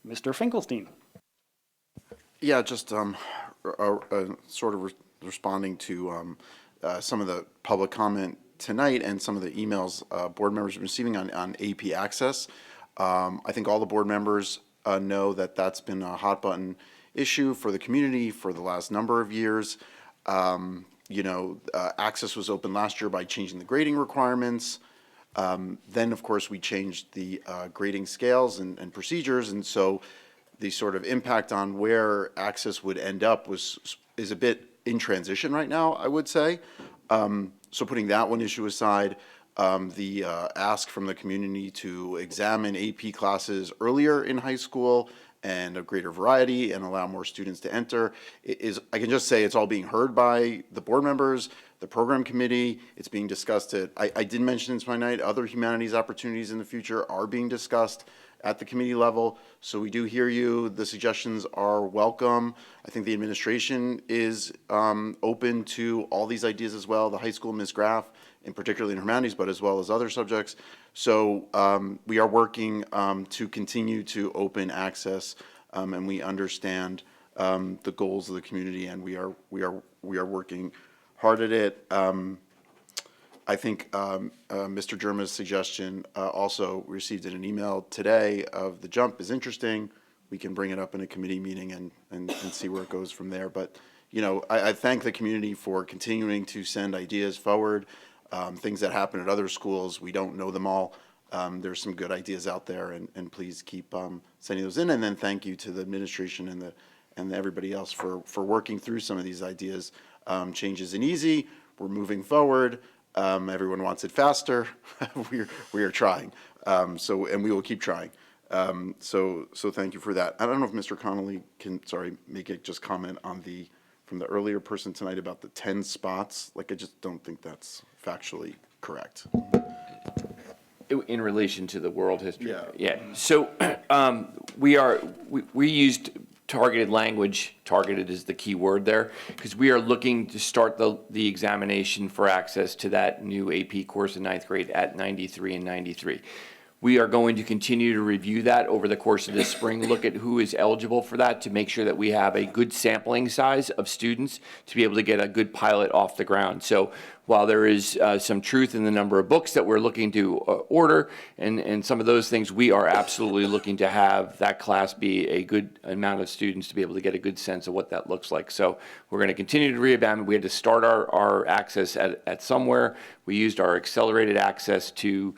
Mr. Finkelstein. Yeah, just sort of responding to some of the public comment tonight and some of the emails board members have been receiving on AP access. I think all the board members know that that's been a hot button issue for the community for the last number of years. Access was open last year by changing the grading requirements. Then, of course, we changed the grading scales and procedures, and so the sort of impact on where access would end up is a bit in transition right now, I would say. So putting that one issue aside, the ask from the community to examine AP classes earlier in high school and a greater variety and allow more students to enter I can just say it's all being heard by the board members, the program committee. It's being discussed I did mention this tonight, other humanities opportunities in the future are being discussed at the committee level. So we do hear you. The suggestions are welcome. I think the administration is open to all these ideas as well. The high school, Ms. Graff, in particularly in humanities, but as well as other subjects. So we are working to continue to open access, and we understand the goals of the community, and we are working hard at it. I think Mr. Germa's suggestion also received in an email today of the jump is interesting. We can bring it up in a committee meeting and see where it goes from there. But, you know, I thank the community for continuing to send ideas forward. Things that happen at other schools, we don't know them all. There's some good ideas out there, and please keep sending those in. And then thank you to the administration and everybody else for working through some of these ideas. Change isn't easy. We're moving forward. Everyone wants it faster. we are trying. And we will keep trying. So thank you for that. I don't know if Mr. Connolly can, make it just comment on from the earlier person tonight about the 10 spots. Like, I just don't think that's factually correct. In relation to the world history? Yeah. Yeah. So we used targeted language. Targeted is the key word there, because we are looking to start the examination for access to that new AP course in 9th grade at 93 and 93. We are going to continue to review that over the course of this spring, look at who is eligible for that to make sure that we have a good sampling size of students to be able to get a good pilot off the ground. So while there is some truth in the number of books that we're looking to order and some of those things, we are absolutely looking to have that class be a good amount of students to be able to get a good sense of what that looks like. So we're going to continue to reevaluate. We had to start our access at somewhere. We used our accelerated access to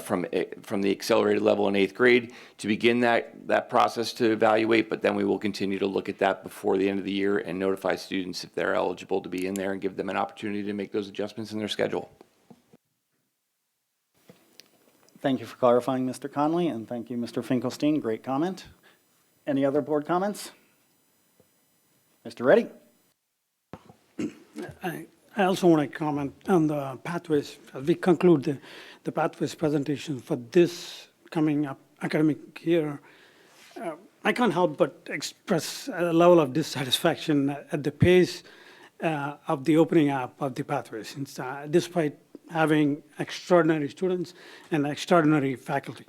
from the accelerated level in 8th grade to begin that process to evaluate, but then we will continue to look at that before the end of the year and notify students if they're eligible to be in there and give them an opportunity to make those adjustments in their schedule. Thank you for clarifying, Mr. Conley, and thank you, Mr. Finkelstein. Great comment. Any other board comments? Mr. Reddy? I also want to comment on the pathways. As we conclude the pathways presentation for this coming up academic year, I can't help but express a level of dissatisfaction at the pace of the opening up of the pathways, despite having extraordinary students and extraordinary faculty.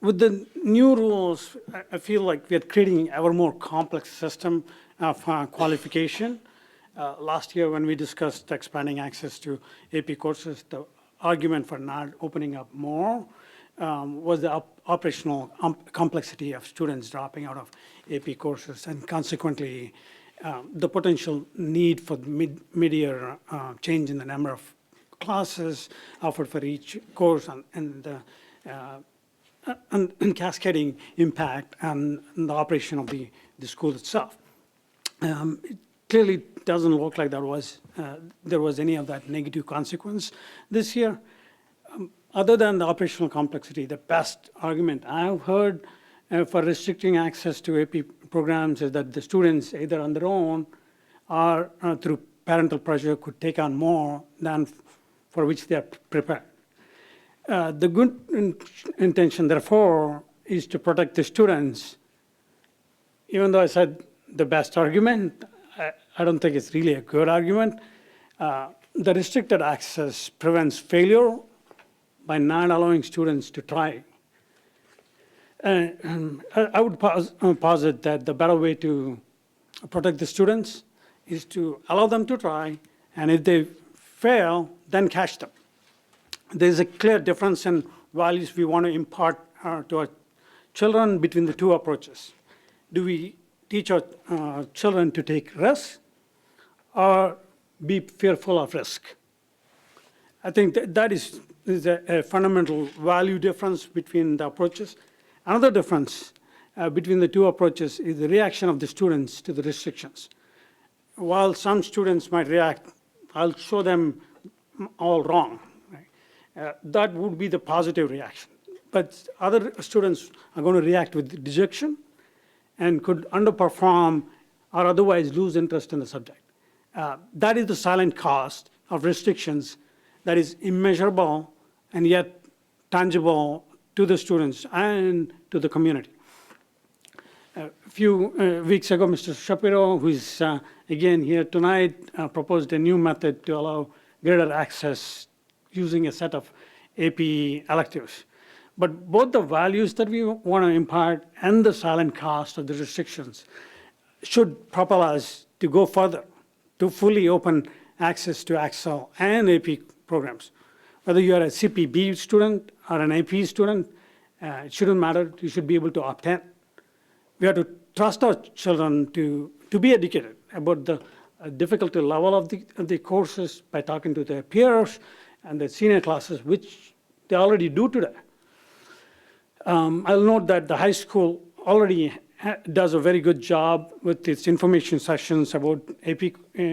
With the new rules, I feel like we're creating an ever more complex system of qualification. Last year, when we discussed expanding access to AP courses, the argument for not opening up more was the operational complexity of students dropping out of AP courses, and consequently, the potential need for mid-year change in the number of classes offered for each course and cascading impact on the operation of the school itself. It clearly doesn't look like there was any of that negative consequence this year. Other than the operational complexity, the best argument I've heard for restricting access to AP programs is that the students, either on their own or through parental pressure, could take on more than for which they are prepared. The good intention, therefore, is to protect the students. Even though I said the best argument, I don't think it's really a good argument. The restricted access prevents failure by not allowing students to try. I would posit that the better way to protect the students is to allow them to try, and if they fail, then catch them. There's a clear difference in values we want to impart to our children between the two approaches. Do we teach our children to take risks or be fearful of risk? I think that is a fundamental value difference between the approaches. Another difference between the two approaches is the reaction of the students to the restrictions. While some students might react, I'll show them all wrong. Right? That would be the positive reaction. But other students are going to react with dejection and could underperform or otherwise lose interest in the subject. That is the silent cost of restrictions that is immeasurable and yet tangible to the students and to the community. A few weeks ago, Mr. Shapiro, who is again here tonight, proposed a new method to allow greater access using a set of AP electives. But both the values that we want to impart and the silent cost of the restrictions should propel us to go further, to fully open access to Excel and AP programs. Whether you are a CPB student or an AP student, it shouldn't matter. You should be able to opt in. We have to trust our children to be educated about the difficulty level of the courses by talking to their peers and the senior classes, which they already do today. I'll note that the high school already does a very good job with its information sessions about AP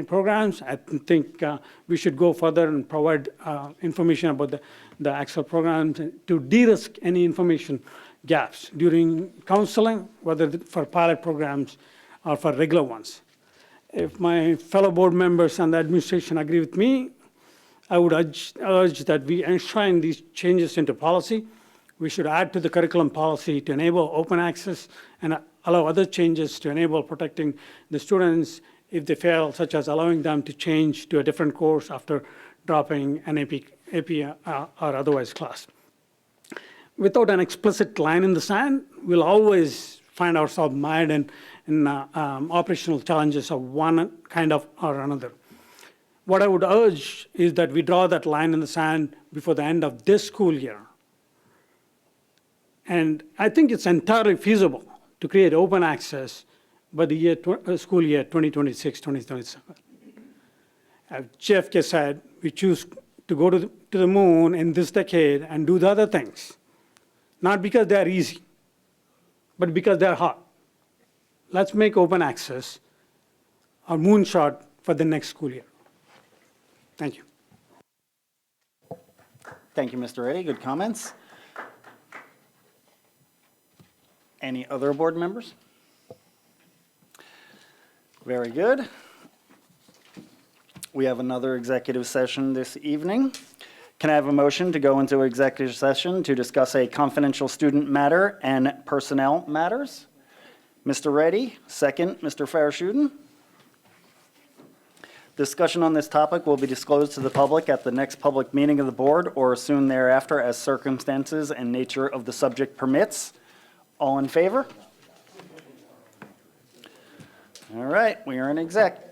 programs. I think we should go further and provide information about the Excel programs to de-risk any information gaps during counseling, whether for pilot programs or for regular ones. If my fellow board members and the administration agree with me, I would urge that we enshrine these changes into policy. We should add to the curriculum policy to enable open access and allow other changes to enable protecting the students if they fail, such as allowing them to change to a different course after dropping an AP or otherwise class. Without an explicit line in the sand, we'll always find ourselves mired in operational challenges of one kind of or another. What I would urge is that we draw that line in the sand before the end of this school year. And I think it's entirely feasible to create open access by the school year 2026-2027. As JFK said, we choose to go to the moon in this decade and do the other things, not because they are easy, but because they are hard. Let's make open access our moonshot for the next school year. Thank you. Thank you, Mr. Reddy. Good comments. Any other board members? Very good. We have another executive session this evening. Can I have a motion to go into executive session to discuss a confidential student matter and personnel matters? Mr. Reddy, second. Mr. Farashudin. Discussion on this topic will be disclosed to the public at the next public meeting of the board or soon thereafter as circumstances and nature of the subject permits. All in favor? All right, we are in exec.